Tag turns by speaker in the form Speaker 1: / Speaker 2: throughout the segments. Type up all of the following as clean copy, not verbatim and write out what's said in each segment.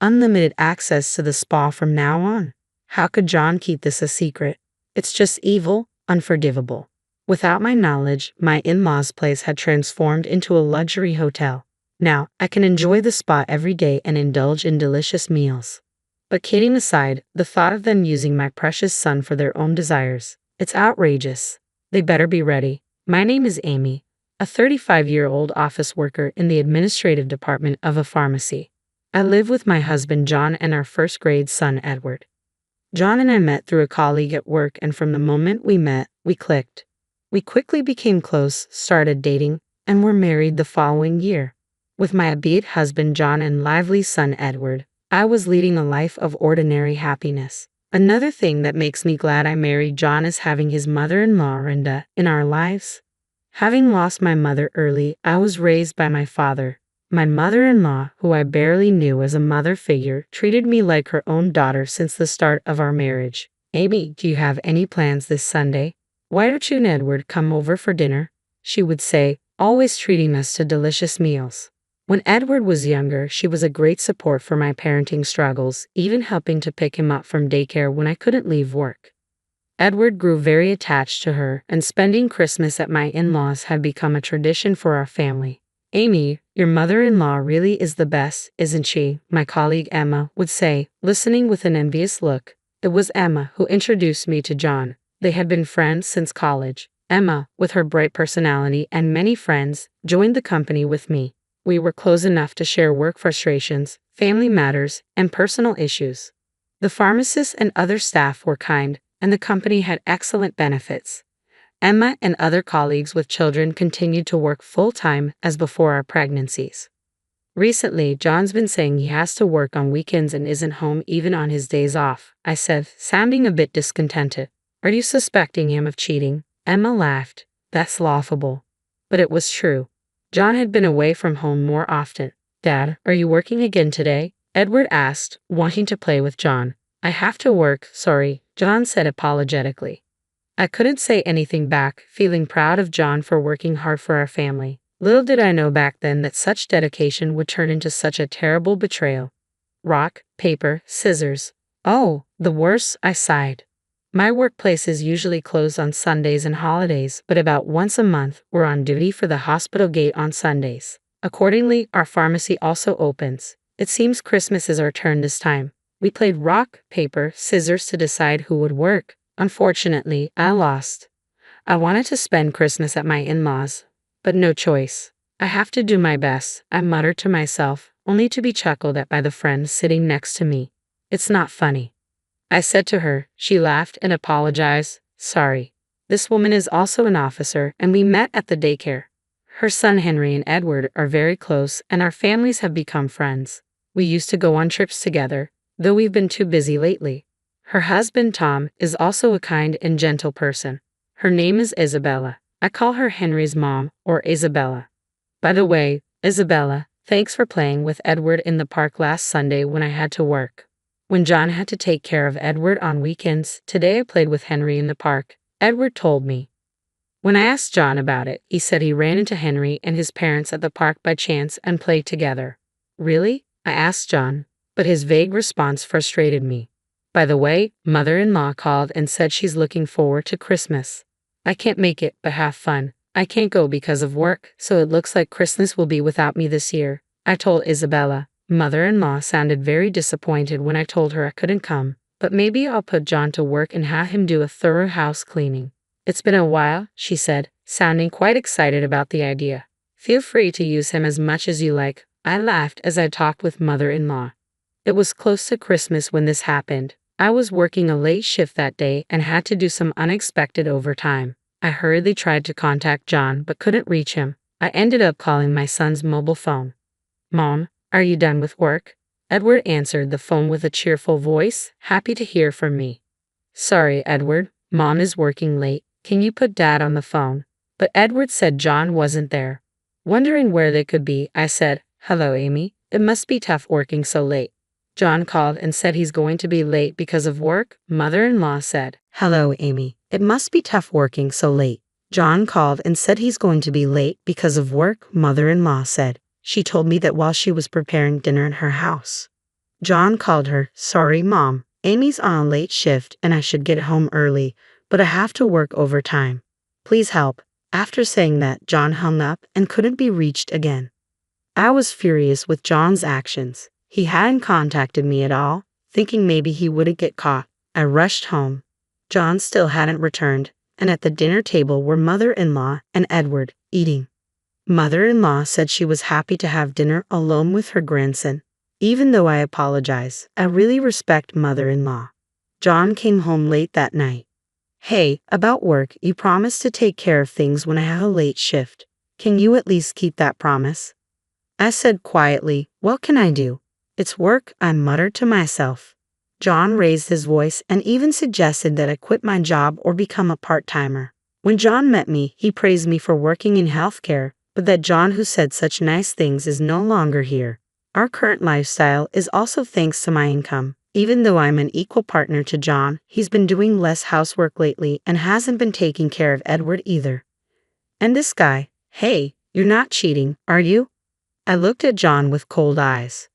Speaker 1: unlimited access to the spa from now on. How could John keep this a secret? It's just evil, unforgivable. Without my knowledge, my in-laws' place had transformed into a luxury hotel. Now, I can enjoy the spa every day and indulge in delicious meals. But kidding aside, the thought of them using my precious son for their own desires, it's outrageous. They better be ready. My name is Amy, a 35-year-old office worker in the administrative department of a pharmacy. I live with my husband John and our first-grade son Edward. John and I met through a colleague at work, and from the moment we met, we clicked. We quickly became close, started dating, and were married the following year. With my upbeat husband John and lively son Edward, I was leading a life of ordinary happiness. Another thing that makes me glad I married John is having his mother-in-law Renda in our lives. Having lost my mother early, I was raised by my father. My mother-in-law, who I barely knew as a mother figure, treated me like her own daughter since the start of our marriage. Amy, do you have any plans this Sunday? Why don't you and Edward come over for dinner? She would say, always treating us to delicious meals. When Edward was younger, she was a great support for my parenting struggles, even helping to pick him up from daycare when I couldn't leave work. Edward grew very attached to her, and spending Christmas at my in-laws had become a tradition for our family. Amy, your mother-in-law really is the best, isn't she? My colleague Emma would say, listening with an envious look. It was Emma who introduced me to John. They had been friends since college. Emma, with her bright personality and many friends, joined the company with me. We were close enough to share work frustrations, family matters, and personal issues. The pharmacists and other staff were kind, and the company had excellent benefits. Emma and other colleagues with children continued to work full-time as before our pregnancies. Recently, John's been saying he has to work on weekends and isn't home even on his days off, I said, sounding a bit discontented. Are you suspecting him of cheating? Emma laughed. That's laughable. But it was true. John had been away from home more often. Dad, are you working again today? Edward asked, wanting to play with John. I have to work, sorry, John said apologetically. I couldn't say anything back, feeling proud of John for working hard for our family. Little did I know back then that such dedication would turn into such a terrible betrayal. Rock, paper, scissors. Oh, the worst, I sighed. My workplace is usually closed on Sundays and holidays, but about once a month, we're on duty for the hospital gate on Sundays. Accordingly, our pharmacy also opens. It seems Christmas is our turn this time. We played rock, paper, scissors to decide who would work. Unfortunately, I lost. I wanted to spend Christmas at my in-laws, but no choice. I have to do my best, I muttered to myself, only to be chuckled at by the friend sitting next to me. It's not funny, I said to her. She laughed and apologized. Sorry. This woman is also an officer, and we met at the daycare. Her son Henry and Edward are very close, and our families have become friends. We used to go on trips together, though we've been too busy lately. Her husband Tom is also a kind and gentle person. Her name is Isabella. I call her Henry's mom, or Isabella. By the way, Isabella, thanks for playing with Edward in the park last Sunday when I had to work. When John had to take care of Edward on weekends, today I played with Henry in the park, Edward told me. When I asked John about it, he said he ran into Henry and his parents at the park by chance and played together. Really? I asked John, but his vague response frustrated me. By the way, mother-in-law called and said she's looking forward to Christmas. I can't make it, but have fun. I can't go because of work, so it looks like Christmas will be without me this year, I told Isabella. Mother-in-law sounded very disappointed when I told her I couldn't come, but maybe I'll put John to work and have him do a thorough house cleaning. It's been a while, she said, sounding quite excited about the idea. Feel free to use him as much as you like, I laughed as I talked with mother-in-law. It was close to Christmas when this happened. I was working a late shift that day and had to do some unexpected overtime. I hurriedly tried to contact John but couldn't reach him. I ended up calling my son's mobile phone. Mom, are you done with work? Edward answered the phone with a cheerful voice, happy to hear from me. Sorry, Edward, Mom is working late. Can you put Dad on the phone? But Edward said John wasn't there. Wondering where they could be, I said, Hello, Amy. It must be tough working so late. John called and said he's going to be late because of work, mother-in-law said. Hello, Amy. It must be tough working so late. John called and said he's going to be late because of work, mother-in-law said. She told me that while she was preparing dinner in her house. John called her. Sorry, Mom. Amy's on a late shift and I should get home early, but I have to work overtime. Please help. After saying that, John hung up and couldn't be reached again. I was furious with John's actions. He hadn't contacted me at all, thinking maybe he wouldn't get caught. I rushed home. John still hadn't returned, and at the dinner table were mother-in-law and Edward, eating. Mother-in-law said she was happy to have dinner alone with her grandson. Even though I apologize, I really respect mother-in-law. John came home late that night. Hey, about work, you promised to take care of things when I have a late shift. Can you at least keep that promise? I said quietly, what can I do? It's work, I muttered to myself. John raised his voice and even suggested that I quit my job or become a part-timer. When John met me, he praised me for working in healthcare, but that John who said such nice things is no longer here. Our current lifestyle is also thanks to my income. Even though I'm an equal partner to John, he's been doing less housework lately and hasn't been taking care of Edward either. And this guy, hey, you're not cheating, are you? I looked at John with cold eyes.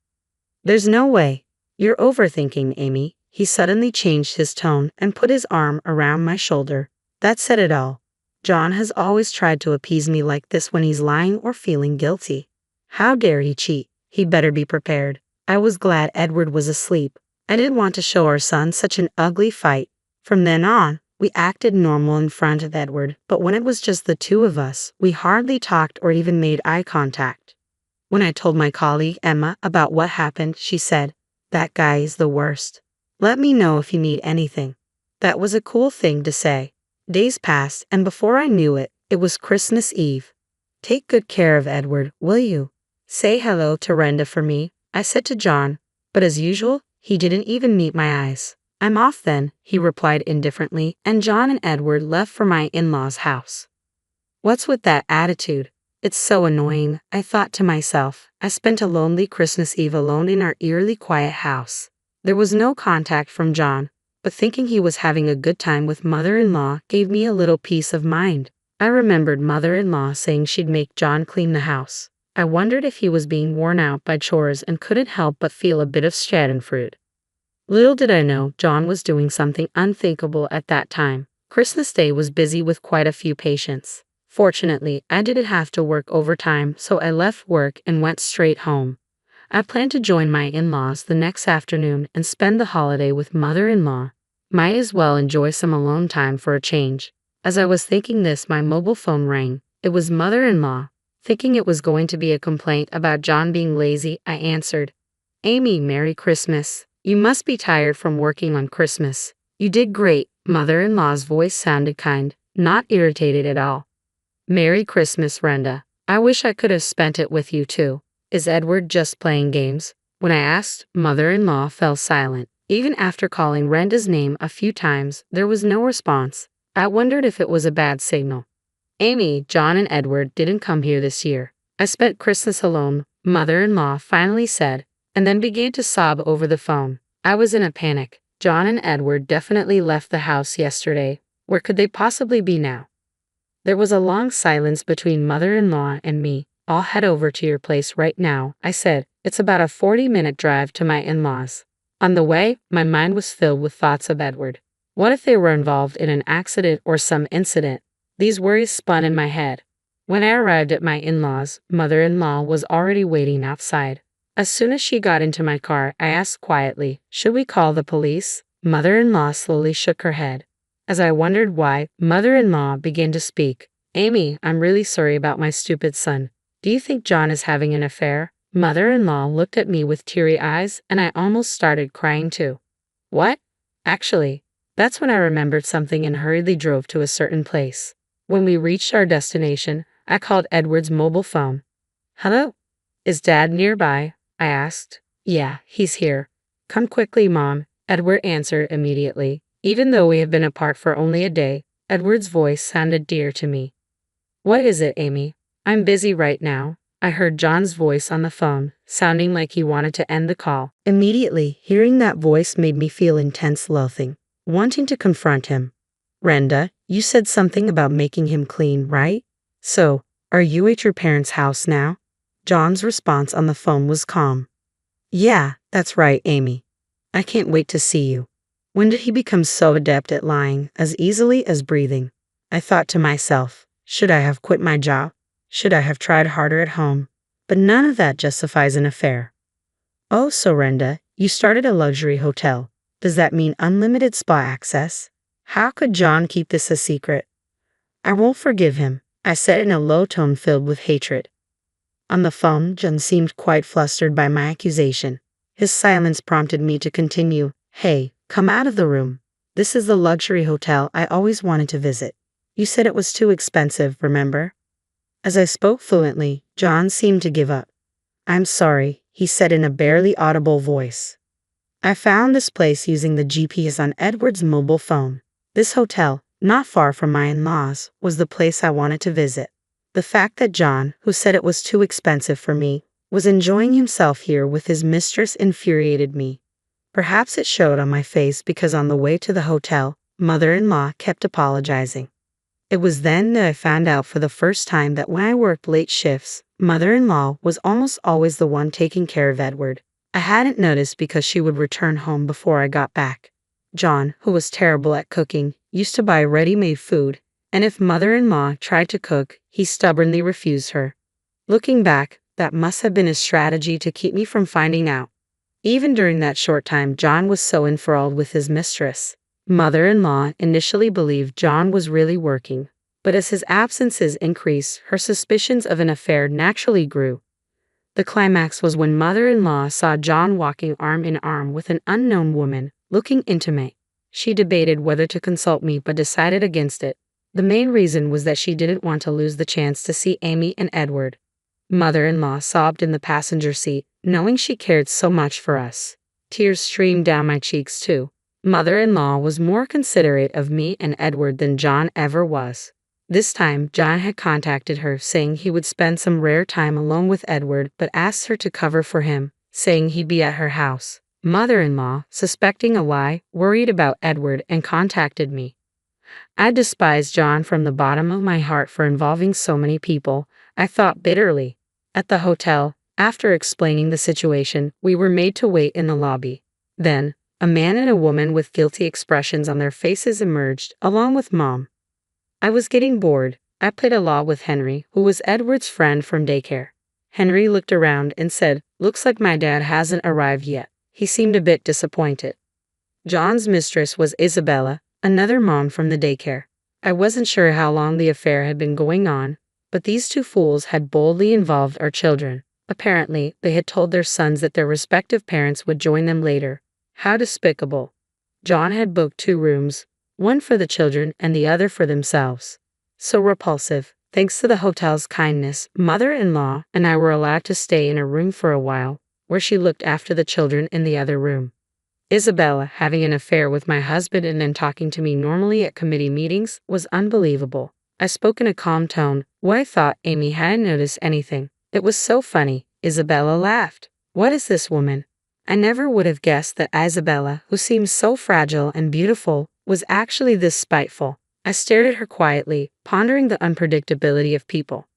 Speaker 1: There's no way. You're overthinking, Amy. He suddenly changed his tone and put his arm around my shoulder. That said it all. John has always tried to appease me like this when he's lying or feeling guilty. How dare he cheat? He better be prepared. I was glad Edward was asleep. I didn't want to show our son such an ugly fight. From then on, we acted normal in front of Edward, but when it was just the two of us, we hardly talked or even made eye contact. When I told my colleague Emma about what happened, she said, "That guy is the worst. Let me know if you need anything." That was a cool thing to say. Days passed, and before I knew it, it was Christmas Eve. Take good care of Edward, will you? Say hello to Renda for me, I said to John, but as usual, he didn't even meet my eyes. I'm off then, he replied indifferently, and John and Edward left for my in-laws' house. What's with that attitude? It's so annoying, I thought to myself. I spent a lonely Christmas Eve alone in our eerily quiet house. There was no contact from John, but thinking he was having a good time with mother-in-law gave me a little peace of mind. I remembered mother-in-law saying she'd make John clean the house. I wondered if he was being worn out by chores and couldn't help but feel a bit of schadenfreude. Little did I know John was doing something unthinkable at that time. Christmas Day was busy with quite a few patients. Fortunately, I didn't have to work overtime, so I left work and went straight home. I planned to join my in-laws the next afternoon and spend the holiday with mother-in-law. Might as well enjoy some alone time for a change. As I was thinking this, my mobile phone rang. It was mother-in-law. Thinking it was going to be a complaint about John being lazy, I answered. Amy, Merry Christmas. You must be tired from working on Christmas. You did great. Mother-in-law's voice sounded kind, not irritated at all. Merry Christmas, Renda. I wish I could have spent it with you too. Is Edward just playing games? When I asked, mother-in-law fell silent. Even after calling Renda's name a few times, there was no response. I wondered if it was a bad signal. Amy, John and Edward didn't come here this year. I spent Christmas alone, mother-in-law finally said, and then began to sob over the phone. I was in a panic. John and Edward definitely left the house yesterday. Where could they possibly be now? There was a long silence between mother-in-law and me. I'll head over to your place right now, I said. It's about a 40-minute drive to my in-laws. On the way, my mind was filled with thoughts of Edward. What if they were involved in an accident or some incident? These worries spun in my head. When I arrived at my in-laws, mother-in-law was already waiting outside. As soon as she got into my car, I asked quietly, should we call the police? Mother-in-law slowly shook her head. As I wondered why, mother-in-law began to speak. Amy, I'm really sorry about my stupid son. Do you think John is having an affair? Mother-in-law looked at me with teary eyes, and I almost started crying too. What? Actually, that's when I remembered something and hurriedly drove to a certain place. When we reached our destination, I called Edward's mobile phone. Hello? Is Dad nearby? I asked. Yeah, he's here. Come quickly, Mom, Edward answered immediately. Even though we have been apart for only a day, Edward's voice sounded dear to me. What is it, Amy? I'm busy right now. I heard John's voice on the phone, sounding like he wanted to end the call. Immediately, hearing that voice made me feel intense loathing, wanting to confront him. Renda, you said something about making him clean, right? So, are you at your parents' house now? John's response on the phone was calm. Yeah, That's right, Amy. I can't wait to see you. When did he become so adept at lying as easily as breathing? I thought to myself, should I have quit my job? Should I have tried harder at home? But none of that justifies an affair. Oh, Sorenda, you started a luxury hotel. Does that mean unlimited spa access? How could John keep this a secret? I won't forgive him, I said in a low tone filled with hatred. On the phone, John seemed quite flustered by my accusation. His silence prompted me to continue. Hey, come out of the room. This is the luxury hotel I always wanted to visit. You said it was too expensive, remember? As I spoke fluently, John seemed to give up. I'm sorry, he said in a barely audible voice. I found this place using the GPS on Edward's mobile phone. This hotel, not far from my in-laws, was the place I wanted to visit. The fact that John, who said it was too expensive for me, was enjoying himself here with his mistress infuriated me. Perhaps it showed on my face because on the way to the hotel, mother-in-law kept apologizing. It was then that I found out for the first time that when I worked late shifts, mother-in-law was almost always the one taking care of Edward. I hadn't noticed because she would return home before I got back. John, who was terrible at cooking, used to buy ready-made food, and if mother-in-law tried to cook, he stubbornly refused her. Looking back, that must have been his strategy to keep me from finding out. Even during that short time, John was so enthralled with his mistress. Mother-in-law initially believed John was really working, but as his absences increased, her suspicions of an affair naturally grew. The climax was when mother-in-law saw John walking arm in arm with an unknown woman, looking intimate. She debated whether to consult me but decided against it. The main reason was that she didn't want to lose the chance to see Amy and Edward. Mother-in-law sobbed in the passenger seat, knowing she cared so much for us. Tears streamed down my cheeks too. Mother-in-law was more considerate of me and Edward than John ever was. This time, John had contacted her, saying he would spend some rare time alone with Edward, but asked her to cover for him, saying he'd be at her house. Mother-in-law, suspecting a lie, worried about Edward and contacted me. I despised John from the bottom of my heart for involving so many people, I thought bitterly. At the hotel, after explaining the situation, we were made to wait in the lobby. Then, a man and a woman with guilty expressions on their faces emerged, along with Mom. I was getting bored. I played a law with Henry, who was Edward's friend from daycare. Henry looked around and said, "Looks like my dad hasn't arrived yet." He seemed a bit disappointed. John's mistress was Isabella, another mom from the daycare. I wasn't sure how long the affair had been going on, but these two fools had boldly involved our children. Apparently, they had told their sons that their respective parents would join them later. How despicable. John had booked 2 rooms, one for the children and the other for themselves. So repulsive. Thanks to the hotel's kindness, mother-in-law and I were allowed to stay in a room for a while, where she looked after the children in the other room. Isabella having an affair with my husband and then talking to me normally at committee meetings was unbelievable. I spoke in a calm tone. What I thought Amy hadn't noticed anything. It was so funny. Isabella laughed. What is this woman? I never would have guessed that Isabella, who seemed so fragile and beautiful, was actually this spiteful. I stared at her quietly, pondering the unpredictability of people.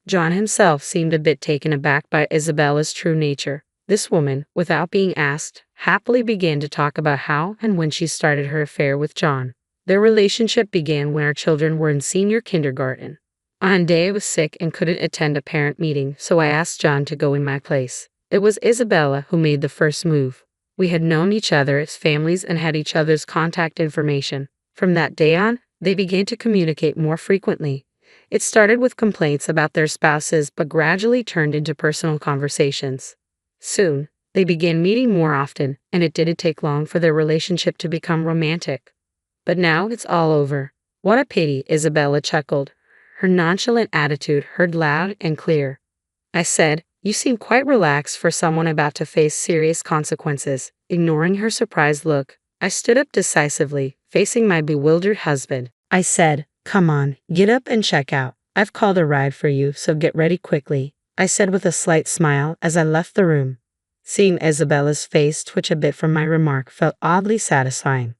Speaker 1: John himself seemed a bit taken aback by Isabella's true nature. This woman, without being asked, happily began to talk about how and when she started her affair with John. Their relationship began when our children were in senior kindergarten. On a day I was sick and couldn't attend a parent meeting, so I asked John to go in my place. It was Isabella who made the first move. We had known each other as families and had each other's contact information. From that day on, they began to communicate more frequently. It started with complaints about their spouses but gradually turned into personal conversations. Soon, they began meeting more often, and it didn't take long for their relationship to become romantic. But now it's all over. What a pity, Isabella chuckled, her nonchalant attitude heard loud and clear. I said, "You seem quite relaxed for someone about to face serious consequences." Ignoring her surprised look, I stood up decisively, facing my bewildered husband. I said, "Come on, get up and check out. I've called a ride for you, so get ready quickly," I said with a slight smile as I left the room. Seeing Isabella's face twitch a bit from my remark felt oddly satisfying.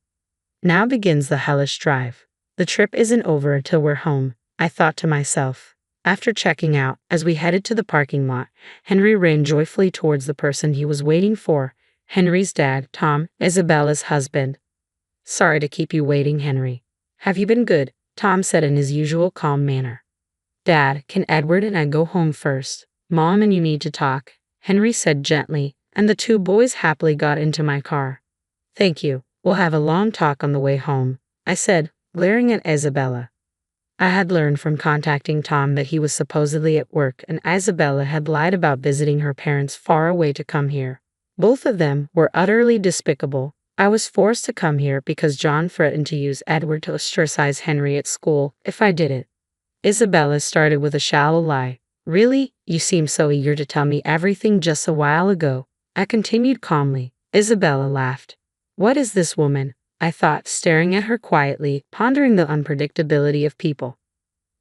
Speaker 1: Now begins the hellish drive. The trip isn't over until we're home, I thought to myself. After checking out, as we headed to the parking lot, Henry ran joyfully towards the person he was waiting for, Henry's dad, Tom, Isabella's husband. Sorry to keep you waiting, Henry. Have you been good? Tom said in his usual calm manner. Dad, can Edward and I go home first? Mom and you need to talk, Henry said gently, and the two boys happily got into my car. Thank you. We'll have a long talk on the way home, I said, glaring at Isabella. I had learned from contacting Tom that he was supposedly at work and Isabella had lied about visiting her parents far away to come here. Both of them were utterly despicable. I was forced to come here because John threatened to use Edward to ostracize Henry at school if I didn't. Isabella started with a shallow lie. Really? You seemed so eager to tell me everything just a while ago. I continued calmly. Isabella laughed. What is this woman? I thought, staring at her quietly, pondering the unpredictability of people.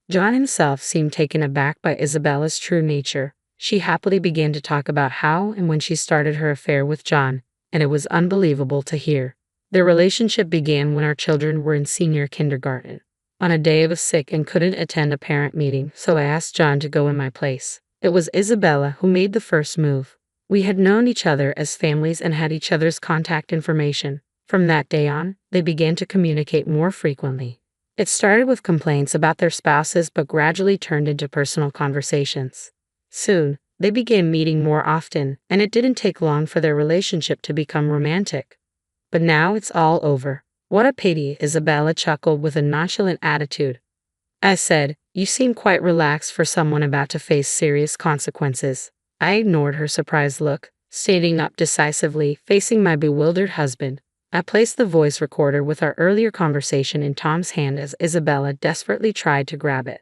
Speaker 1: John himself seemed taken aback by Isabella's true nature. She happily began to talk about how and when she started her affair with John, and it was unbelievable to hear. Their relationship began when our children were in senior kindergarten. On a day I was sick and couldn't attend a parent meeting, so I asked John to go in my place. It was Isabella who made the first move. We had known each other as families and had each other's contact information. From that day on, they began to communicate more frequently. It started with complaints about their spouses but gradually turned into personal conversations. Soon, they began meeting more often, and it didn't take long for their relationship to become romantic. But now it's all over. What a pity, Isabella chuckled with a nonchalant attitude. I said, you seem quite relaxed for someone about to face serious consequences. I ignored her surprised look, standing up decisively, facing my bewildered husband. I placed the voice recorder with our earlier conversation in Tom's hand as Isabella desperately tried to grab it.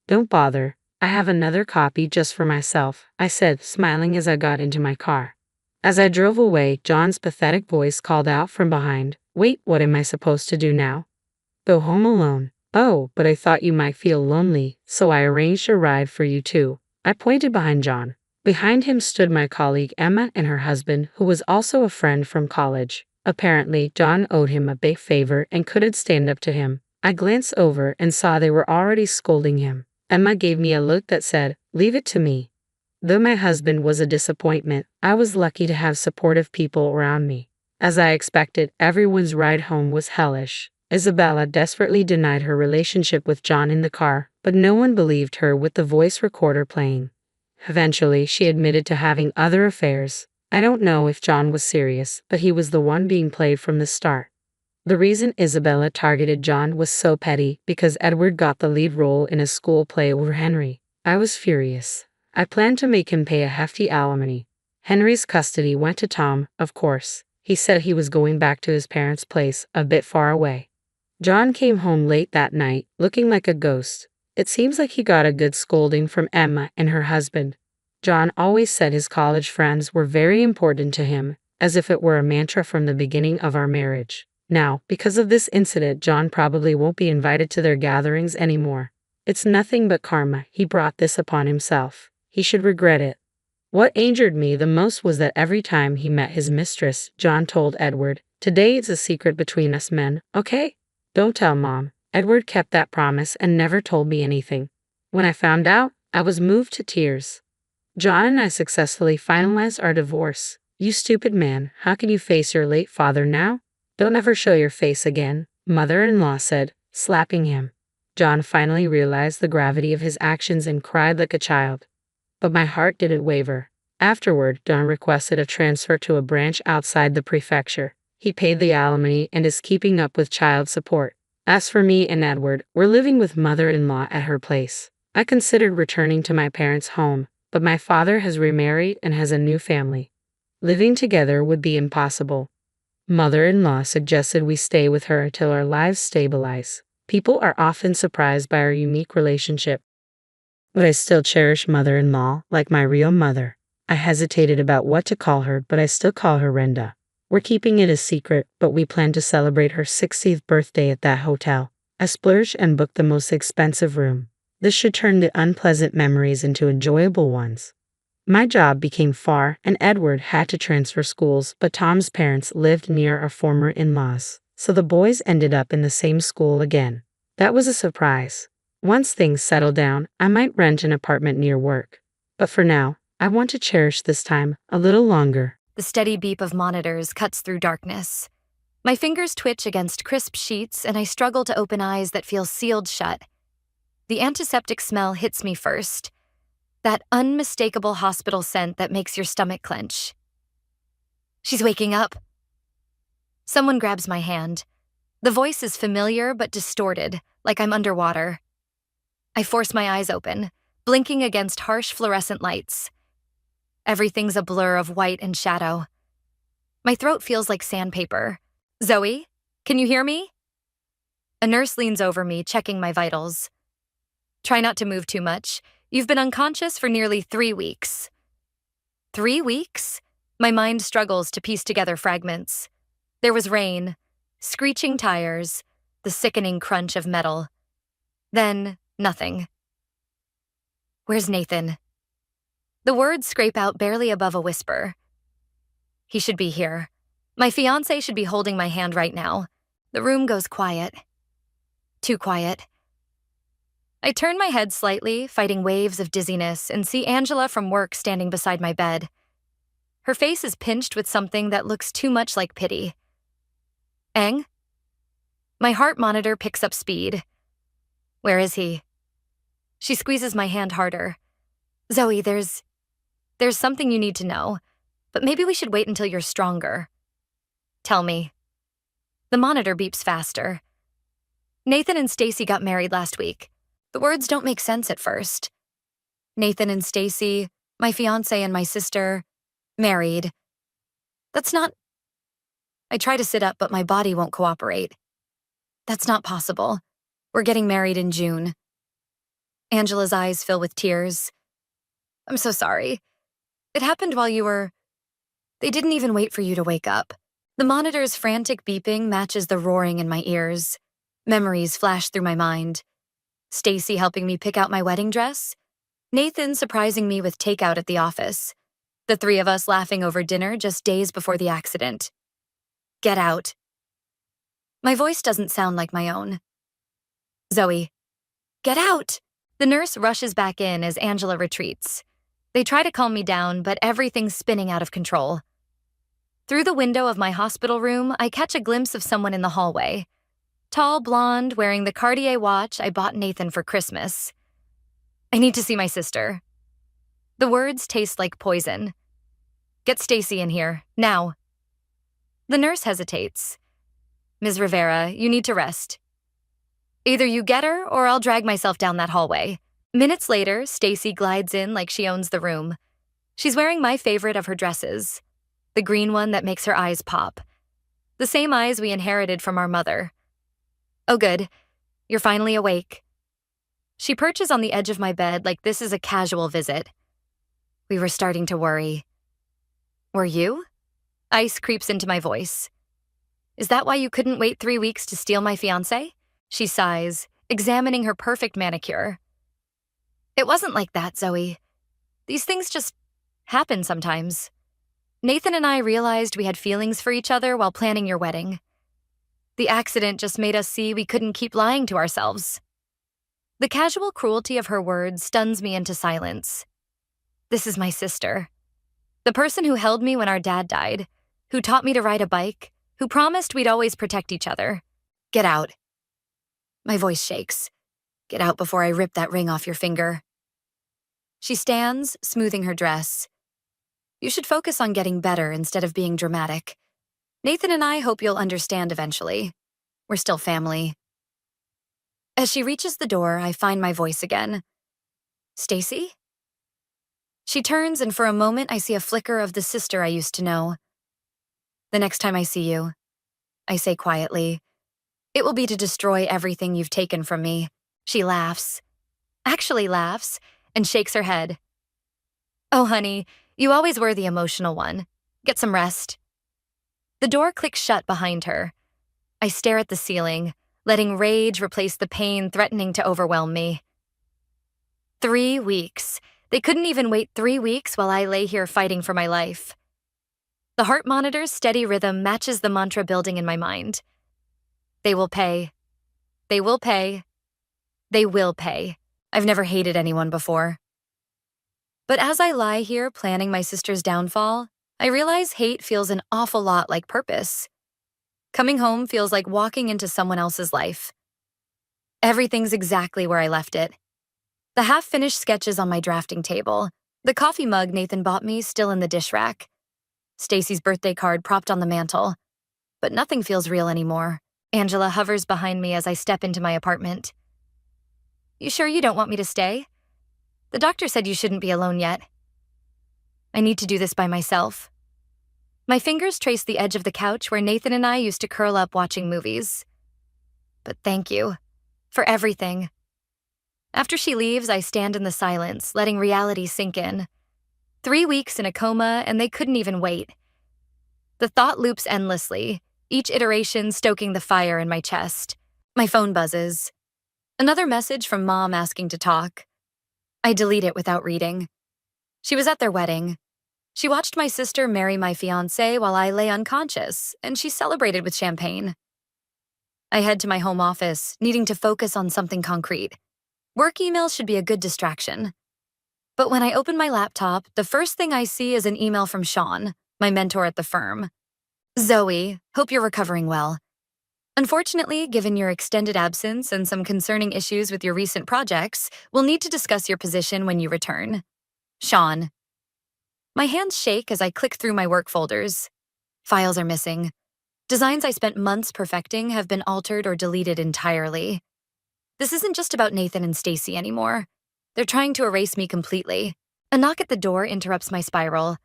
Speaker 1: Don't bother. I have another copy just for myself, I said, smiling as I got into my car. As I drove away, John's pathetic voice called out from behind, Wait, what am I supposed to do now? Go home alone. Oh, but I thought you might feel lonely, so I arranged a ride for you too. I pointed behind John. Behind him stood my colleague Emma and her husband, who was also a friend from college. Apparently, John owed him a big favor and couldn't stand up to him. I glanced over and saw they were already scolding him. Emma gave me a look that said, Leave it to me. Though my husband was a disappointment, I was lucky to have supportive people around me. As I expected, everyone's ride home was hellish. Isabella desperately denied her relationship with John in the car, but no one believed her with the voice recorder playing. Eventually, she admitted to having other affairs. I don't know if John was serious, but he was the one being played from the start. The reason Isabella targeted John was so petty because Edward got the lead role in a school play over Henry. I was furious. I planned to make him pay a hefty alimony. Henry's custody went to Tom, of course. He said he was going back to his parents' place, a bit far away. John came home late that night, looking like a ghost. It seems like he got a good scolding from Emma and her husband. John always said his college friends were very important to him, as if it were a mantra from the beginning of our marriage. Now, because of this incident, John probably won't be invited to their gatherings anymore. It's nothing but karma. He brought this upon himself. He should regret it. What angered me the most was that every time he met his mistress, John told Edward, Today it's a secret between us men, okay? Don't tell Mom. Edward kept that promise and never told me anything. When I found out, I was moved to tears. John and I successfully finalized our divorce. You stupid man, how can you face your late father now? Don't ever show your face again, mother-in-law said, slapping him. John finally realized the gravity of his actions and cried like a child. But my heart didn't waver. Afterward, John requested a transfer to a branch outside the prefecture. He paid the alimony and is keeping up with child support. As for me and Edward, we're living with mother-in-law at her place. I considered returning to my parents' home, but my father has remarried and has a new family. Living together would be impossible. Mother-in-law suggested we stay with her until our lives stabilize. People are often surprised by our unique relationship. But I still cherish mother-in-law like my real mother. I hesitated about what to call her, but I still call her Renda. We're keeping it a secret, but we plan to celebrate her 60th birthday at that hotel. I splurged and booked the most expensive room. This should turn the unpleasant memories into enjoyable ones. My job became far, and Edward had to transfer schools, but Tom's parents lived near our former in-laws, so the boys ended up in the same school again. That was a surprise. Once things settle down, I might rent an apartment near work. But for now, I want to cherish this time a little longer.
Speaker 2: The steady beep of monitors cuts through darkness. My fingers twitch against crisp sheets, and I struggle to open eyes that feel sealed shut. The antiseptic smell hits me first. That unmistakable hospital scent that makes your stomach clench. She's waking up. Someone grabs my hand. The voice is familiar but distorted, like I'm underwater. I force my eyes open, blinking against harsh fluorescent lights. Everything's a blur of white and shadow. My throat feels like sandpaper. Zoe, can you hear me? A nurse leans over me, checking my vitals. Try not to move too much. You've been unconscious for nearly 3 weeks. 3 weeks? My mind struggles to piece together fragments. There was rain, screeching tires, the sickening crunch of metal. Then, nothing. Where's Nathan? The words scrape out barely above a whisper. He should be here. My fiancé should be holding my hand right now. The room goes quiet. Too quiet. I turn my head slightly, fighting waves of dizziness, and see Angela from work standing beside my bed. Her face is pinched with something that looks too much like pity. Eng? My heart monitor picks up speed. Where is he? She squeezes my hand harder. Zoe, there's something you need to know, but maybe we should wait until you're stronger. Tell me. The monitor beeps faster. Nathan and Stacy got married last week. The words don't make sense at first. Nathan and Stacy, my fiancé and my sister, married. That's not... I try to sit up, but my body won't cooperate. That's not possible. We're getting married in June. Angela's eyes fill with tears. I'm so sorry. It happened while you were... They didn't even wait for you to wake up. The monitor's frantic beeping matches the roaring in my ears. Memories flash through my mind. Stacy helping me pick out my wedding dress. Nathan surprising me with takeout at the office. The 3 of us laughing over dinner just days before the accident. Get out. My voice doesn't sound like my own. Zoe. Get out! The nurse rushes back in as Angela retreats. They try to calm me down, but everything's spinning out of control. Through the window of my hospital room, I catch a glimpse of someone in the hallway. Tall, blonde, wearing the Cartier watch I bought Nathan for Christmas. I need to see my sister. The words taste like poison. Get Stacy in here, now. The nurse hesitates. Ms. Rivera, you need to rest. Either you get her, or I'll drag myself down that hallway. Minutes later, Stacy glides in like she owns the room. She's wearing my favorite of her dresses, the green one that makes her eyes pop. The same eyes we inherited from our mother. Oh good, you're finally awake. She perches on the edge of my bed like this is a casual visit. We were starting to worry. Were you? Ice creeps into my voice. Is that why you couldn't wait 3 weeks to steal my fiancé? She sighs, examining her perfect manicure. It wasn't like that, Zoe. These things just happen sometimes. Nathan and I realized we had feelings for each other while planning your wedding. The accident just made us see we couldn't keep lying to ourselves. The casual cruelty of her words stuns me into silence. This is my sister. The person who held me when our dad died, who taught me to ride a bike, who promised we'd always protect each other. Get out. My voice shakes. Get out before I rip that ring off your finger. She stands, smoothing her dress. You should focus on getting better instead of being dramatic. Nathan and I hope you'll understand eventually. We're still family. As she reaches the door, I find my voice again. Stacy? She turns, and for a moment I see a flicker of the sister I used to know. The next time I see you, I say quietly, it will be to destroy everything you've taken from me. She laughs. Actually laughs, and shakes her head. Oh, honey, you always were the emotional one. Get some rest. The door clicks shut behind her. I stare at the ceiling, letting rage replace the pain threatening to overwhelm me. 3 weeks. They couldn't even wait 3 weeks while I lay here fighting for my life. The heart monitor's steady rhythm matches the mantra building in my mind. They will pay. They will pay. They will pay. I've never hated anyone before. But as I lie here planning my sister's downfall, I realize hate feels an awful lot like purpose. Coming home feels like walking into someone else's life. Everything's exactly where I left it. The half-finished sketches on my drafting table, the coffee mug Nathan bought me still in the dish rack, Stacy's birthday card propped on the mantle. But nothing feels real anymore. Angela hovers behind me as I step into my apartment. You sure you don't want me to stay? The doctor said you shouldn't be alone yet. I need to do this by myself. My fingers trace the edge of the couch where Nathan and I used to curl up watching movies. But thank you. For everything. After she leaves, I stand in the silence, letting reality sink in. 3 weeks in a coma, and they couldn't even wait. The thought loops endlessly, each iteration stoking the fire in my chest. My phone buzzes. Another message from Mom asking to talk. I delete it without reading. She was at their wedding. She watched my sister marry my fiancé while I lay unconscious, and she celebrated with champagne. I head to my home office, needing to focus on something concrete. Work emails should be a good distraction. But when I open my laptop, the first thing I see is an email from Sean, my mentor at the firm. Zoe, hope you're recovering well. Unfortunately, given your extended absence and some concerning issues with your recent projects, we'll need to discuss your position when you return. Sean. My hands shake as I click through my work folders. Files are missing. Designs I spent months perfecting have been altered or deleted entirely. This isn't just about Nathan and Stacy anymore. They're trying to erase me completely. A knock at the door interrupts my spiral.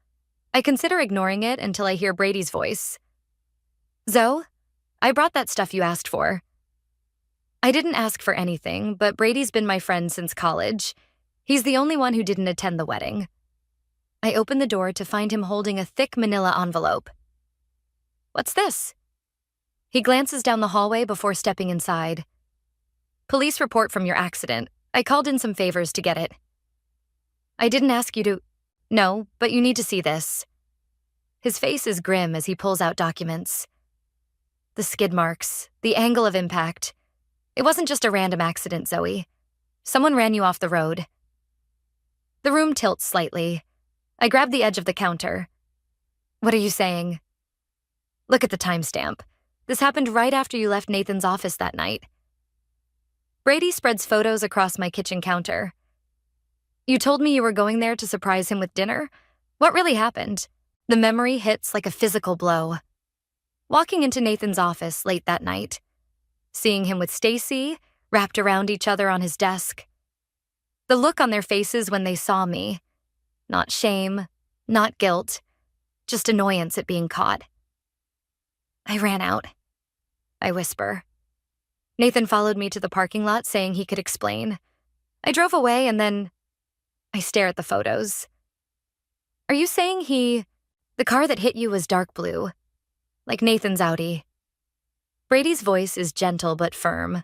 Speaker 2: I consider ignoring it until I hear Brady's voice. Zoe, I brought that stuff you asked for. I didn't ask for anything, but Brady's been my friend since college. He's the only one who didn't attend the wedding. I open the door to find him holding a thick manila envelope. What's this? He glances down the hallway before stepping inside. Police report from your accident. I called in some favors to get it. I didn't ask you to... No, but you need to see this. His face is grim as he pulls out documents. The skid marks, the angle of impact. It wasn't just a random accident, Zoe. Someone ran you off the road. The room tilts slightly. I grab the edge of the counter. What are you saying? Look at the timestamp. This happened right after you left Nathan's office that night. Brady spreads photos across my kitchen counter. You told me you were going there to surprise him with dinner? What really happened? The memory hits like a physical blow. Walking into Nathan's office late that night. Seeing him with Stacy, wrapped around each other on his desk. The look on their faces when they saw me. Not shame, not guilt, just annoyance at being caught. I ran out. I whisper. Nathan followed me to the parking lot saying he could explain. I drove away and then I stare at the photos. Are you saying the car that hit you was dark blue? Like Nathan's Audi. Brady's voice is gentle but firm,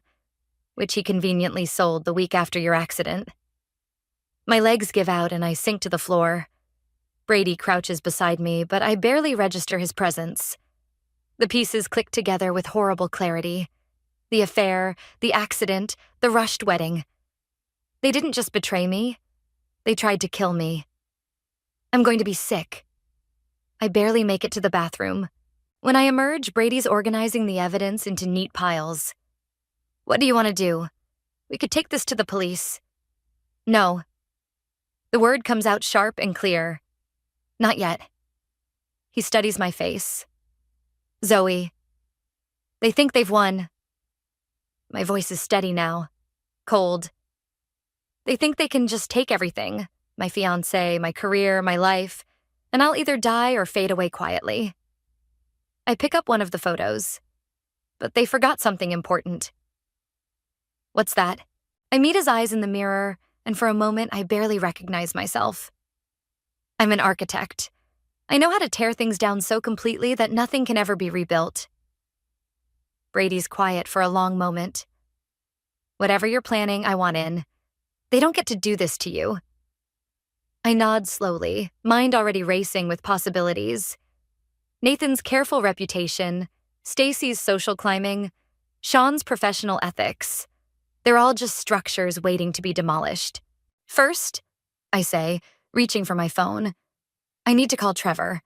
Speaker 2: which he conveniently sold the week after your accident. My legs give out and I sink to the floor. Brady crouches beside me, but I barely register his presence. The pieces click together with horrible clarity. The affair, the accident, the rushed wedding. They didn't just betray me. They tried to kill me. I'm going to be sick. I barely make it to the bathroom. When I emerge, Brady's organizing the evidence into neat piles. What do you want to do? We could take this to the police. No. The word comes out sharp and clear. Not yet. He studies my face. Zoe. They think they've won. My voice is steady now. Cold. They think they can just take everything. My fiancé, my career, my life. And I'll either die or fade away quietly. I pick up one of the photos. But they forgot something important. What's that? I meet his eyes in the mirror, and for a moment I barely recognize myself. I'm an architect. I know how to tear things down so completely that nothing can ever be rebuilt. Brady's quiet for a long moment. Whatever you're planning, I want in. They don't get to do this to you. I nod slowly, mind already racing with possibilities. Nathan's careful reputation, Stacy's social climbing, Sean's professional ethics. They're all just structures waiting to be demolished. First, I say, reaching for my phone, I need to call Trevor.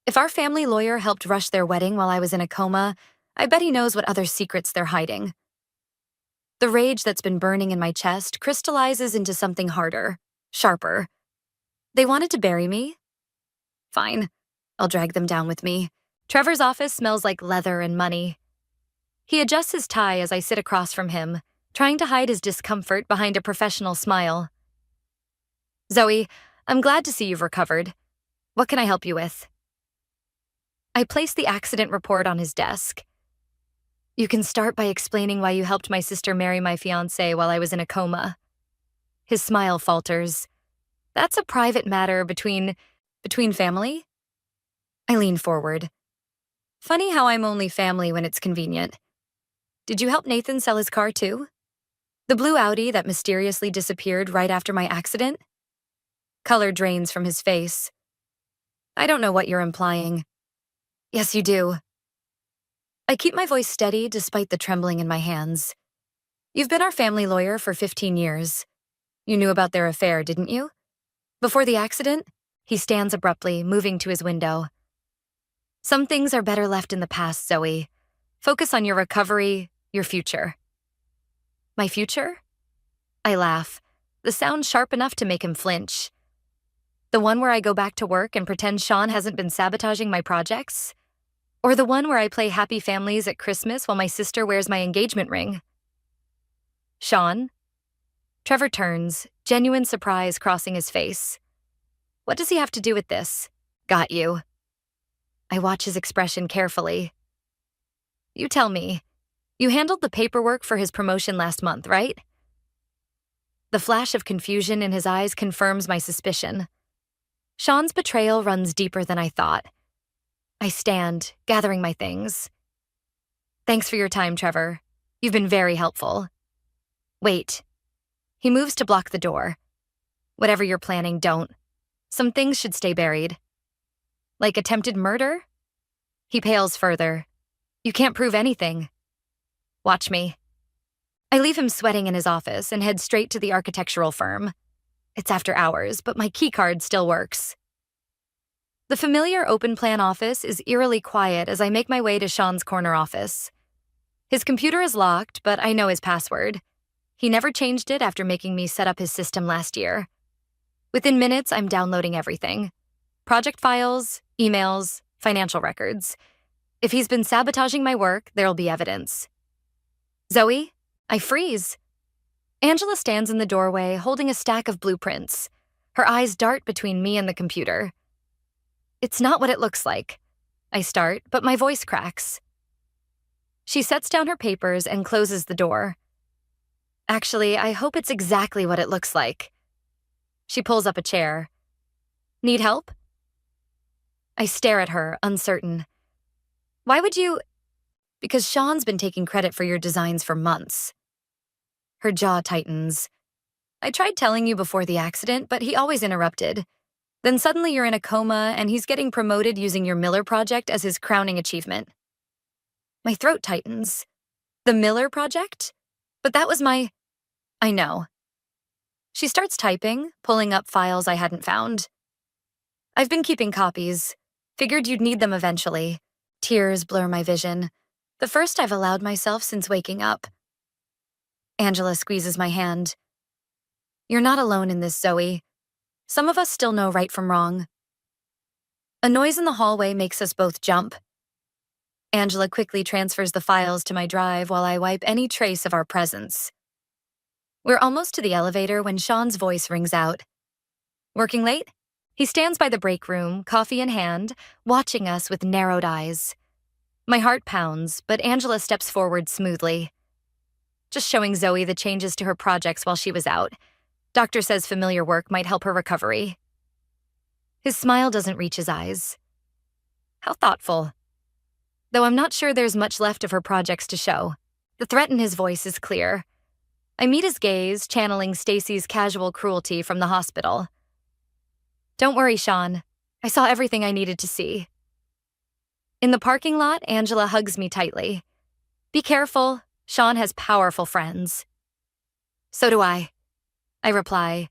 Speaker 2: If our family lawyer helped rush their wedding while I was in a coma, I bet he knows what other secrets they're hiding. The rage that's been burning in my chest crystallizes into something harder, sharper. They wanted to bury me? Fine. I'll drag them down with me. Trevor's office smells like leather and money. He adjusts his tie as I sit across from him, trying to hide his discomfort behind a professional smile. Zoe, I'm glad to see you've recovered. What can I help you with? I place the accident report on his desk. You can start by explaining why you helped my sister marry my fiancé while I was in a coma. His smile falters. That's a private matter between family? I lean forward. Funny how I'm only family when it's convenient. Did you help Nathan sell his car too? The blue Audi that mysteriously disappeared right after my accident? Color drains from his face. I don't know what you're implying. Yes, you do. I keep my voice steady despite the trembling in my hands. You've been our family lawyer for 15 years. You knew about their affair, didn't you? Before the accident, he stands abruptly, moving to his window. Some things are better left in the past, Zoe. Focus on your recovery, your future. My future? I laugh, the sound sharp enough to make him flinch. The one where I go back to work and pretend Sean hasn't been sabotaging my projects? Or the one where I play happy families at Christmas while my sister wears my engagement ring? Sean? Trevor turns, genuine surprise crossing his face. What does he have to do with this? Got you. I watch his expression carefully. You tell me, you handled the paperwork for his promotion last month, right? The flash of confusion in his eyes confirms my suspicion. Sean's betrayal runs deeper than I thought. I stand, gathering my things. Thanks for your time, Trevor. You've been very helpful. Wait. He moves to block the door. Whatever you're planning, don't. Some things should stay buried. Like attempted murder? He pales further. You can't prove anything. Watch me. I leave him sweating in his office and head straight to the architectural firm. It's after hours, but my keycard still works. The familiar open-plan office is eerily quiet as I make my way to Sean's corner office. His computer is locked, but I know his password. He never changed it after making me set up his system last year. Within minutes, I'm downloading everything. Project files, emails, financial records. If he's been sabotaging my work, there'll be evidence. Zoe, I freeze. Angela stands in the doorway, holding a stack of blueprints. Her eyes dart between me and the computer. It's not what it looks like. I start, but my voice cracks. She sets down her papers and closes the door. Actually, I hope it's exactly what it looks like. She pulls up a chair. Need help? I stare at her, uncertain. Why would you? Because Sean's been taking credit for your designs for months. Her jaw tightens. I tried telling you before the accident, but he always interrupted. Then suddenly you're in a coma and he's getting promoted using your Miller project as his crowning achievement. My throat tightens. The Miller project? But that was my... I know. She starts typing, pulling up files I hadn't found. I've been keeping copies. Figured you'd need them eventually. Tears blur my vision. The first I've allowed myself since waking up. Angela squeezes my hand. You're not alone in this, Zoe. Some of us still know right from wrong. A noise in the hallway makes us both jump. Angela quickly transfers the files to my drive while I wipe any trace of our presence. We're almost to the elevator when Sean's voice rings out. Working late? He stands by the break room, coffee in hand, watching us with narrowed eyes. My heart pounds, but Angela steps forward smoothly. Just showing Zoe the changes to her projects while she was out. Doctor says familiar work might help her recovery. His smile doesn't reach his eyes. How thoughtful. Though I'm not sure there's much left of her projects to show. The threat in his voice is clear. I meet his gaze, channeling Stacy's casual cruelty from the hospital. Don't worry, Sean. I saw everything I needed to see. In the parking lot, Angela hugs me tightly. Be careful. Sean has powerful friends. So do I reply,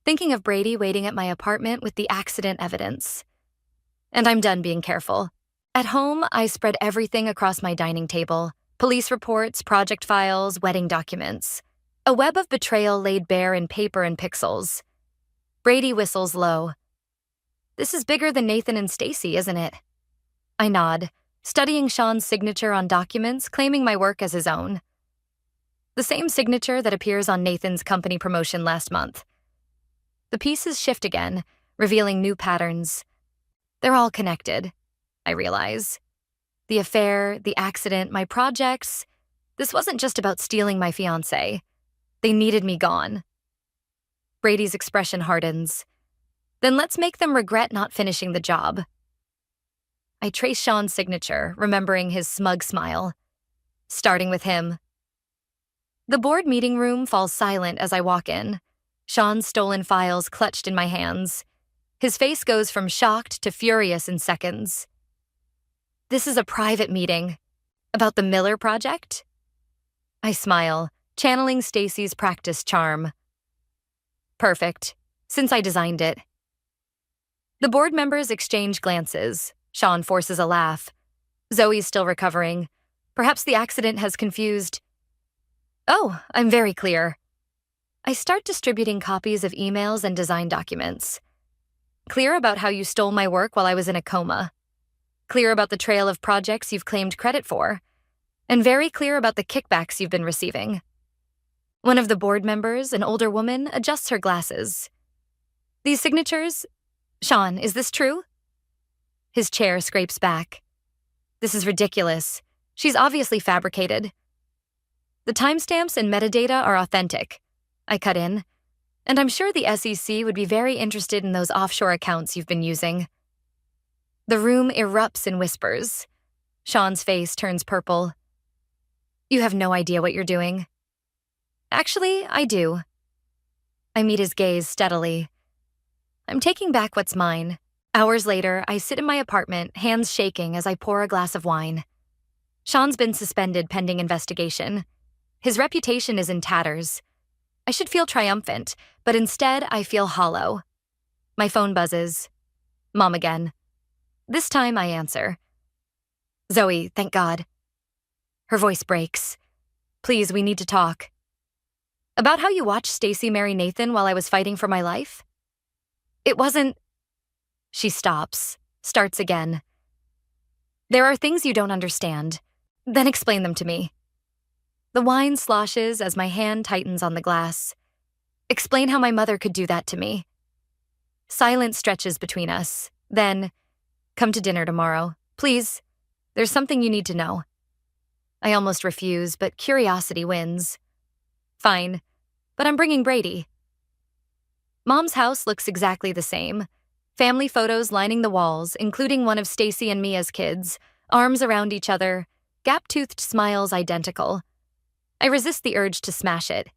Speaker 2: thinking of Brady waiting at my apartment with the accident evidence. And I'm done being careful. At home, I spread everything across my dining table. Police reports, project files, wedding documents. A web of betrayal laid bare in paper and pixels. Brady whistles low. This is bigger than Nathan and Stacy, isn't it? I nod, studying Sean's signature on documents, claiming my work as his own. The same signature that appears on Nathan's company promotion last month. The pieces shift again, revealing new patterns. They're all connected, I realize. The affair, the accident, my projects. This wasn't just about stealing my fiancé. They needed me gone. Brady's expression hardens. Then let's make them regret not finishing the job. I trace Sean's signature, remembering his smug smile. Starting with him. The board meeting room falls silent as I walk in. Sean's stolen files clutched in my hands. His face goes from shocked to furious in seconds. This is a private meeting. About the Miller project? I smile, channeling Stacy's practice charm. Perfect, since I designed it. The board members exchange glances. Sean forces a laugh. Zoe's still recovering. Perhaps the accident has confused. Oh, I'm very clear. I start distributing copies of emails and design documents. Clear about how you stole my work while I was in a coma. Clear about the trail of projects you've claimed credit for. And very clear about the kickbacks you've been receiving. One of the board members, an older woman, adjusts her glasses. These signatures? Sean, is this true? His chair scrapes back. This is ridiculous. She's obviously fabricated. The timestamps and metadata are authentic. I cut in. And I'm sure the SEC would be very interested in those offshore accounts you've been using. The room erupts in whispers. Sean's face turns purple. You have no idea what you're doing. Actually, I do. I meet his gaze steadily. I'm taking back what's mine. Hours later, I sit in my apartment, hands shaking as I pour a glass of wine. Sean's been suspended pending investigation. His reputation is in tatters. I should feel triumphant, but instead I feel hollow. My phone buzzes. Mom again. This time I answer. Zoe, thank God. Her voice breaks. Please, we need to talk. About how you watched Stacy marry Nathan while I was fighting for my life? It wasn't... She stops, starts again. There are things you don't understand. Then explain them to me. The wine sloshes as my hand tightens on the glass. Explain how my mother could do that to me. Silence stretches between us. Then, come to dinner tomorrow. Please, there's something you need to know. I almost refuse, but curiosity wins. Fine, but I'm bringing Brady. Mom's house looks exactly the same. Family photos lining the walls, including one of Stacy and me as kids, arms around each other, gap-toothed smiles identical. I resist the urge to smash it.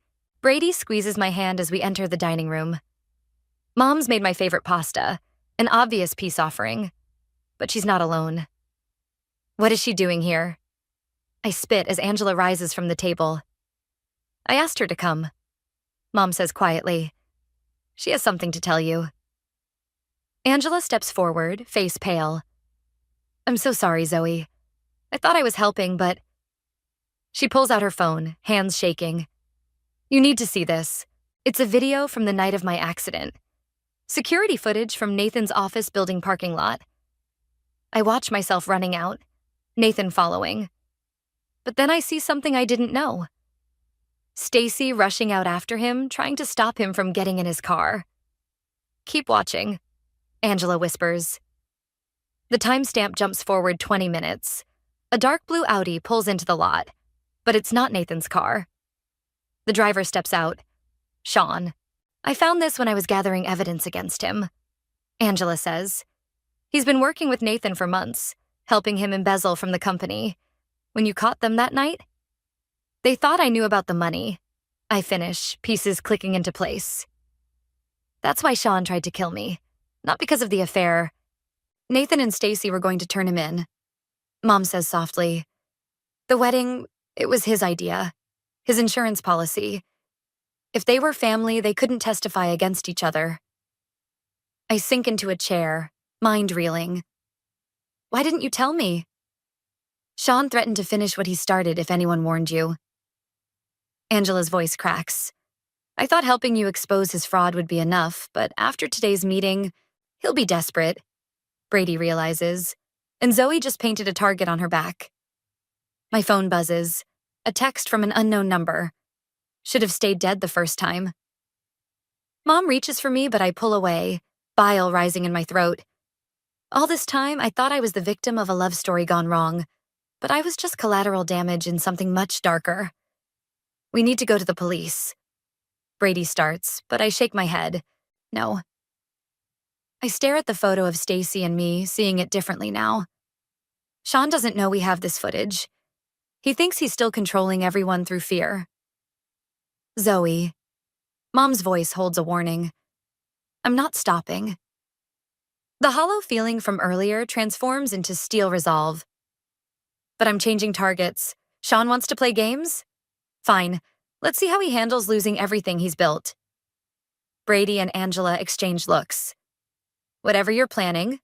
Speaker 2: Brady squeezes my hand as we enter the dining room. Mom's made my favorite pasta, an obvious peace offering. But she's not alone. What is she doing here? I spit as Angela rises from the table. I asked her to come. Mom says quietly, she has something to tell you. Angela steps forward, face pale. I'm so sorry, Zoe. I thought I was helping, but... She pulls out her phone, hands shaking. You need to see this. It's a video from the night of my accident. Security footage from Nathan's office building parking lot. I watch myself running out, Nathan following. But then I see something I didn't know. Stacy rushing out after him, trying to stop him from getting in his car. Keep watching, Angela whispers. The timestamp jumps forward 20 minutes. A dark blue Audi pulls into the lot, but it's not Nathan's car. The driver steps out. Sean. I found this when I was gathering evidence against him. Angela says. He's been working with Nathan for months, helping him embezzle from the company. When you caught them that night? They thought I knew about the money. I finish, pieces clicking into place. That's why Sean tried to kill me. Not because of the affair. Nathan and Stacy were going to turn him in. Mom says softly. The wedding, it was his idea. His insurance policy. If they were family, they couldn't testify against each other. I sink into a chair, mind reeling. Why didn't you tell me? Sean threatened to finish what he started if anyone warned you. Angela's voice cracks. I thought helping you expose his fraud would be enough, but after today's meeting, he'll be desperate, Brady realizes, and Zoe just painted a target on her back. My phone buzzes. A text from an unknown number. Should have stayed dead the first time. Mom reaches for me, but I pull away, bile rising in my throat. All this time, I thought I was the victim of a love story gone wrong, but I was just collateral damage in something much darker. We need to go to the police. Brady starts, but I shake my head. No. I stare at the photo of Stacy and me, seeing it differently now. Sean doesn't know we have this footage. He thinks he's still controlling everyone through fear. Zoe. Mom's voice holds a warning. I'm not stopping. The hollow feeling from earlier transforms into steel resolve. But I'm changing targets. Sean wants to play games? Fine. Let's see how he handles losing everything he's built. Brady and Angela exchange looks. Whatever you're planning,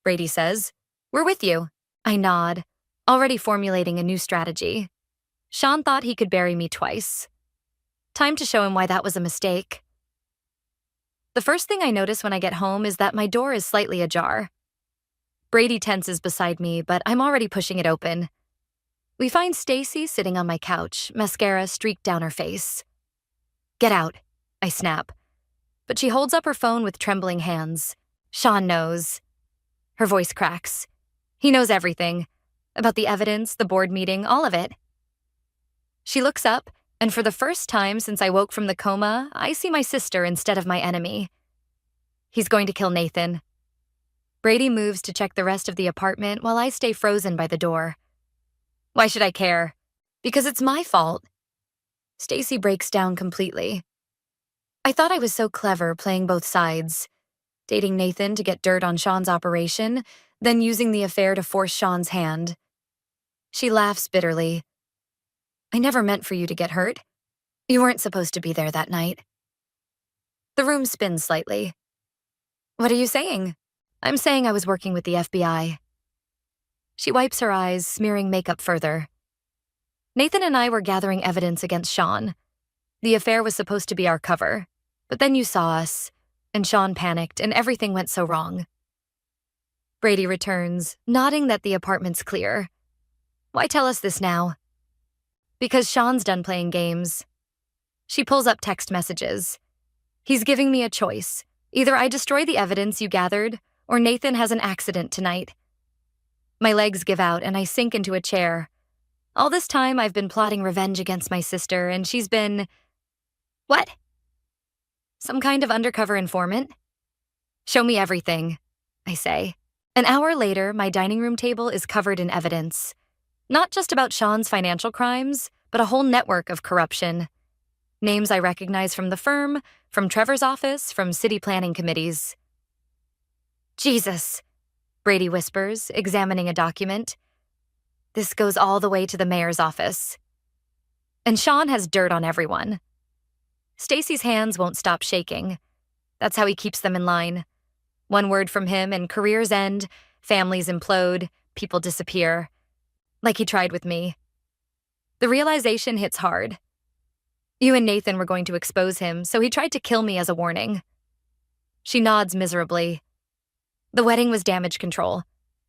Speaker 2: Brady says. We're with you. I nod, already formulating a new strategy. Sean thought he could bury me twice. Time to show him why that was a mistake. The first thing I notice when I get home is that my door is slightly ajar. Brady tenses beside me, but I'm already pushing it open. We find Stacy sitting on my couch, mascara streaked down her face. Get out, I snap. But she holds up her phone with trembling hands. Sean knows. Her voice cracks. He knows everything. About the evidence, the board meeting, all of it. She looks up, and for the first time since I woke from the coma, I see my sister instead of my enemy. He's going to kill Nathan. Brady moves to check the rest of the apartment while I stay frozen by the door. Why should I care? Because it's my fault. Stacy breaks down completely. I thought I was so clever playing both sides. Dating Nathan to get dirt on Sean's operation, then using the affair to force Sean's hand. She laughs bitterly. I never meant for you to get hurt. You weren't supposed to be there that night. The room spins slightly. What are you saying? I'm saying I was working with the FBI. She wipes her eyes, smearing makeup further. Nathan and I were gathering evidence against Sean. The affair was supposed to be our cover, but then you saw us, and Sean panicked, and everything went so wrong. Brady returns, nodding that the apartment's clear. Why tell us this now? Because Sean's done playing games. She pulls up text messages. He's giving me a choice. Either I destroy the evidence you gathered, or Nathan has an accident tonight. My legs give out and I sink into a chair. All this time I've been plotting revenge against my sister, and she's been... What? Some kind of undercover informant? Show me everything, I say. An hour later, my dining room table is covered in evidence. Not just about Sean's financial crimes, but a whole network of corruption. Names I recognize from the firm, from Trevor's office, from city planning committees. Jesus, Brady whispers, examining a document. This goes all the way to the mayor's office. And Sean has dirt on everyone. Stacy's hands won't stop shaking. That's how he keeps them in line. One word from him and careers end, families implode, people disappear. Like he tried with me. The realization hits hard. You and Nathan were going to expose him, so he tried to kill me as a warning. She nods miserably. The wedding was damage control.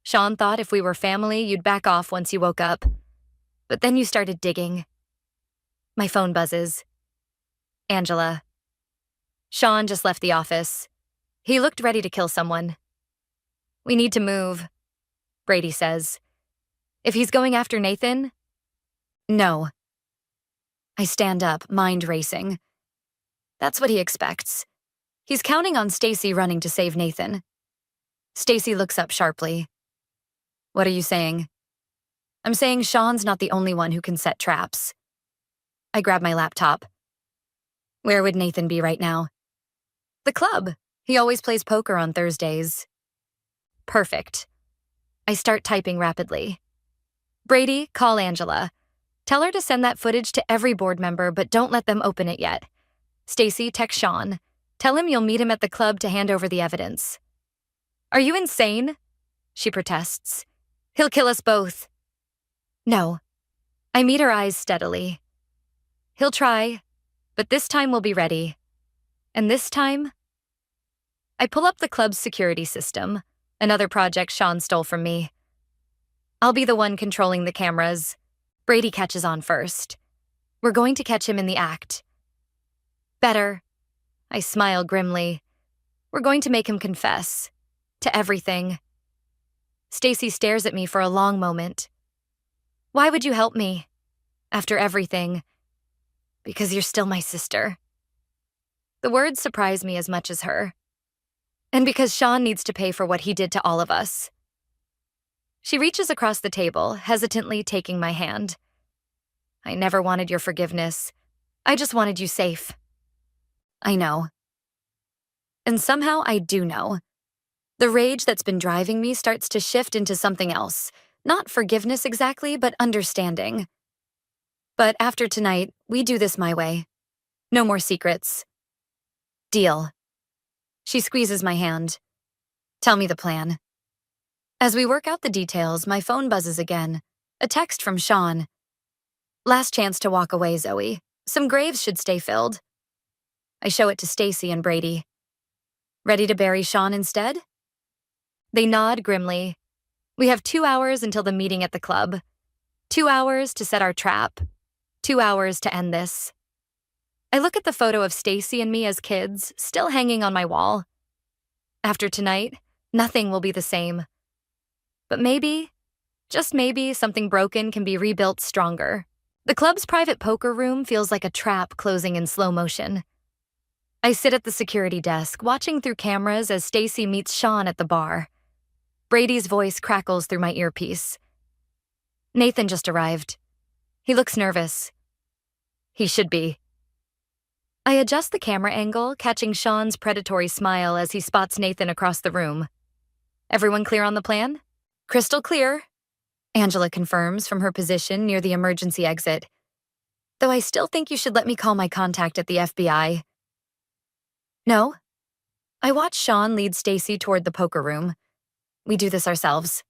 Speaker 2: Sean thought if we were family, you'd back off once you woke up. But then you started digging. My phone buzzes. Angela. Sean just left the office. He looked ready to kill someone. We need to move, Brady says. If he's going after Nathan? No. I stand up, mind racing. That's what he expects. He's counting on Stacy running to save Nathan. Stacy looks up sharply. What are you saying? I'm saying Sean's not the only one who can set traps. I grab my laptop. Where would Nathan be right now? The club. He always plays poker on Thursdays. Perfect. I start typing rapidly. Brady, call Angela. Tell her to send that footage to every board member, but don't let them open it yet. Stacy, text Sean. Tell him you'll meet him at the club to hand over the evidence. Are you insane? She protests. He'll kill us both. No. I meet her eyes steadily. He'll try, but this time we'll be ready. And this time, I pull up the club's security system, another project Sean stole from me. I'll be the one controlling the cameras. Brady catches on first. We're going to catch him in the act. Better. I smile grimly. We're going to make him confess. To everything. Stacy stares at me for a long moment. Why would you help me? After everything. Because you're still my sister. The words surprise me as much as her. And because Sean needs to pay for what he did to all of us. She reaches across the table, hesitantly taking my hand. I never wanted your forgiveness. I just wanted you safe. I know. And somehow I do know. The rage that's been driving me starts to shift into something else. Not forgiveness exactly, but understanding. But after tonight, we do this my way. No more secrets. Deal. She squeezes my hand. Tell me the plan. As we work out the details, my phone buzzes again. A text from Sean. Last chance to walk away, Zoe. Some graves should stay filled. I show it to Stacy and Brady. Ready to bury Sean instead? They nod grimly. We have 2 hours until the meeting at the club. 2 hours to set our trap. 2 hours to end this. I look at the photo of Stacy and me as kids, still hanging on my wall. After tonight, nothing will be the same. But maybe, just maybe, something broken can be rebuilt stronger. The club's private poker room feels like a trap closing in slow motion. I sit at the security desk, watching through cameras as Stacy meets Sean at the bar. Brady's voice crackles through my earpiece. Nathan just arrived. He looks nervous. He should be. I adjust the camera angle, catching Sean's predatory smile as he spots Nathan across the room. Everyone clear on the plan? Crystal clear, Angela confirms from her position near the emergency exit. Though I still think you should let me call my contact at the FBI. No? I watch Sean lead Stacy toward the poker room. We do this ourselves.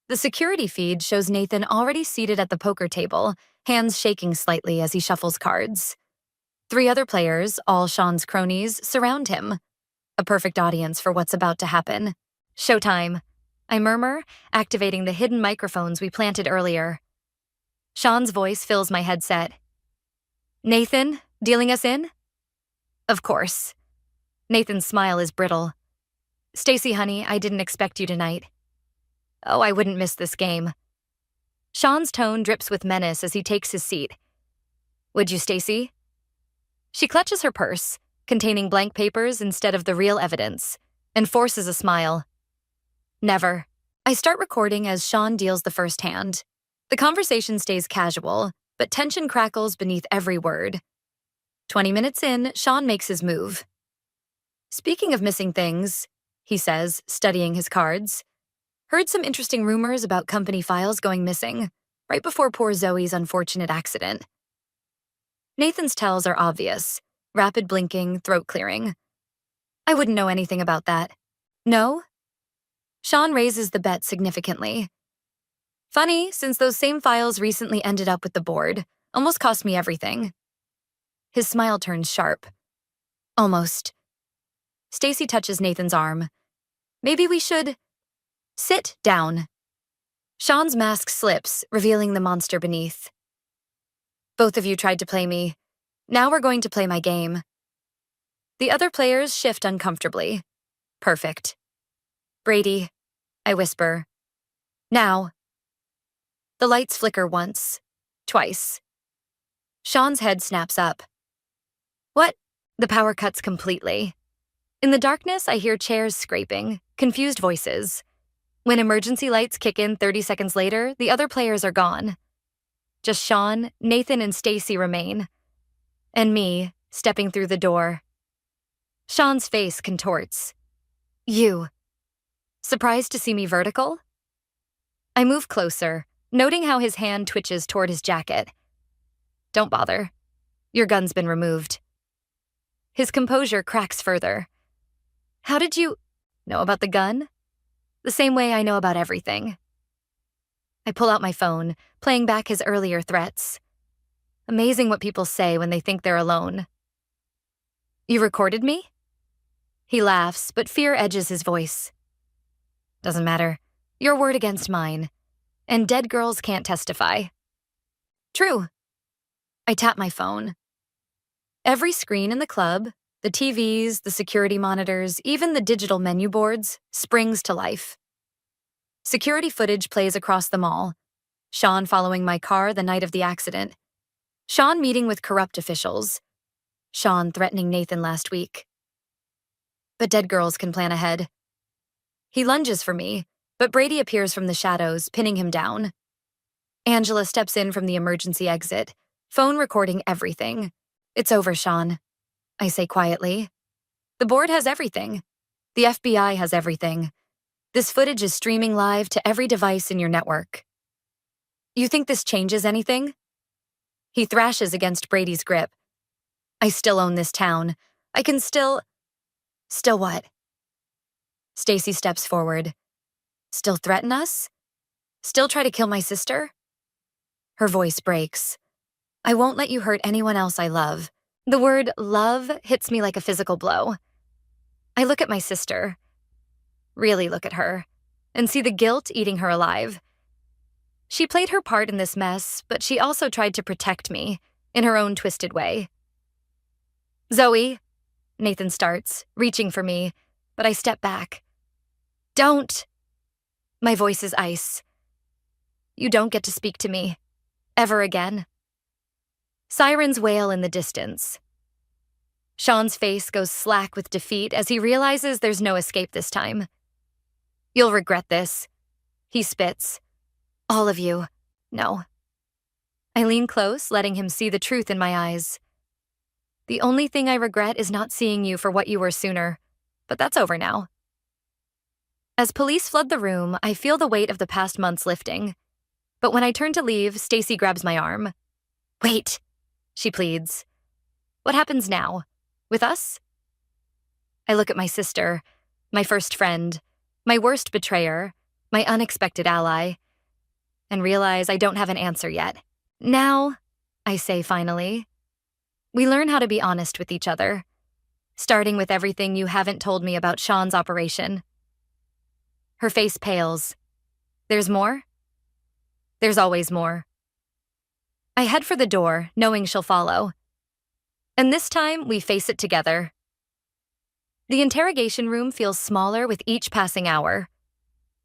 Speaker 2: The security feed shows Nathan already seated at the poker table, hands shaking slightly as he shuffles cards. 3 other players, all Sean's cronies, surround him. A perfect audience for what's about to happen. Showtime, I murmur, activating the hidden microphones we planted earlier. Sean's voice fills my headset. Nathan, dealing us in? Of course. Nathan's smile is brittle. Stacy, honey, I didn't expect you tonight. Oh, I wouldn't miss this game. Sean's tone drips with menace as he takes his seat. Would you, Stacy? She clutches her purse, containing blank papers instead of the real evidence, and forces a smile. Never. I start recording as Sean deals the first hand. The conversation stays casual, but tension crackles beneath every word. 20 minutes in, Sean makes his move. Speaking of missing things, he says, studying his cards. Heard some interesting rumors about company files going missing, right before poor Zoe's unfortunate accident. Nathan's tells are obvious. Rapid blinking, throat clearing. I wouldn't know anything about that. No? Sean raises the bet significantly. Funny, since those same files recently ended up with the board. Almost cost me everything. His smile turns sharp. Almost. Stacy touches Nathan's arm. Maybe we should... Sit down. Sean's mask slips, revealing the monster beneath. Both of you tried to play me. Now we're going to play my game. The other players shift uncomfortably. Perfect. Brady, I whisper. Now. The lights flicker once, twice. Sean's head snaps up. What? The power cuts completely. In the darkness, I hear chairs scraping, confused voices. When emergency lights kick in 30 seconds later, the other players are gone. Just Sean, Nathan, and Stacy remain. And me, stepping through the door. Sean's face contorts. You. Surprised to see me vertical? I move closer, noting how his hand twitches toward his jacket. Don't bother. Your gun's been removed. His composure cracks further. How did you know about the gun? The same way I know about everything. I pull out my phone, playing back his earlier threats. Amazing what people say when they think they're alone. You recorded me? He laughs, but fear edges his voice. Doesn't matter. Your word against mine. And dead girls can't testify. True. I tap my phone. Every screen in the club, the TVs, the security monitors, even the digital menu boards, springs to life. Security footage plays across them all. Sean following my car the night of the accident. Sean meeting with corrupt officials. Sean threatening Nathan last week. But dead girls can plan ahead. He lunges for me, but Brady appears from the shadows, pinning him down. Angela steps in from the emergency exit, phone recording everything. It's over, Sean, I say quietly. The board has everything. The FBI has everything. This footage is streaming live to every device in your network. You think this changes anything? He thrashes against Brady's grip. I still own this town. I can still... Still what? Stacy steps forward. Still threaten us? Still try to kill my sister? Her voice breaks. I won't let you hurt anyone else I love. The word love hits me like a physical blow. I look at my sister. Really look at her. And see the guilt eating her alive. She played her part in this mess, but she also tried to protect me, in her own twisted way. Zoe, Nathan starts, reaching for me, but I step back. Don't. My voice is ice. You don't get to speak to me. Ever again. Sirens wail in the distance. Sean's face goes slack with defeat as he realizes there's no escape this time. You'll regret this. He spits. All of you. No. I lean close, letting him see the truth in my eyes. The only thing I regret is not seeing you for what you were sooner, but that's over now. As police flood the room, I feel the weight of the past months lifting. But when I turn to leave, Stacy grabs my arm. Wait, she pleads. What happens now? With us? I look at my sister, my first friend, my worst betrayer, my unexpected ally, and realize I don't have an answer yet. Now, I say finally, we learn how to be honest with each other, starting with everything you haven't told me about Sean's operation. Her face pales. There's more? There's always more. I head for the door, knowing she'll follow. And this time, we face it together. The interrogation room feels smaller with each passing hour.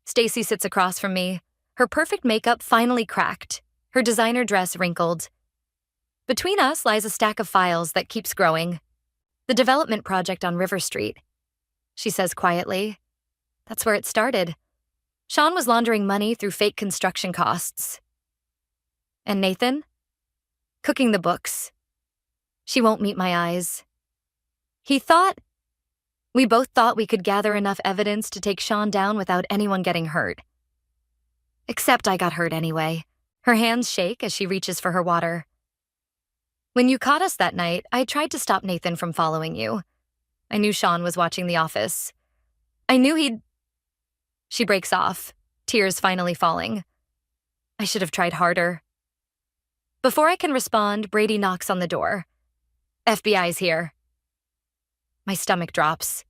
Speaker 2: Stacy sits across from me, her perfect makeup finally cracked, her designer dress wrinkled. Between us lies a stack of files that keeps growing. The development project on River Street. She says quietly. That's where it started. Sean was laundering money through fake construction costs. And Nathan? Cooking the books. She won't meet my eyes. We both thought we could gather enough evidence to take Sean down without anyone getting hurt. Except I got hurt anyway. Her hands shake as she reaches for her water. When you caught us that night, I tried to stop Nathan from following you. I knew Sean was watching The Office. I knew he'd... She breaks off, tears finally falling. I should have tried harder. Before I can respond, Brady knocks on the door. FBI's here. My stomach drops.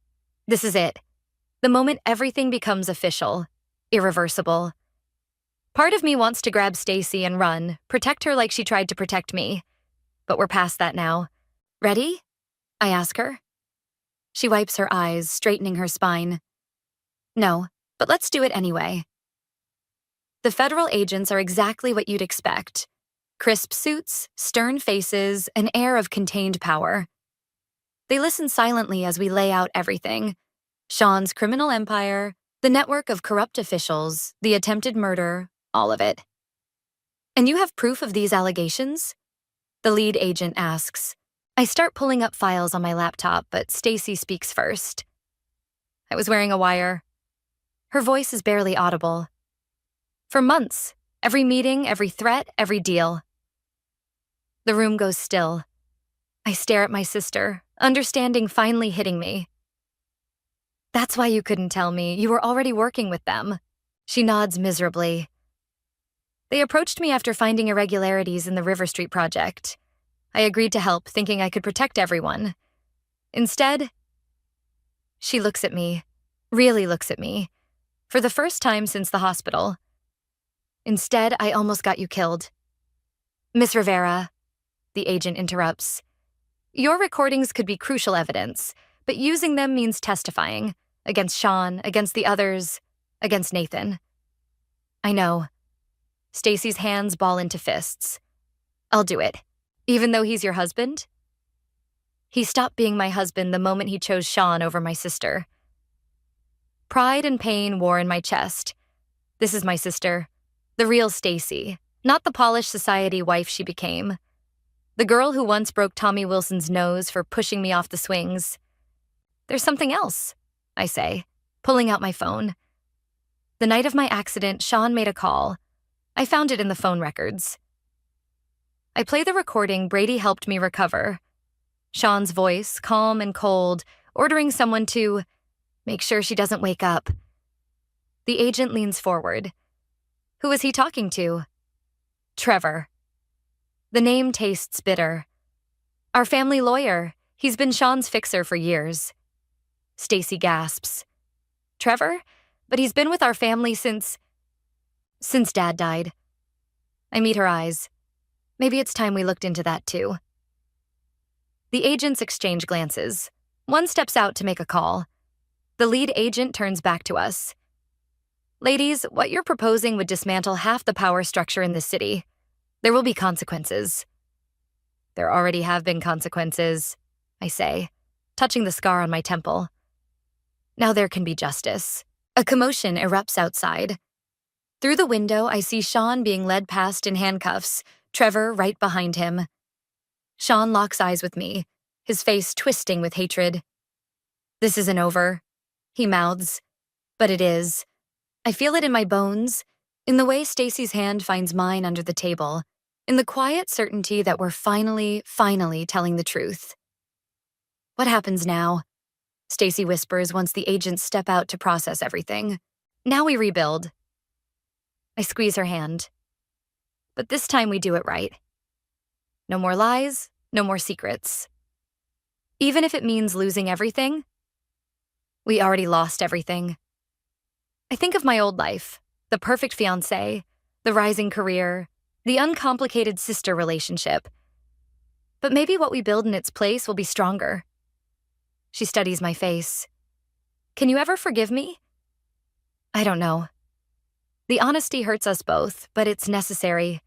Speaker 2: This is it. The moment everything becomes official, irreversible. Part of me wants to grab Stacy and run, protect her like she tried to protect me. But we're past that now. Ready? I ask her. She wipes her eyes, straightening her spine. No, but let's do it anyway. The federal agents are exactly what you'd expect. Crisp suits, stern faces, an air of contained power. They listen silently as we lay out everything. Sean's criminal empire, the network of corrupt officials, the attempted murder, all of it. And you have proof of these allegations? The lead agent asks. I start pulling up files on my laptop, but Stacy speaks first. I was wearing a wire. Her voice is barely audible. For months, every meeting, every threat, every deal. The room goes still. I stare at my sister, understanding finally hitting me. That's why you couldn't tell me. You were already working with them. She nods miserably. They approached me after finding irregularities in the River Street project. I agreed to help, thinking I could protect everyone. Instead, she looks at me, really looks at me, for the first time since the hospital. Instead, I almost got you killed. Miss Rivera, the agent interrupts. Your recordings could be crucial evidence, but using them means testifying. Against Sean, against the others, against Nathan. I know. Stacy's hands ball into fists. I'll do it. Even though he's your husband? He stopped being my husband the moment he chose Sean over my sister. Pride and pain war in my chest. This is my sister. The real Stacy, not the polished society wife she became. The girl who once broke Tommy Wilson's nose for pushing me off the swings. There's something else, I say, pulling out my phone. The night of my accident, Sean made a call. I found it in the phone records. I play the recording Brady helped me recover. Sean's voice, calm and cold, ordering someone to make sure she doesn't wake up. The agent leans forward. Who is he talking to? Trevor. The name tastes bitter. Our family lawyer. He's been Sean's fixer for years. Stacy gasps. Trevor? But he's been with our family since Dad died. I meet her eyes. Maybe it's time we looked into that too. The agents exchange glances. One steps out to make a call. The lead agent turns back to us. Ladies, what you're proposing would dismantle half the power structure in this city. There will be consequences. There already have been consequences, I say, touching the scar on my temple. Now there can be justice. A commotion erupts outside. Through the window, I see Sean being led past in handcuffs, Trevor right behind him. Sean locks eyes with me, his face twisting with hatred. This isn't over, he mouths. But it is. I feel it in my bones, in the way Stacy's hand finds mine under the table, in the quiet certainty that we're finally telling the truth. What happens now? Stacy whispers once the agents step out to process everything. Now we rebuild. I squeeze her hand. But this time we do it right. No more lies, no more secrets. Even if it means losing everything, we already lost everything. I think of my old life, the perfect fiancé, the rising career, the uncomplicated sister relationship. But maybe what we build in its place will be stronger. She studies my face. Can you ever forgive me? I don't know. The honesty hurts us both, but it's necessary.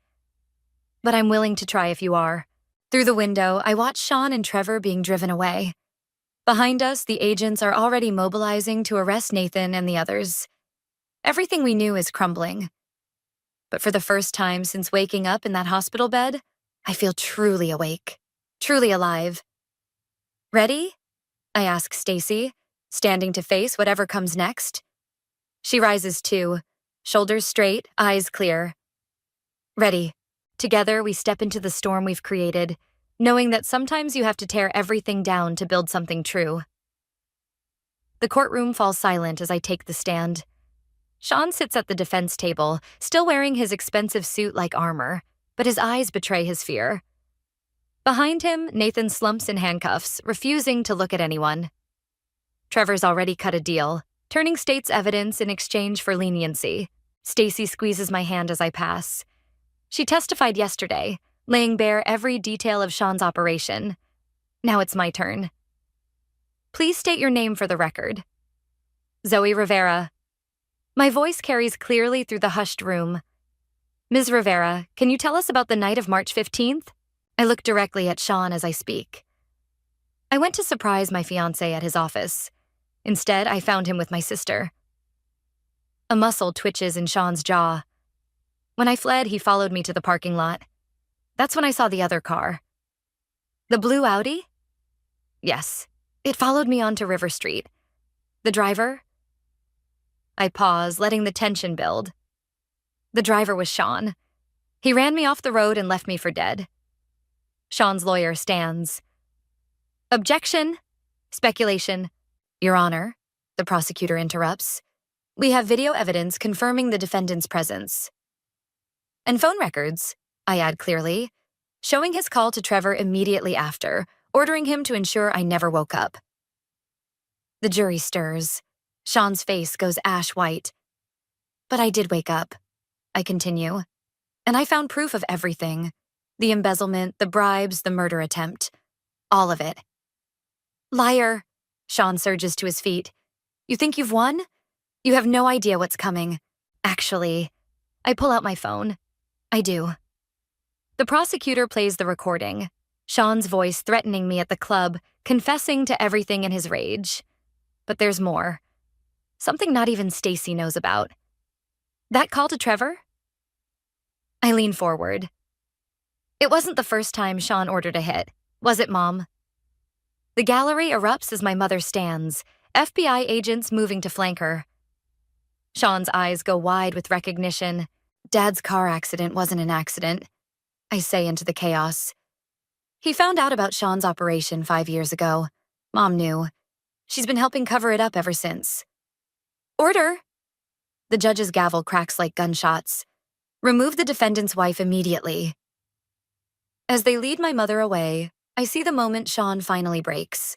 Speaker 2: But I'm willing to try if you are. Through the window, I watch Sean and Trevor being driven away. Behind us, the agents are already mobilizing to arrest Nathan and the others. Everything we knew is crumbling. But for the first time since waking up in that hospital bed, I feel truly awake, truly alive. Ready? I ask Stacy, standing to face whatever comes next. She rises too, shoulders straight, eyes clear. Ready. Together, we step into the storm we've created, knowing that sometimes you have to tear everything down to build something true. The courtroom falls silent as I take the stand. Sean sits at the defense table, still wearing his expensive suit like armor, but his eyes betray his fear. Behind him, Nathan slumps in handcuffs, refusing to look at anyone. Trevor's already cut a deal, turning state's evidence in exchange for leniency. Stacy squeezes my hand as I pass. She testified yesterday, laying bare every detail of Sean's operation. Now it's my turn. Please state your name for the record. Zoe Rivera. My voice carries clearly through the hushed room. Ms. Rivera, can you tell us about the night of March 15th? I look directly at Sean as I speak. I went to surprise my fiancé at his office. Instead, I found him with my sister. A muscle twitches in Sean's jaw. When I fled, he followed me to the parking lot. That's when I saw the other car. The blue Audi? Yes. It followed me onto River Street. The driver? I pause, letting the tension build. The driver was Sean. He ran me off the road and left me for dead. Sean's lawyer stands. Objection. Speculation. Your Honor, the prosecutor interrupts. We have video evidence confirming the defendant's presence. And phone records, I add clearly, showing his call to Trevor immediately after, ordering him to ensure I never woke up. The jury stirs. Sean's face goes ash white. But I did wake up, I continue. And I found proof of everything. The embezzlement, the bribes, the murder attempt. All of it. Liar, Sean surges to his feet. You think you've won? You have no idea what's coming. Actually, I pull out my phone. I do. The prosecutor plays the recording. Sean's voice threatening me at the club, confessing to everything in his rage. But there's more. Something not even Stacy knows about. That call to Trevor? I lean forward. It wasn't the first time Sean ordered a hit, was it, Mom? The gallery erupts as my mother stands, FBI agents moving to flank her. Sean's eyes go wide with recognition. Dad's car accident wasn't an accident, I say into the chaos. He found out about Sean's operation 5 years ago. Mom knew. She's been helping cover it up ever since. Order! The judge's gavel cracks like gunshots. Remove the defendant's wife immediately. As they lead my mother away, I see the moment Sean finally breaks.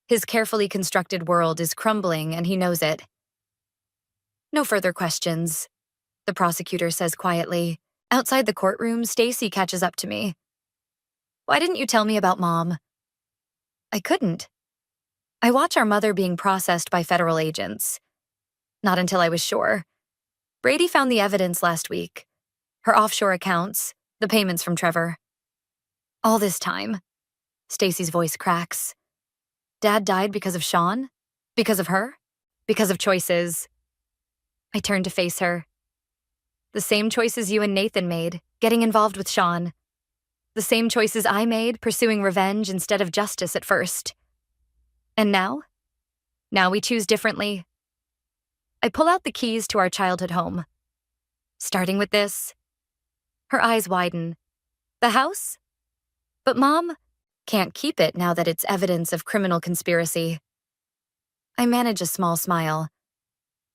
Speaker 2: His carefully constructed world is crumbling and he knows it. No further questions, the prosecutor says quietly. Outside the courtroom, Stacy catches up to me. Why didn't you tell me about Mom? I couldn't. I watch our mother being processed by federal agents. Not until I was sure. Brady found the evidence last week. Her offshore accounts, the payments from Trevor. All this time, Stacy's voice cracks. Dad died because of Sean? Because of her? Because of choices. I turn to face her. The same choices you and Nathan made, getting involved with Sean. The same choices I made, pursuing revenge instead of justice at first. And now? Now we choose differently. I pull out the keys to our childhood home. Starting with this. Her eyes widen. The house? But Mom can't keep it now that it's evidence of criminal conspiracy. I manage a small smile.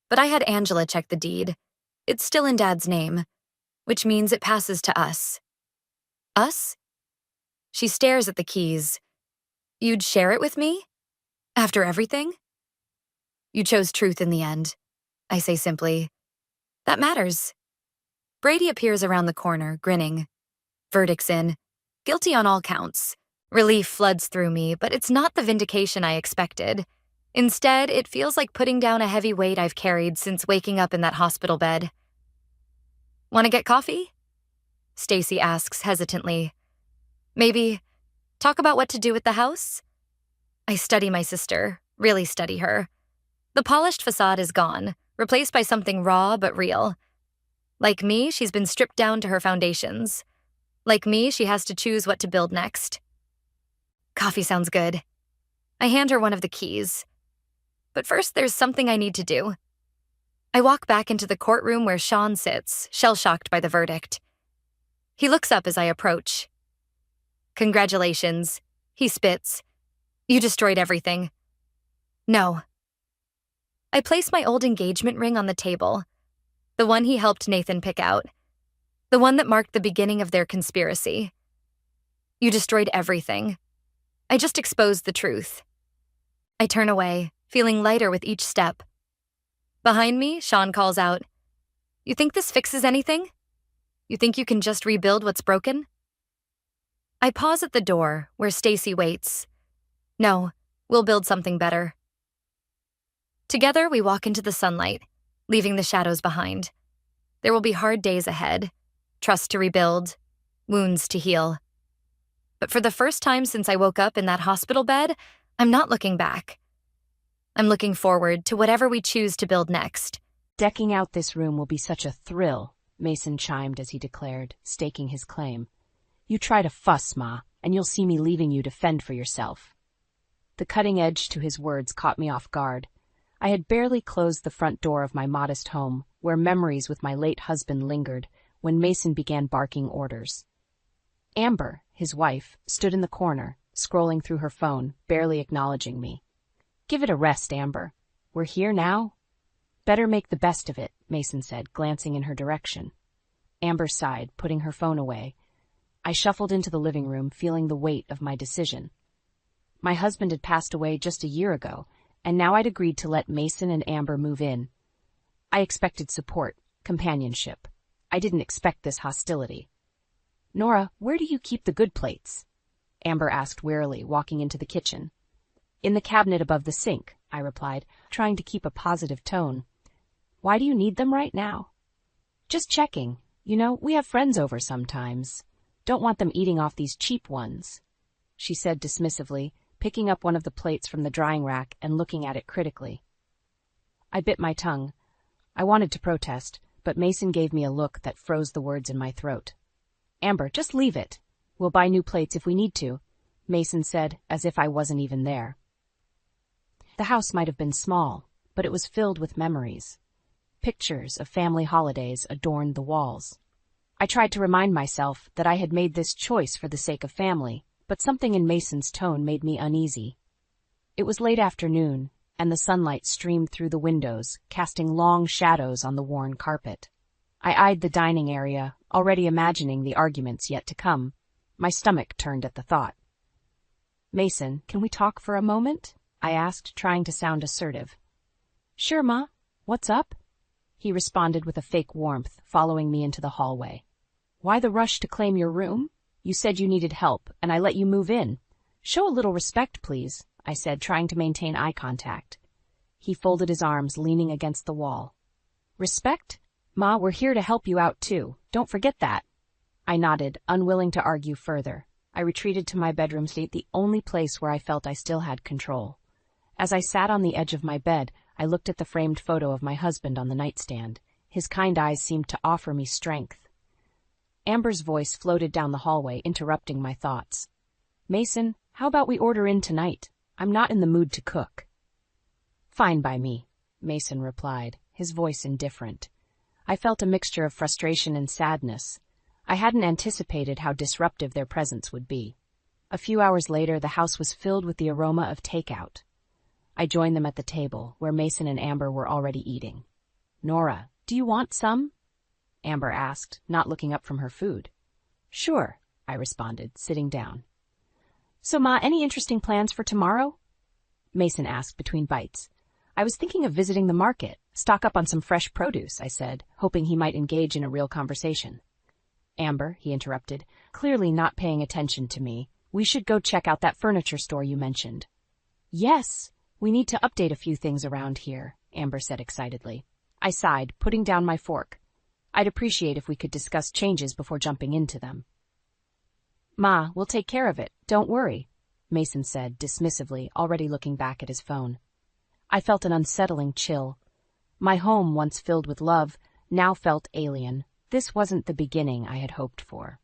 Speaker 2: But I had Angela check the deed. It's still in Dad's name, which means it passes to us. Us? She stares at the keys. You'd share it with me? After everything? You chose truth in the end, I say simply. That matters. Brady appears around the corner, grinning. Verdict's in. Guilty on all counts. Relief floods through me, but it's not the vindication I expected. Instead, it feels like putting down a heavy weight I've carried since waking up in that hospital bed. Want to get coffee? Stacy asks hesitantly. Maybe talk about what to do with the house? I study my sister, really study her. The polished facade is gone, replaced by something raw but real. Like me, she's been stripped down to her foundations. Like me, she has to choose what to build next. Coffee sounds good. I hand her one of the keys. But first, there's something I need to do. I walk back into the courtroom where Sean sits, shell-shocked by the verdict. He looks up as I approach. Congratulations, he spits. You destroyed everything. No. I place my old engagement ring on the table, the one he helped Nathan pick out, the one that marked the beginning of their conspiracy. You destroyed everything. I just exposed the truth. I turn away, feeling lighter with each step. Behind me, Sean calls out, You think this fixes anything? You think you can just rebuild what's broken? I pause at the door, where Stacy waits. No, we'll build something better. Together, we walk into the sunlight, leaving the shadows behind. There will be hard days ahead, trust to rebuild, wounds to heal. But for the first time since I woke up in that hospital bed, I'm not looking back. I'm looking forward to whatever we choose to build next.
Speaker 3: Decking out this room will be such a thrill, Mason chimed as he declared, staking his claim. You try to fuss, Ma, and you'll see me leaving you to fend for yourself. The cutting edge to his words caught me off guard. I had barely closed the front door of my modest home, where memories with my late husband lingered, when Mason began barking orders. Amber, his wife, stood in the corner, scrolling through her phone, barely acknowledging me. Give it a rest, Amber. We're here now. Better make the best of it, Mason said, glancing in her direction. Amber sighed, putting her phone away. I shuffled into the living room, feeling the weight of my decision. My husband had passed away just a year ago, and now I'd agreed to let Mason and Amber move in. I expected support, companionship. I didn't expect this hostility. "Nora, where do you keep the good plates?" Amber asked wearily, walking into the kitchen. "In the cabinet above the sink," I replied, trying to keep a positive tone. "Why do you need them right now?" "Just checking. You know, we have friends over sometimes. Don't want them eating off these cheap ones," she said dismissively, picking up one of the plates from the drying rack and looking at it critically. I bit my tongue. I wanted to protest, but Mason gave me a look that froze the words in my throat. "Amber, just leave it. We'll buy new plates if we need to," Mason said, as if I wasn't even there. The house might have been small, but it was filled with memories. Pictures of family holidays adorned the walls. I tried to remind myself that I had made this choice for the sake of family, but something in Mason's tone made me uneasy. It was late afternoon, and the sunlight streamed through the windows, casting long shadows on the worn carpet. I eyed the dining area, already imagining the arguments yet to come. My stomach turned at the thought. "Mason, can we talk for a moment?" I asked, trying to sound assertive. "Sure, Ma. What's up?" He responded with a fake warmth, following me into the hallway. "Why the rush to claim your room? You said you needed help, and I let you move in. Show a little respect, please," I said, trying to maintain eye contact. He folded his arms, leaning against the wall. "Respect? Ma, we're here to help you out, too. Don't forget that." I nodded, unwilling to argue further. I retreated to my bedroom seat, the only place where I felt I still had control. As I sat on the edge of my bed, I looked at the framed photo of my husband on the nightstand. His kind eyes seemed to offer me strength. Amber's voice floated down the hallway, interrupting my thoughts. "Mason, how about we order in tonight? I'm not in the mood to cook." "Fine by me," Mason replied, his voice indifferent. I felt a mixture of frustration and sadness. I hadn't anticipated how disruptive their presence would be. A few hours later, the house was filled with the aroma of takeout. I joined them at the table, where Mason and Amber were already eating. "Nora, do you want some?" Amber asked, not looking up from her food. "Sure," I responded, sitting down. "So, Ma, any interesting plans for tomorrow?" Mason asked between bites. "I was thinking of visiting the market, stock up on some fresh produce," I said, hoping he might engage in a real conversation. "Amber," he interrupted, clearly not paying attention to me, "we should go check out that furniture store you mentioned." "Yes, we need to update a few things around here," Amber said excitedly. I sighed, putting down my fork. I'd appreciate if we could discuss changes before jumping into them. "Ma, we'll take care of it, don't worry," Mason said dismissively, already looking back at his phone. I felt an unsettling chill. My home, once filled with love, now felt alien. This wasn't the beginning I had hoped for.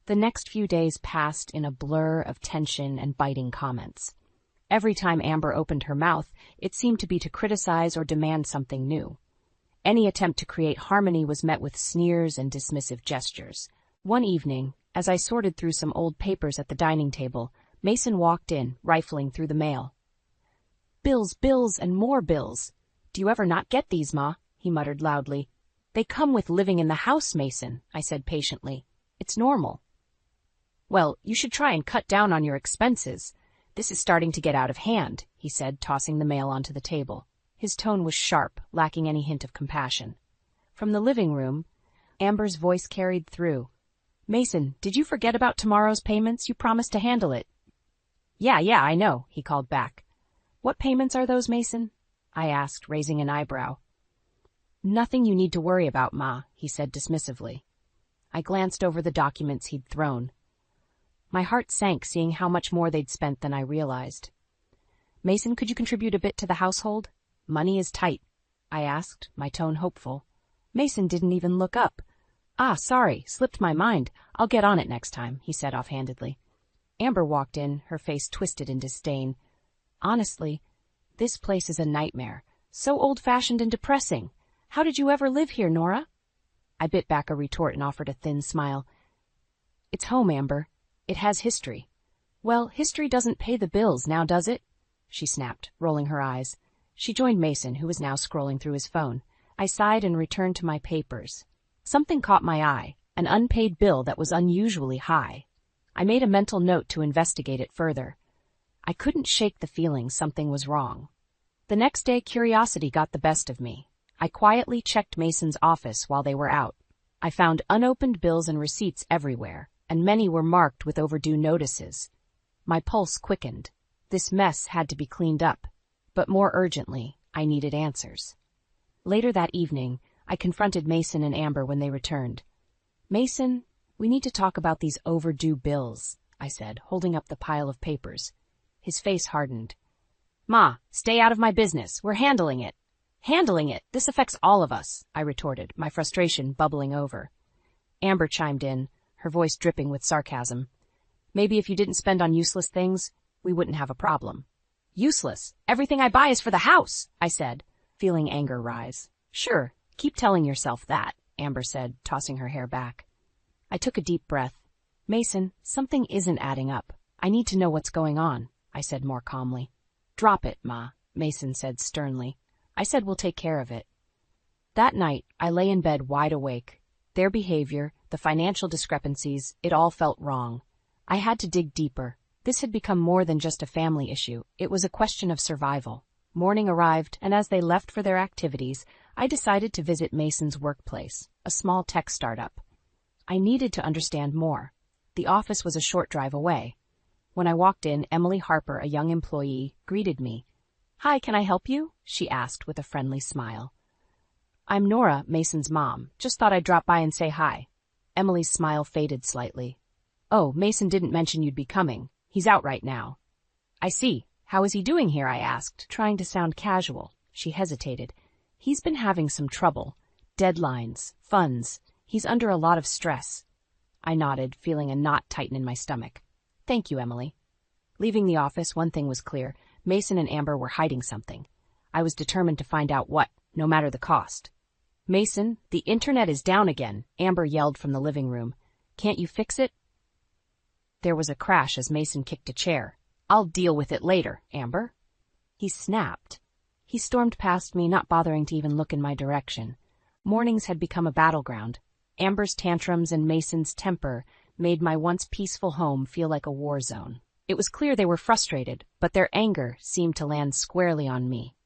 Speaker 3: The next few days passed in a blur of tension and biting comments. Every time Amber opened her mouth, it seemed to be to criticize or demand something new. Any attempt to create harmony was met with sneers and dismissive gestures. One evening, as I sorted through some old papers at the dining table, Mason walked in, rifling through the mail. "Bills, bills, and more bills. Do you ever not get these, Ma?" he muttered loudly. "They come with living in the house, Mason," I said patiently. "It's normal." "Well, you should try and cut down on your expenses. This is starting to get out of hand," he said, tossing the mail onto the table. His tone was sharp, lacking any hint of compassion. From the living room, Amber's voice carried through. "Mason, did you forget about tomorrow's payments? You promised to handle it." Yeah, I know," he called back. "What payments are those, Mason?" I asked, raising an eyebrow. "Nothing you need to worry about, Ma," he said dismissively. I glanced over the documents he'd thrown. My heart sank seeing how much more they'd spent than I realized. "Mason, could you contribute a bit to the household? Money is tight," I asked, my tone hopeful. Mason didn't even look up. "Ah, sorry, slipped my mind. I'll get on it next time," he said offhandedly. Amber walked in, her face twisted in disdain. "Honestly, this place is a nightmare. So old-fashioned and depressing. How did you ever live here, Nora?" I bit back a retort and offered a thin smile. "It's home, Amber. It has history." "Well, history doesn't pay the bills, now does it?" she snapped, rolling her eyes. She joined Mason, who was now scrolling through his phone. I sighed and returned to my papers. Something caught my eye, an unpaid bill that was unusually high. I made a mental note to investigate it further. I couldn't shake the feeling something was wrong. The next day, curiosity got the best of me. I quietly checked Mason's office while they were out. I found unopened bills and receipts everywhere, and many were marked with overdue notices. My pulse quickened. This mess had to be cleaned up, but more urgently, I needed answers. Later that evening, I confronted Mason and Amber when they returned. "Mason, we need to talk about these overdue bills," I said, holding up the pile of papers. His face hardened. "Ma, stay out of my business. We're handling it." "Handling it? This affects all of us," I retorted, my frustration bubbling over. Amber chimed in, her voice dripping with sarcasm. "Maybe if you didn't spend on useless things, we wouldn't have a problem." "Useless? Everything I buy is for the house," I said, feeling anger rise. "Sure, keep telling yourself that," Amber said, tossing her hair back. I took a deep breath. "Mason, something isn't adding up. I need to know what's going on," I said more calmly. "Drop it, Ma," Mason said sternly. I said we'll take care of it. That night, I lay in bed wide awake. Their behavior, the financial discrepancies, it all felt wrong. I had to dig deeper. This had become more than just a family issue. It was a question of survival. Morning arrived, and as they left for their activities, I decided to visit Mason's workplace, a small tech startup. I needed to understand more. The office was a short drive away. When I walked in, Emily Harper, a young employee, greeted me. "Hi, can I help you?" she asked with a friendly smile. "I'm Nora, Mason's mom. Just thought I'd drop by and say hi." Emily's smile faded slightly. "Oh, Mason didn't mention you'd be coming. He's out right now." "I see. How is he doing here?" I asked, trying to sound casual. She hesitated. "He's been having some trouble. Deadlines, funds. He's under a lot of stress." I nodded, feeling a knot tighten in my stomach. "Thank you, Emily." Leaving the office, one thing was clear. Mason and Amber were hiding something. I was determined to find out what, no matter the cost. "Mason, the internet is down again," Amber yelled from the living room. "Can't you fix it?" There was a crash as Mason kicked a chair. "I'll deal with it later, Amber." He snapped. He stormed past me, not bothering to even look in my direction. Mornings had become a battleground. Amber's tantrums and Mason's temper made my once peaceful home feel like a war zone. It was clear they were frustrated, but their anger seemed to land squarely on me.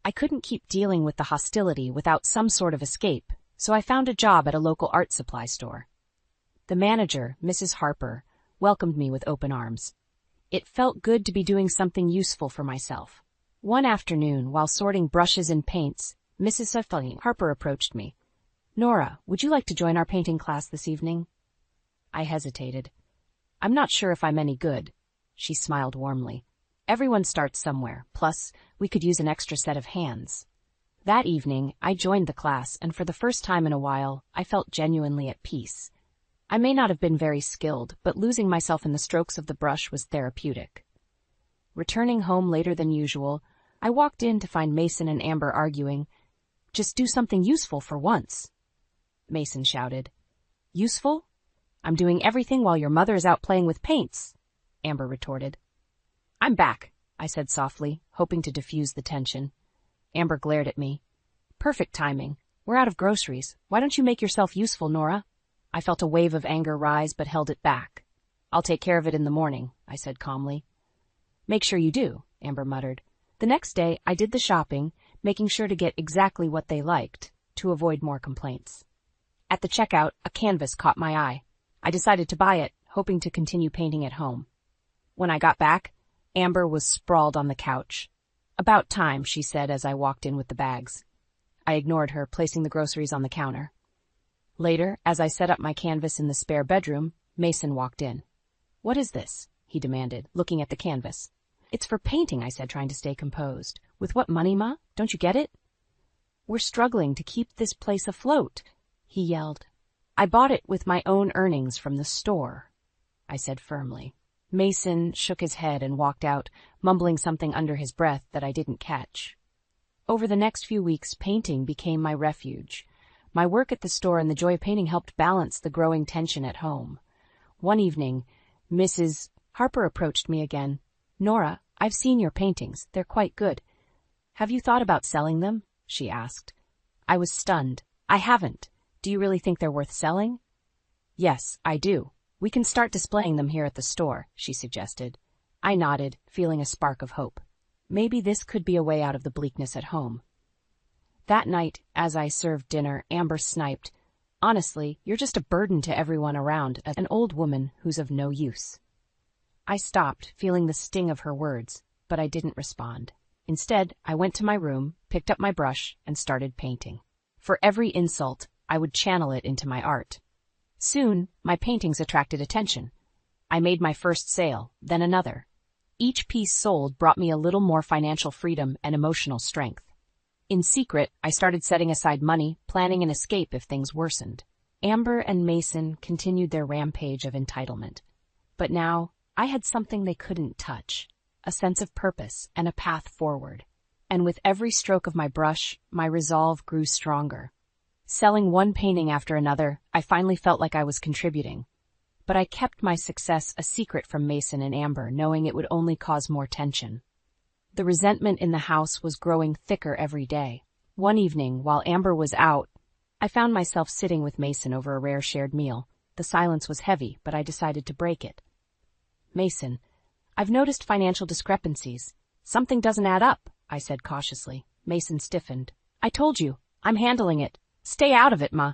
Speaker 3: I couldn't keep dealing with the hostility without some sort of escape, so I found a job at a local art supply store. The manager, Mrs. Harper, welcomed me with open arms. It felt good to be doing something useful for myself. One afternoon, while sorting brushes and paints, Mrs. Harper approached me. "Nora, would you like to join our painting class this evening?" I hesitated. "I'm not sure if I'm any good." She smiled warmly. "Everyone starts somewhere, plus we could use an extra set of hands." That evening, I joined the class, and for the first time in a while, I felt genuinely at peace. I may not have been very skilled, but losing myself in the strokes of the brush was therapeutic. Returning home later than usual, I walked in to find Mason and Amber arguing. "Just do something useful for once," Mason shouted. "Useful? I'm doing everything while your mother is out playing with paints," Amber retorted. "I'm back," I said softly, hoping to diffuse the tension. Amber glared at me. "Perfect timing. We're out of groceries. Why don't you make yourself useful, Nora?" I felt a wave of anger rise but held it back. "I'll take care of it in the morning," I said calmly. "Make sure you do," Amber muttered. The next day, I did the shopping, making sure to get exactly what they liked, to avoid more complaints. At the checkout, a canvas caught my eye. I decided to buy it, hoping to continue painting at home. When I got back, Amber was sprawled on the couch. "About time," she said as I walked in with the bags. I ignored her, placing the groceries on the counter. Later, as I set up my canvas in the spare bedroom, Mason walked in. "What is this?" he demanded, looking at the canvas. "It's for painting," I said, trying to stay composed. "With what money, Ma? Don't you get it?" "We're struggling to keep this place afloat," he yelled. "I bought it with my own earnings from the store," I said firmly. Mason shook his head and walked out, mumbling something under his breath that I didn't catch. Over the next few weeks, painting became my refuge. My work at the store and the joy of painting helped balance the growing tension at home. One evening, Mrs. Harper approached me again. "Nora, I've seen your paintings. They're quite good. Have you thought about selling them?" she asked. I was stunned. "I haven't. Do you really think they're worth selling? Yes, I do. We can start displaying them here at the store, she suggested. I nodded, feeling a spark of hope. Maybe this could be a way out of the bleakness at home. That night, as I served dinner, Amber sniped, "Honestly, you're just a burden to everyone around, an old woman who's of no use." I stopped, feeling the sting of her words, but I didn't respond. Instead, I went to my room, picked up my brush, and started painting. For every insult, I would channel it into my art. Soon, my paintings attracted attention. I made my first sale, then another. Each piece sold brought me a little more financial freedom and emotional strength. In secret, I started setting aside money, planning an escape if things worsened. Amber and Mason continued their rampage of entitlement. But now, I had something they couldn't touch, a sense of purpose and a path forward. And with every stroke of my brush, my resolve grew stronger. Selling one painting after another, I finally felt like I was contributing. But I kept my success a secret from Mason and Amber, knowing it would only cause more tension. The resentment in the house was growing thicker every day. One evening, while Amber was out, I found myself sitting with Mason over a rare shared meal. The silence was heavy, but I decided to break it. "Mason, I've noticed financial discrepancies. Something doesn't add up," I said cautiously. Mason stiffened. "I told you, I'm handling it. Stay out of it, Ma."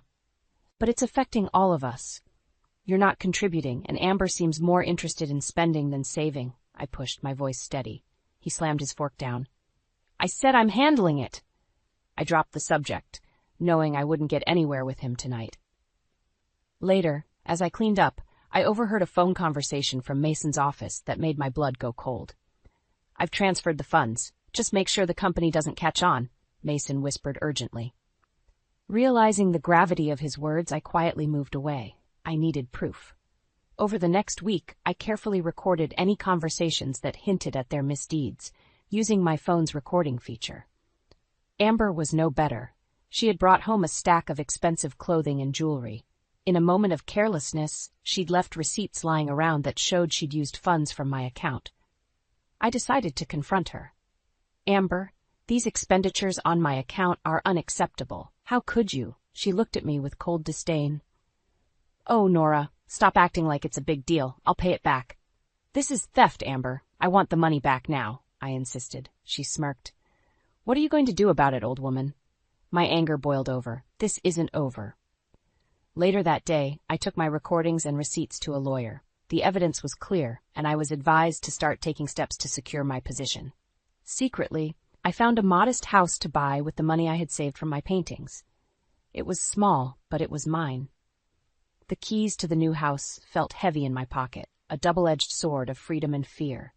Speaker 3: "But it's affecting all of us. You're not contributing, and Amber seems more interested in spending than saving." I pushed, my voice steady. He slammed his fork down. "I said I'm handling it." I dropped the subject, knowing I wouldn't get anywhere with him tonight. Later, as I cleaned up, I overheard a phone conversation from Mason's office that made my blood go cold. "I've transferred the funds. Just make sure the company doesn't catch on," Mason whispered urgently. Realizing the gravity of his words, I quietly moved away. I needed proof. Over the next week, I carefully recorded any conversations that hinted at their misdeeds, using my phone's recording feature. Amber was no better. She had brought home a stack of expensive clothing and jewelry. In a moment of carelessness, she'd left receipts lying around that showed she'd used funds from my account. I decided to confront her. "Amber, these expenditures on my account are unacceptable. How could you?" She looked at me with cold disdain. "Oh, Nora, stop acting like it's a big deal. I'll pay it back." "This is theft, Amber. I want the money back now," I insisted. She smirked. "What are you going to do about it, old woman?" My anger boiled over. This isn't over. Later that day, I took my recordings and receipts to a lawyer. The evidence was clear, and I was advised to start taking steps to secure my position. Secretly, I found a modest house to buy with the money I had saved from my paintings. It was small, but it was mine. The keys to the new house felt heavy in my pocket, a double-edged sword of freedom and fear.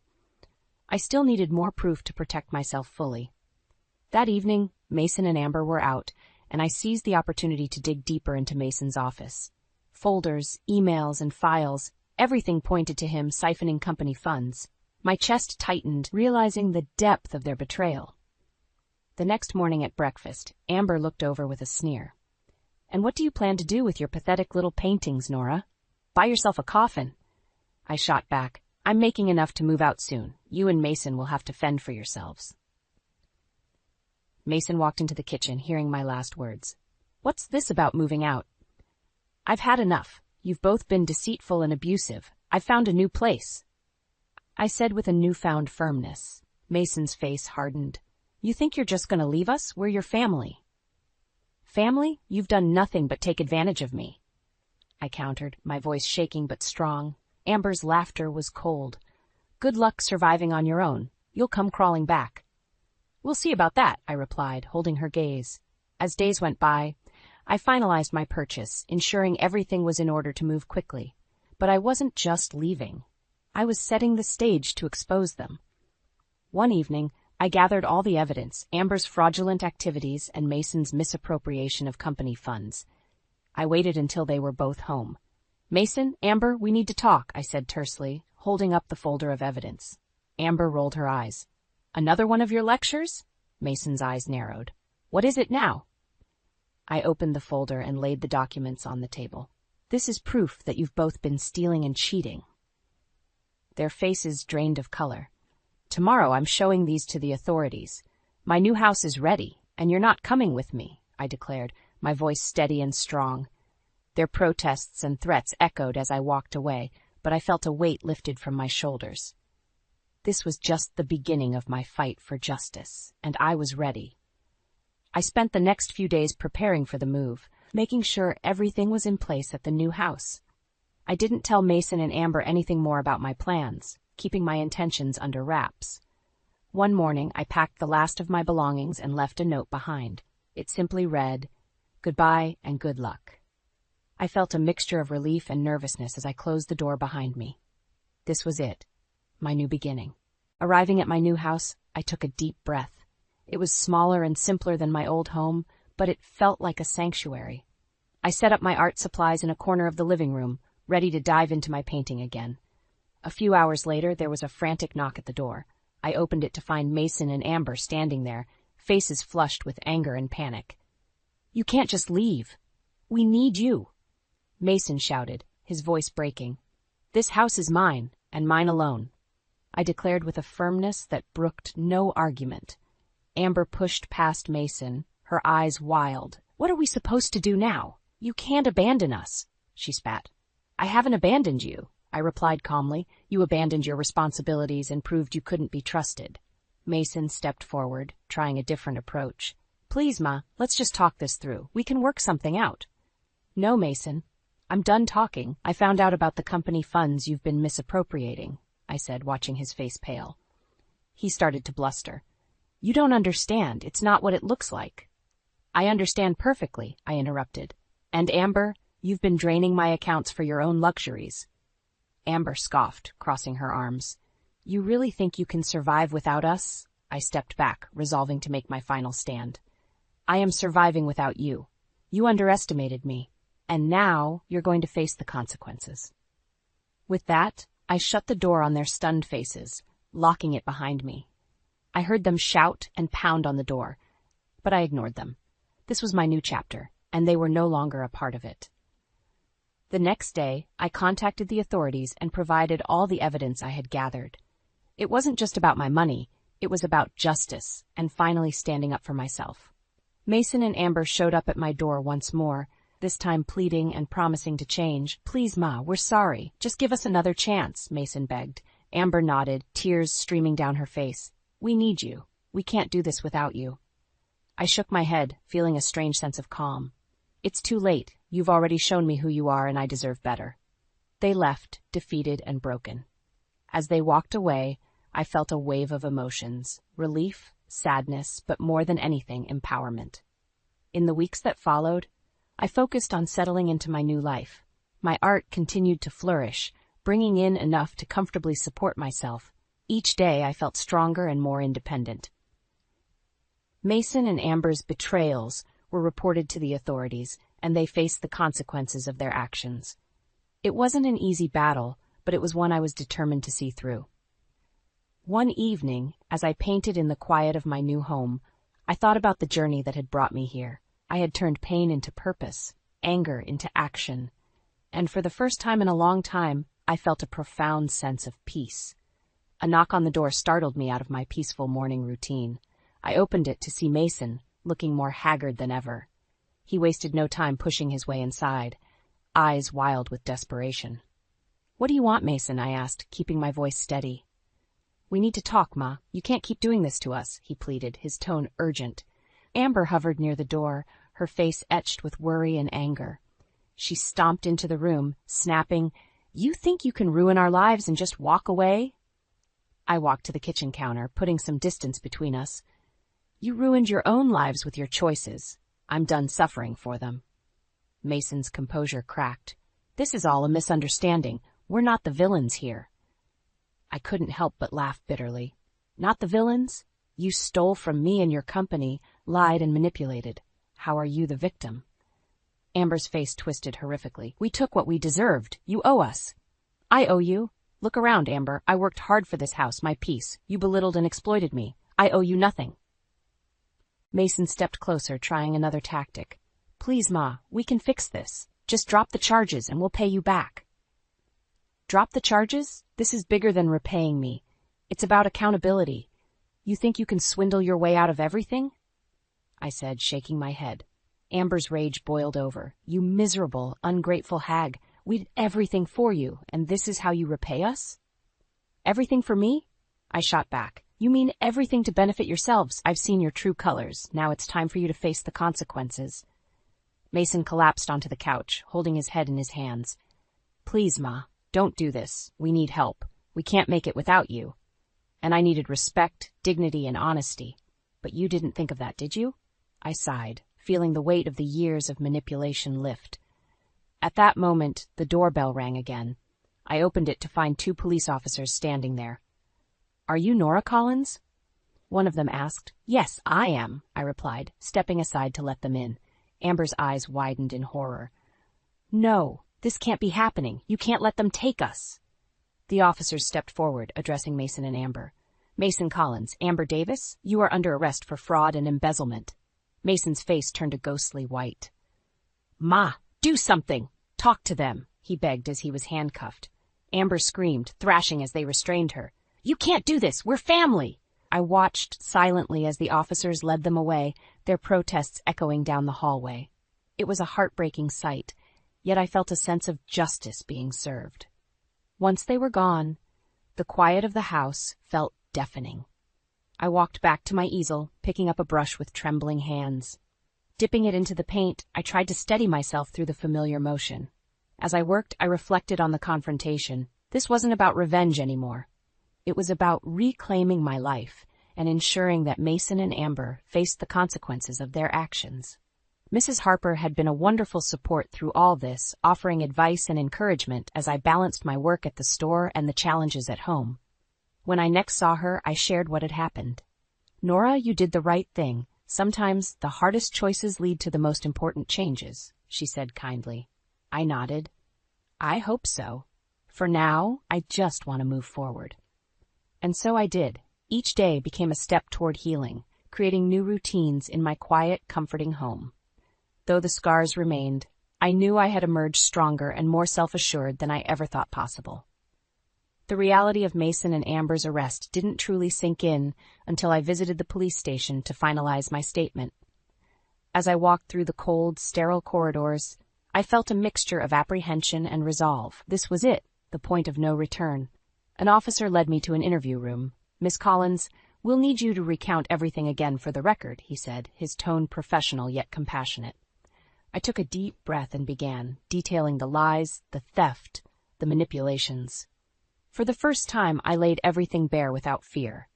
Speaker 3: I still needed more proof to protect myself fully. That evening, Mason and Amber were out, and I seized the opportunity to dig deeper into Mason's office. Folders, emails, and files, everything pointed to him siphoning company funds. My chest tightened, realizing the depth of their betrayal. The next morning at breakfast, Amber looked over with a sneer. "And what do you plan to do with your pathetic little paintings, Nora? Buy yourself a coffin." I shot back, "I'm making enough to move out soon. You and Mason will have to fend for yourselves." Mason walked into the kitchen, hearing my last words. "What's this about moving out?" "I've had enough. You've both been deceitful and abusive. I've found a new place," I said with a newfound firmness. Mason's face hardened. "You think you're just going to leave us? We're your family." "Family? You've done nothing but take advantage of me," I countered, my voice shaking but strong. Amber's laughter was cold. "Good luck surviving on your own. You'll come crawling back." "We'll see about that," I replied, holding her gaze. As days went by, I finalized my purchase, ensuring everything was in order to move quickly. But I wasn't just leaving. I was setting the stage to expose them. One evening, I gathered all the evidence, Amber's fraudulent activities and Mason's misappropriation of company funds. I waited until they were both home. "Mason, Amber, we need to talk," I said tersely, holding up the folder of evidence. Amber rolled her eyes. "Another one of your lectures?" Mason's eyes narrowed. "What is it now?" I opened the folder and laid the documents on the table. "This is proof that you've both been stealing and cheating." Their faces drained of color. "Tomorrow I'm showing these to the authorities. My new house is ready, and you're not coming with me," I declared, my voice steady and strong. Their protests and threats echoed as I walked away, but I felt a weight lifted from my shoulders. This was just the beginning of my fight for justice, and I was ready. I spent the next few days preparing for the move, making sure everything was in place at the new house. I didn't tell Mason and Amber anything more about my plans, keeping my intentions under wraps. One morning, I packed the last of my belongings and left a note behind. It simply read, "Goodbye and good luck." I felt a mixture of relief and nervousness as I closed the door behind me. This was it, my new beginning. Arriving at my new house, I took a deep breath. It was smaller and simpler than my old home, but it felt like a sanctuary. I set up my art supplies in a corner of the living room, ready to dive into my painting again. A few hours later, there was a frantic knock at the door. I opened it to find Mason and Amber standing there, faces flushed with anger and panic. "You can't just leave. We need you," Mason shouted, his voice breaking. "This house is mine, and mine alone," I declared with a firmness that brooked no argument. Amber pushed past Mason, her eyes wild. "What are we supposed to do now? You can't abandon us," she spat. "I haven't abandoned you," I replied calmly. "You abandoned your responsibilities and proved you couldn't be trusted." Mason stepped forward, trying a different approach. "Please, Ma, let's just talk this through. We can work something out." "No, Mason. I'm done talking. I found out about the company funds you've been misappropriating," I said, watching his face pale. He started to bluster. "You don't understand. It's not what it looks like." "I understand perfectly," I interrupted. "And Amber, you've been draining my accounts for your own luxuries." Amber scoffed, crossing her arms. "You really think you can survive without us?" I stepped back, resolving to make my final stand. "I am surviving without you. You underestimated me, and now you're going to face the consequences." With that, I shut the door on their stunned faces, locking it behind me. I heard them shout and pound on the door, but I ignored them. This was my new chapter, and they were no longer a part of it. The next day, I contacted the authorities and provided all the evidence I had gathered. It wasn't just about my money, it was about justice and finally standing up for myself. Mason and Amber showed up at my door once more, this time pleading and promising to change. "Please, Ma, we're sorry. Just give us another chance," Mason begged. Amber nodded, tears streaming down her face. "We need you. We can't do this without you." I shook my head, feeling a strange sense of calm. "It's too late. You've already shown me who you are, and I deserve better." They left, defeated and broken. As they walked away, I felt a wave of emotions, relief, sadness, but more than anything, empowerment. In the weeks that followed, I focused on settling into my new life. My art continued to flourish, bringing in enough to comfortably support myself. Each day I felt stronger and more independent. Mason and Amber's betrayals were reported to the authorities, and they faced the consequences of their actions. It wasn't an easy battle, but it was one I was determined to see through. One evening, as I painted in the quiet of my new home, I thought about the journey that had brought me here. I had turned pain into purpose, anger into action, and for the first time in a long time, I felt a profound sense of peace. A knock on the door startled me out of my peaceful morning routine. I opened it to see Mason, looking more haggard than ever. He wasted no time pushing his way inside, eyes wild with desperation. "What do you want, Mason?" I asked, keeping my voice steady. "We need to talk, Ma. You can't keep doing this to us," he pleaded, his tone urgent. Amber hovered near the door, her face etched with worry and anger. She stomped into the room, snapping, "You think you can ruin our lives and just walk away?" I walked to the kitchen counter, putting some distance between us. "You ruined your own lives with your choices. I'm done suffering for them." Mason's composure cracked. "This is all a misunderstanding. We're not the villains here." I couldn't help but laugh bitterly. "Not the villains? You stole from me and your company, lied and manipulated. How are you the victim?" Amber's face twisted horrifically. "We took what we deserved. You owe us." "I owe you? Look around, Amber. I worked hard for this house, my peace. You belittled and exploited me. I owe you nothing." Mason stepped closer, trying another tactic. "Please, Ma, we can fix this. Just drop the charges and we'll pay you back." "Drop the charges? This is bigger than repaying me. It's about accountability. You think you can swindle your way out of everything?" I said, shaking my head. Amber's rage boiled over. You miserable, ungrateful hag. We did everything for you, and this is how you repay us? Everything for me? I shot back. You mean everything to benefit yourselves. I've seen your true colors. Now it's time for you to face the consequences. Mason collapsed onto the couch, holding his head in his hands. Please, Ma, don't do this. We need help. We can't make it without you. And I needed respect, dignity, and honesty. But you didn't think of that, did you? I sighed, feeling the weight of the years of manipulation lift. At that moment, the doorbell rang again. I opened it to find 2 police officers standing there. Are you Nora Collins? One of them asked. Yes, I am, I replied, stepping aside to let them in. Amber's eyes widened in horror. No, this can't be happening. You can't let them take us. The officers stepped forward, addressing Mason and Amber. Mason Collins, Amber Davis, you are under arrest for fraud and embezzlement. Mason's face turned a ghostly white. Ma, do something! Talk to them, he begged as he was handcuffed. Amber screamed, thrashing as they restrained her. You can't do this! We're family! I watched silently as the officers led them away, their protests echoing down the hallway. It was a heartbreaking sight, yet I felt a sense of justice being served. Once they were gone, the quiet of the house felt deafening. I walked back to my easel, picking up a brush with trembling hands. Dipping it into the paint, I tried to steady myself through the familiar motion. As I worked, I reflected on the confrontation. This wasn't about revenge anymore. It was about reclaiming my life and ensuring that Mason and Amber faced the consequences of their actions. Mrs. Harper had been a wonderful support through all this, offering advice and encouragement as I balanced my work at the store and the challenges at home. When I next saw her, I shared what had happened. Nora, you did the right thing. Sometimes the hardest choices lead to the most important changes, she said kindly. I nodded. I hope so. For now, I just want to move forward. And so I did. Each day became a step toward healing, creating new routines in my quiet, comforting home. Though the scars remained, I knew I had emerged stronger and more self-assured than I ever thought possible. The reality of Mason and Amber's arrest didn't truly sink in until I visited the police station to finalize my statement. As I walked through the cold, sterile corridors, I felt a mixture of apprehension and resolve. This was it, the point of no return. An officer led me to an interview room. Miss Collins, we'll need you to recount everything again for the record, he said, his tone professional yet compassionate. I took a deep breath and began, detailing the lies, the theft, the manipulations. For the first time, I laid everything bare without fear.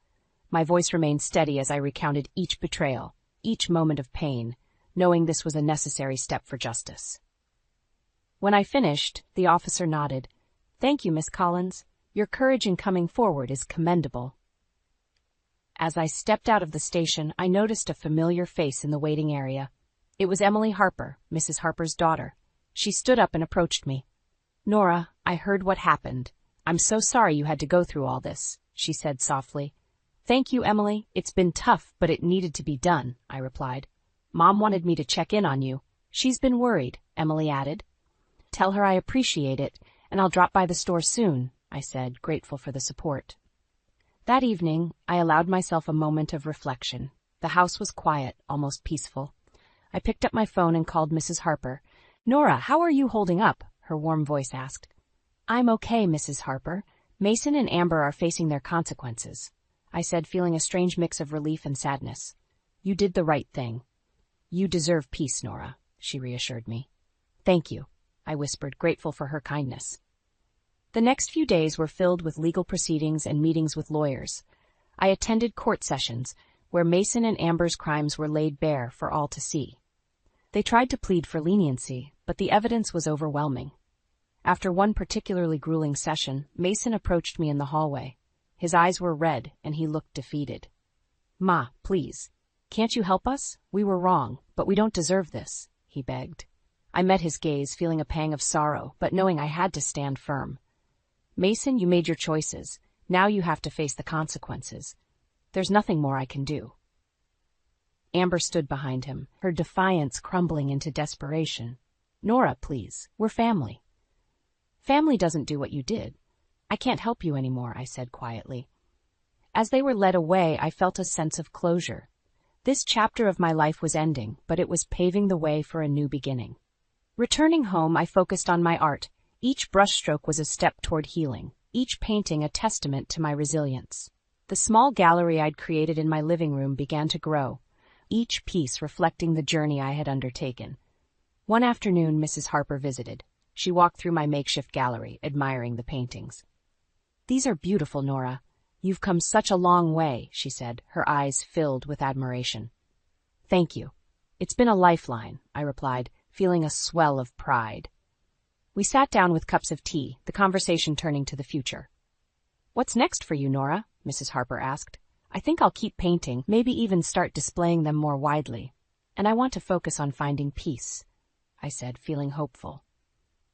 Speaker 3: My voice remained steady as I recounted each betrayal, each moment of pain, knowing this was a necessary step for justice. When I finished, the officer nodded. Thank you, Miss Collins. Your courage in coming forward is commendable. As I stepped out of the station, I noticed a familiar face in the waiting area. It was Emily Harper, Mrs. Harper's daughter. She stood up and approached me. Nora, I heard what happened. I'm so sorry you had to go through all this, she said softly. Thank you, Emily. It's been tough, but it needed to be done, I replied. Mom wanted me to check in on you. She's been worried, Emily added. Tell her I appreciate it, and I'll drop by the store soon, I said, grateful for the support. That evening, I allowed myself a moment of reflection. The house was quiet, almost peaceful. I picked up my phone and called Mrs. Harper. Nora, how are you holding up? Her warm voice asked. I'm okay, Mrs. Harper. Mason and Amber are facing their consequences, I said, feeling a strange mix of relief and sadness. You did the right thing. You deserve peace, Nora, she reassured me. Thank you, I whispered, grateful for her kindness. The next few days were filled with legal proceedings and meetings with lawyers. I attended court sessions where Mason and Amber's crimes were laid bare for all to see. They tried to plead for leniency, but the evidence was overwhelming. After one particularly grueling session, Mason approached me in the hallway. His eyes were red, and he looked defeated. Ma, please, can't you help us? We were wrong, but we don't deserve this, he begged. I met his gaze, feeling a pang of sorrow, but knowing I had to stand firm. Mason, you made your choices. Now you have to face the consequences. There's nothing more I can do. Amber stood behind him, her defiance crumbling into desperation. Nora, please, we're family. Family doesn't do what you did. I can't help you anymore, I said quietly. As they were led away, I felt a sense of closure. This chapter of my life was ending, but it was paving the way for a new beginning. Returning home, I focused on my art. Each brushstroke was a step toward healing, each painting a testament to my resilience. The small gallery I'd created in my living room began to grow, each piece reflecting the journey I had undertaken. One afternoon, Mrs. Harper visited. She walked through my makeshift gallery, admiring the paintings. "These are beautiful, Nora. You've come such a long way," she said, her eyes filled with admiration. "Thank you. It's been a lifeline," I replied, feeling a swell of pride. We sat down with cups of tea, the conversation turning to the future. "What's next for you, Nora?" Mrs. Harper asked. "I think I'll keep painting, maybe even start displaying them more widely. And I want to focus on finding peace," I said, feeling hopeful.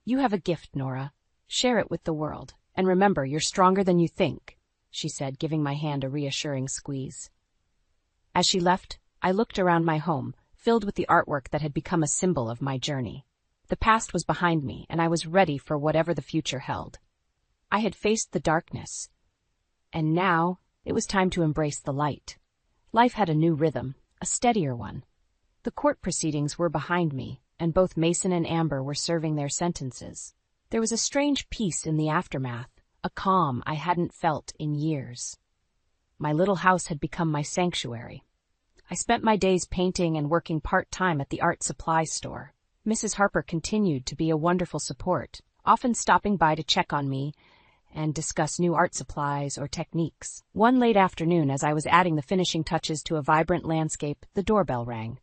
Speaker 3: "You have a gift, Nora. Share it with the world. And remember, you're stronger than you think," she said, giving my hand a reassuring squeeze. As she left, I looked around my home, filled with the artwork that had become a symbol of my journey. The past was behind me, and I was ready for whatever the future held. I had faced the darkness, and now it was time to embrace the light. Life had a new rhythm, a steadier one. The court proceedings were behind me, and both Mason and Amber were serving their sentences. There was a strange peace in the aftermath, a calm I hadn't felt in years. My little house had become my sanctuary. I spent my days painting and working part-time at the art supply store. Mrs. Harper continued to be a wonderful support, often stopping by to check on me and discuss new art supplies or techniques. One late afternoon, as I was adding the finishing touches to a vibrant landscape, the doorbell rang.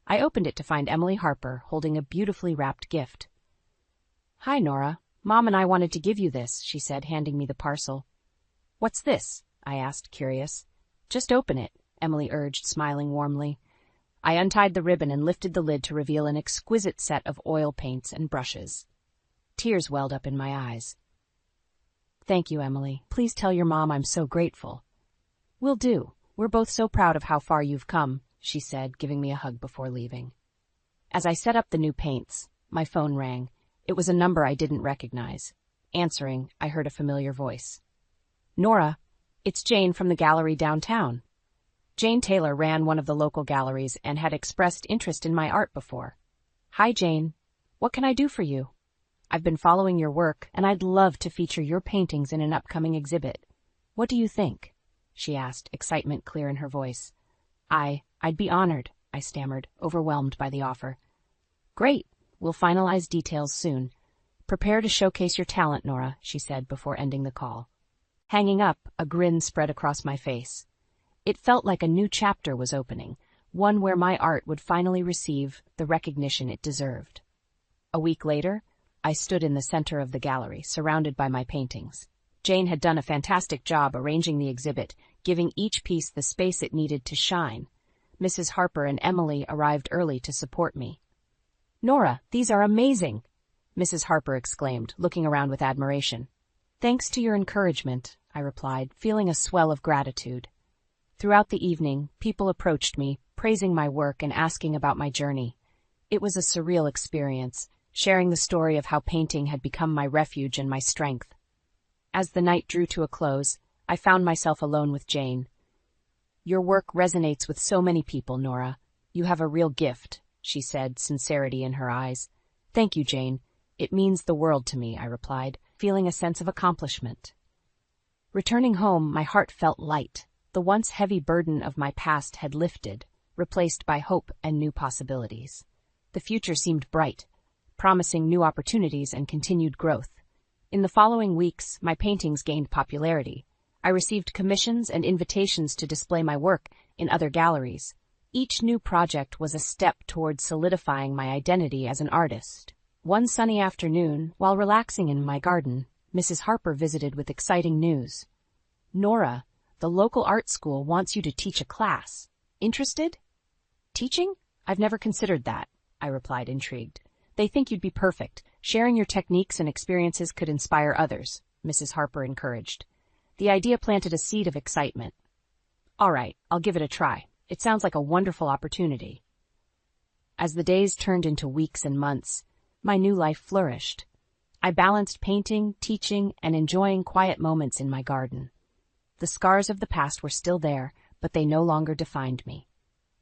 Speaker 3: I opened it to find Emily Harper holding a beautifully wrapped gift. "Hi, Nora. Mom and I wanted to give you this," she said, handing me the parcel. "What's this?" I asked, curious. "Just open it," Emily urged, smiling warmly. I untied the ribbon and lifted the lid to reveal an exquisite set of oil paints and brushes. Tears welled up in my eyes. "Thank you, Emily. Please tell your mom I'm so grateful." "Will do. We're both so proud of how far you've come," she said, giving me a hug before leaving. As I set up the new paints, my phone rang. It was a number I didn't recognize. Answering, I heard a familiar voice. "Nora, it's Jane from the gallery downtown." Jane Taylor ran one of the local galleries and had expressed interest in my art before. "Hi, Jane. What can I do for you?" "I've been following your work, and I'd love to feature your paintings in an upcoming exhibit. What do you think?" she asked, excitement clear in her voice. I'd be honored," I stammered, overwhelmed by the offer. "Great. We'll finalize details soon. Prepare to showcase your talent, Nora," she said before ending the call. Hanging up, a grin spread across my face. It felt like a new chapter was opening, one where my art would finally receive the recognition it deserved. A week later, I stood in the center of the gallery, surrounded by my paintings. Jane had done a fantastic job arranging the exhibit, giving each piece the space it needed to shine. Mrs. Harper and Emily arrived early to support me. "Nora, these are amazing!" Mrs. Harper exclaimed, looking around with admiration. "Thanks to your encouragement," I replied, feeling a swell of gratitude. Throughout the evening, people approached me, praising my work and asking about my journey. It was a surreal experience, sharing the story of how painting had become my refuge and my strength. As the night drew to a close, I found myself alone with Jane. "Your work resonates with so many people, Nora. You have a real gift," she said, sincerity in her eyes. "Thank you, Jane. It means the world to me," I replied, feeling a sense of accomplishment. Returning home, my heart felt light. The once heavy burden of my past had lifted, replaced by hope and new possibilities. The future seemed bright, promising new opportunities and continued growth. In the following weeks, my paintings gained popularity. I received commissions and invitations to display my work in other galleries. Each new project was a step toward solidifying my identity as an artist. One sunny afternoon, while relaxing in my garden, Mrs. Harper visited with exciting news. "Nora, the local art school wants you to teach a class. Interested?" "Teaching? I've never considered that," I replied, intrigued. "They think you'd be perfect. Sharing your techniques and experiences could inspire others," Mrs. Harper encouraged. The idea planted a seed of excitement. "All right, I'll give it a try. It sounds like a wonderful opportunity." As the days turned into weeks and months, my new life flourished. I balanced painting, teaching, and enjoying quiet moments in my garden. The scars of the past were still there, but they no longer defined me.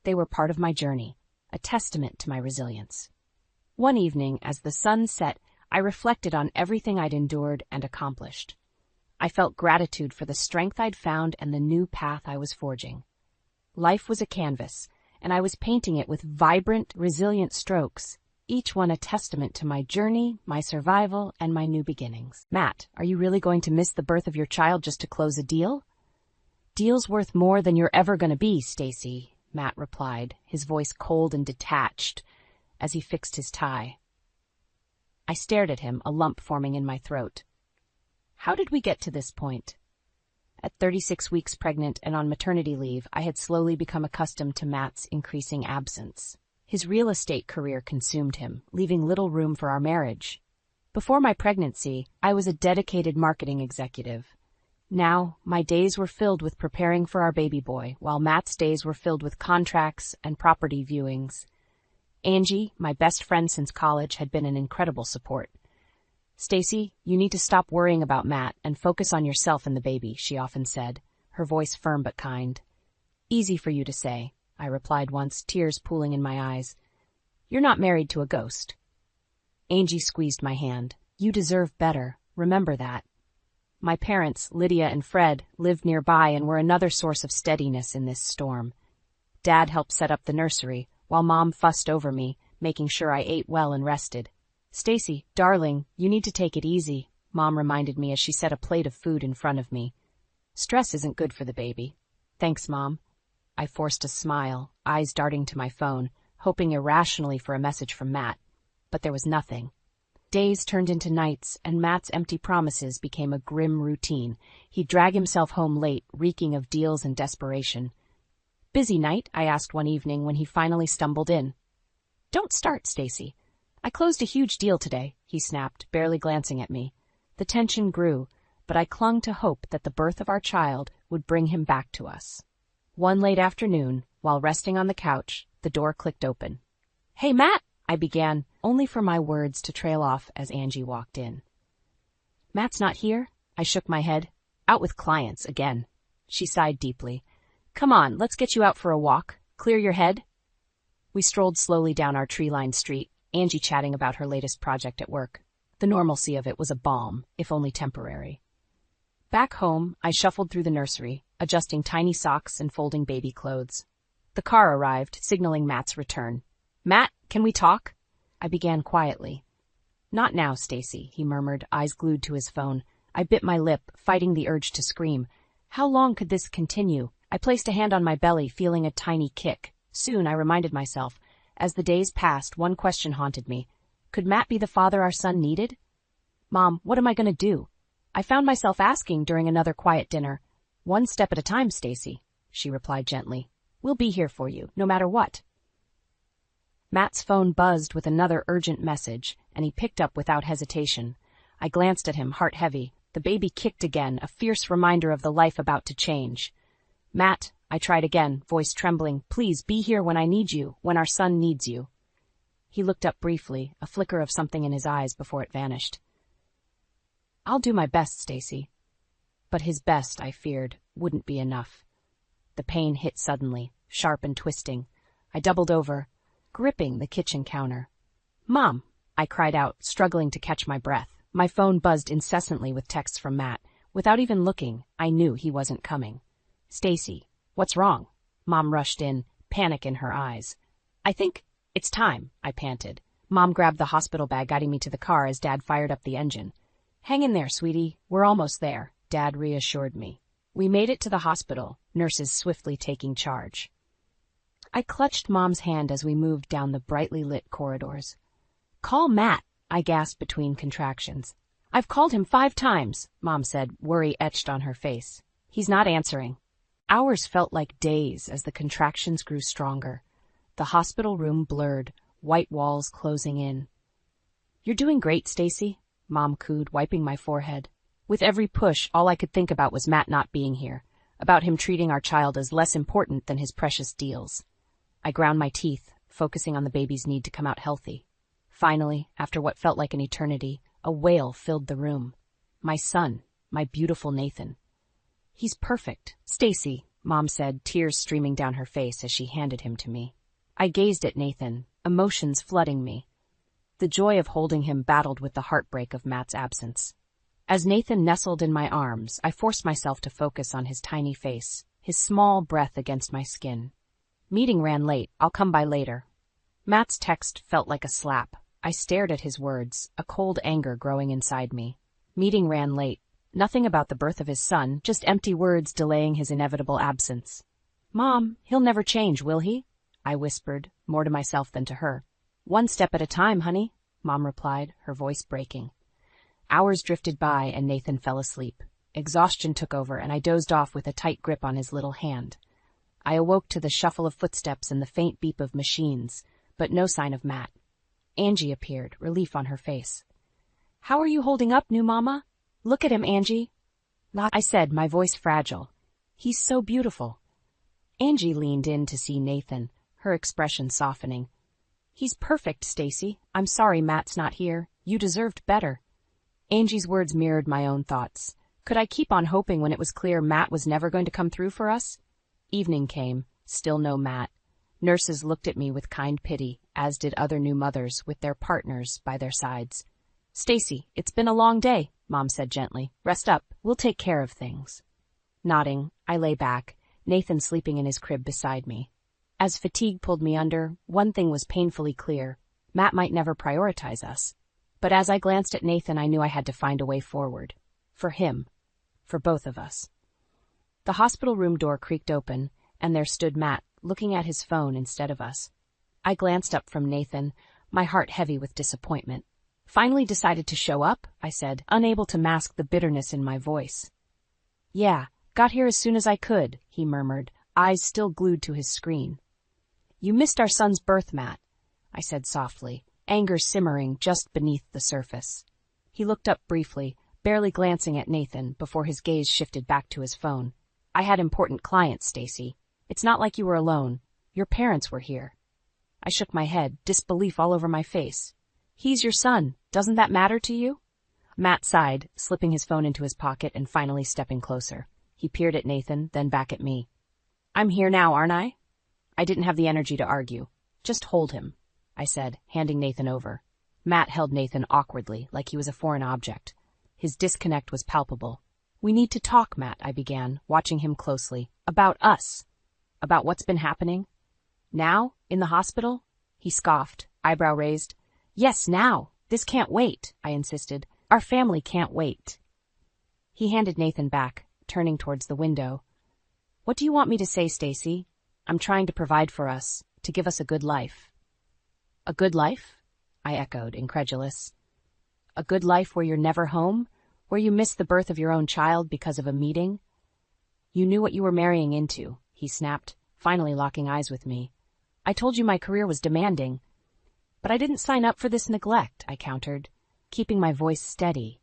Speaker 3: They were part of my journey, a testament to my resilience. One evening, as the sun set, I reflected on everything I'd endured and accomplished. I felt gratitude for the strength I'd found and the new path I was forging. Life was a canvas, and I was painting it with vibrant, resilient strokes, each one a testament to my journey, my survival, and my new beginnings. Matt, are you really going to miss the birth of your child just to close a deal? Deal's worth more than you're ever going to be, Stacy, Matt replied, his voice cold and detached, as he fixed his tie. I stared at him, a lump forming in my throat. How did we get to this point? At 36 weeks pregnant and on maternity leave, I had slowly become accustomed to Matt's increasing absence. His real estate career consumed him, leaving little room for our marriage. Before my pregnancy, I was a dedicated marketing executive. Now, my days were filled with preparing for our baby boy, while Matt's days were filled with contracts and property viewings. Angie, my best friend since college, had been an incredible support. Stacy, you need to stop worrying about Matt and focus on yourself and the baby, she often said, her voice firm but kind. Easy for you to say, I replied once, tears pooling in my eyes. You're not married to a ghost. Angie squeezed my hand. You deserve better. Remember that. My parents, Lydia and Fred, lived nearby and were another source of steadiness in this storm. Dad helped set up the nursery, while Mom fussed over me, making sure I ate well and rested. Stacy, darling, you need to take it easy, Mom reminded me as she set a plate of food in front of me. Stress isn't good for the baby. Thanks, Mom. I forced a smile, eyes darting to my phone, hoping irrationally for a message from Matt. But there was nothing. Days turned into nights, and Matt's empty promises became a grim routine. He'd drag himself home late, reeking of deals and desperation. Busy night? I asked one evening when he finally stumbled in. Don't start, Stacy. I closed a huge deal today, he snapped, barely glancing at me. The tension grew, but I clung to hope that the birth of our child would bring him back to us. One late afternoon, while resting on the couch, the door clicked open. Hey, Matt, I began, only for my words to trail off as Angie walked in. Matt's not here? I shook my head. Out with clients again. She sighed deeply. Come on, let's get you out for a walk. Clear your head. We strolled slowly down our tree-lined street, Angie chatting about her latest project at work. The normalcy of it was a balm, if only temporary. Back home, I shuffled through the nursery, adjusting tiny socks and folding baby clothes. The car arrived, signaling Matt's return. Matt, can we talk? I began quietly. Not now, Stacy, he murmured, eyes glued to his phone. I bit my lip, fighting the urge to scream. How long could this continue? I placed a hand on my belly, feeling a tiny kick. Soon, I reminded myself. As the days passed, one question haunted me. Could Matt be the father our son needed? Mom, what am I going to do? I found myself asking during another quiet dinner. One step at a time, Stacy, she replied gently. We'll be here for you, no matter what. Matt's phone buzzed with another urgent message, and he picked up without hesitation. I glanced at him, heart heavy. The baby kicked again, a fierce reminder of the life about to change. Matt, I tried again, voice trembling, please be here when I need you, when our son needs you. He looked up briefly, a flicker of something in his eyes before it vanished. I'll do my best, Stacy. But his best, I feared, wouldn't be enough. The pain hit suddenly, sharp and twisting. I doubled over, gripping the kitchen counter. Mom, I cried out, struggling to catch my breath. My phone buzzed incessantly with texts from Matt. Without even looking, I knew he wasn't coming. Stacy, what's wrong? Mom rushed in, panic in her eyes. I think it's time, I panted. Mom grabbed the hospital bag, guiding me to the car as Dad fired up the engine. Hang in there, sweetie. We're almost there, Dad reassured me. We made it to the hospital, nurses swiftly taking charge. I clutched Mom's hand as we moved down the brightly lit corridors. Call Matt, I gasped between contractions. I've called him 5 times, Mom said, worry etched on her face. He's not answering. Hours felt like days as the contractions grew stronger. The hospital room blurred, white walls closing in. You're doing great, Stacy, Mom cooed, wiping my forehead. With every push, all I could think about was Matt not being here, about him treating our child as less important than his precious deals. I ground my teeth, focusing on the baby's need to come out healthy. Finally, after what felt like an eternity, a wail filled the room. My son, my beautiful Nathan. He's perfect, Stacy, Mom said, tears streaming down her face as she handed him to me. I gazed at Nathan, emotions flooding me. The joy of holding him battled with the heartbreak of Matt's absence. As Nathan nestled in my arms, I forced myself to focus on his tiny face, his small breath against my skin. Meeting ran late, I'll come by later. Matt's text felt like a slap. I stared at his words, a cold anger growing inside me. Meeting ran late. Nothing about the birth of his son, just empty words delaying his inevitable absence. Mom, he'll never change, will he? I whispered, more to myself than to her. One step at a time, honey, Mom replied, her voice breaking. Hours drifted by and Nathan fell asleep. Exhaustion took over and I dozed off with a tight grip on his little hand. I awoke to the shuffle of footsteps and the faint beep of machines, but no sign of Matt. Angie appeared, relief on her face. How are you holding up, new mama? Look at him, Angie. I said, my voice fragile. He's so beautiful. Angie leaned in to see Nathan, her expression softening. He's perfect, Stacy. I'm sorry Matt's not here. You deserved better. Angie's words mirrored my own thoughts. Could I keep on hoping when it was clear Matt was never going to come through for us? Evening came, still no Matt. Nurses looked at me with kind pity, as did other new mothers with their partners by their sides. Stacy, it's been a long day, Mom said gently. Rest up, we'll take care of things. Nodding, I lay back, Nathan sleeping in his crib beside me. As fatigue pulled me under, one thing was painfully clear. Matt might never prioritize us. But as I glanced at Nathan, I knew I had to find a way forward. For him. For both of us. The hospital room door creaked open, and there stood Matt, looking at his phone instead of us. I glanced up from Nathan, my heart heavy with disappointment. Finally decided to show up, I said, unable to mask the bitterness in my voice. Yeah, got here as soon as I could, he murmured, eyes still glued to his screen. You missed our son's birth, Matt, I said softly, anger simmering just beneath the surface. He looked up briefly, barely glancing at Nathan before his gaze shifted back to his phone. I had important clients, Stacy. It's not like you were alone. Your parents were here. I shook my head, disbelief all over my face. He's your son. Doesn't that matter to you? Matt sighed, slipping his phone into his pocket and finally stepping closer. He peered at Nathan, then back at me. I'm here now, aren't I? I didn't have the energy to argue. Just hold him, I said, handing Nathan over. Matt held Nathan awkwardly, like he was a foreign object. His disconnect was palpable. We need to talk, Matt, I began, watching him closely. About us. About what's been happening. Now? In the hospital? He scoffed, eyebrow raised. Yes, now. This can't wait, I insisted. Our family can't wait. He handed Nathan back, turning towards the window. What do you want me to say, Stacy? I'm trying to provide for us, to give us a good life. A good life? I echoed, incredulous. A good life where you're never home? Where you miss the birth of your own child because of a meeting? You knew what you were marrying into, he snapped, finally locking eyes with me. I told you my career was demanding. But I didn't sign up for this neglect, I countered, keeping my voice steady.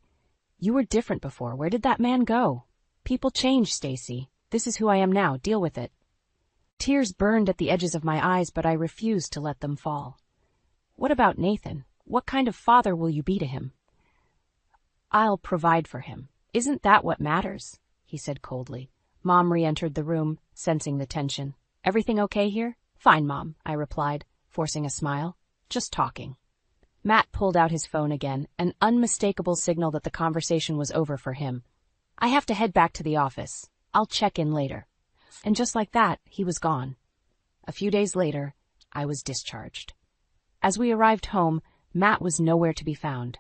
Speaker 3: You were different before. Where did that man go? People change, Stacy. This is who I am now. Deal with it. Tears burned at the edges of my eyes, but I refused to let them fall. What about Nathan? What kind of father will you be to him? I'll provide for him. Isn't that what matters? He said coldly. Mom re-entered the room, sensing the tension. Everything okay here? Fine, Mom, I replied, forcing a smile. Just talking. Matt pulled out his phone again, an unmistakable signal that the conversation was over for him. I have to head back to the office. I'll check in later. And just like that, he was gone. A few days later, I was discharged. As we arrived home, Matt was nowhere to be found.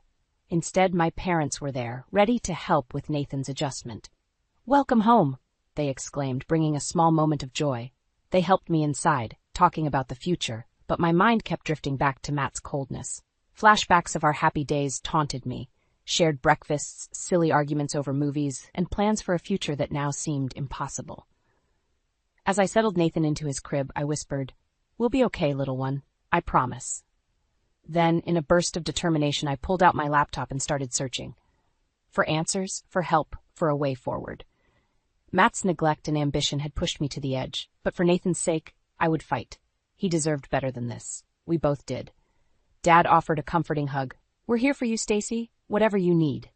Speaker 3: Instead, my parents were there, ready to help with Nathan's adjustment. Welcome home, they exclaimed, bringing a small moment of joy. They helped me inside, talking about the future, but my mind kept drifting back to Matt's coldness. Flashbacks of our happy days taunted me, shared breakfasts, silly arguments over movies, and plans for a future that now seemed impossible. As I settled Nathan into his crib, I whispered, "We'll be okay, little one. I promise." Then, in a burst of determination, I pulled out my laptop and started searching. For answers, for help, for a way forward. Matt's neglect and ambition had pushed me to the edge, but for Nathan's sake, I would fight. He deserved better than this. We both did. Dad offered a comforting hug. "We're here for you, Stacy. Whatever you need."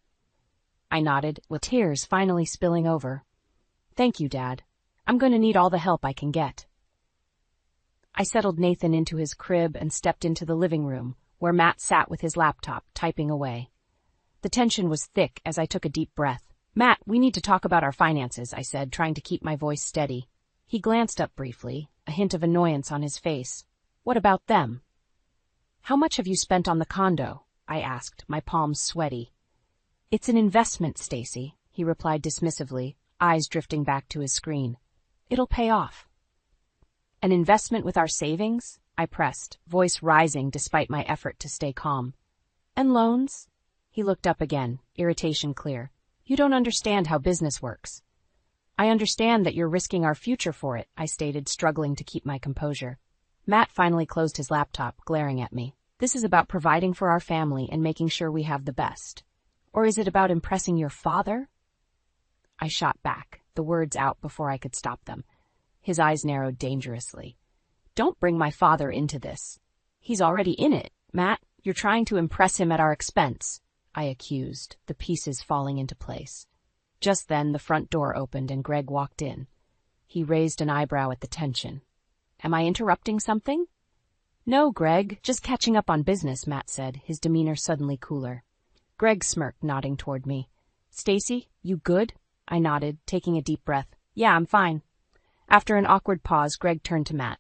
Speaker 3: I nodded, with tears finally spilling over. "Thank you, Dad. I'm going to need all the help I can get. I settled Nathan into his crib and stepped into the living room, where Matt sat with his laptop, typing away. The tension was thick as I took a deep breath. Matt, we need to talk about our finances, I said, trying to keep my voice steady. He glanced up briefly, a hint of annoyance on his face. What about them? How much have you spent on the condo? I asked, my palms sweaty. It's an investment, Stacy, he replied dismissively, eyes drifting back to his screen. It'll pay off. An investment with our savings? I pressed, voice rising despite my effort to stay calm. And loans? He looked up again, irritation clear. You don't understand how business works. I understand that you're risking our future for it, I stated, struggling to keep my composure. Matt finally closed his laptop, glaring at me. This is about providing for our family and making sure we have the best. Or is it about impressing your father? I shot back, the words out before I could stop them. His eyes narrowed dangerously. Don't bring my father into this. He's already in it. Matt, you're trying to impress him at our expense, I accused, the pieces falling into place. Just then, the front door opened and Greg walked in. He raised an eyebrow at the tension. Am I interrupting something? No, Greg, just catching up on business, Matt said, his demeanor suddenly cooler. Greg smirked, nodding toward me. Stacy, you good? I nodded, taking a deep breath. Yeah, I'm fine. After an awkward pause, Greg turned to Matt.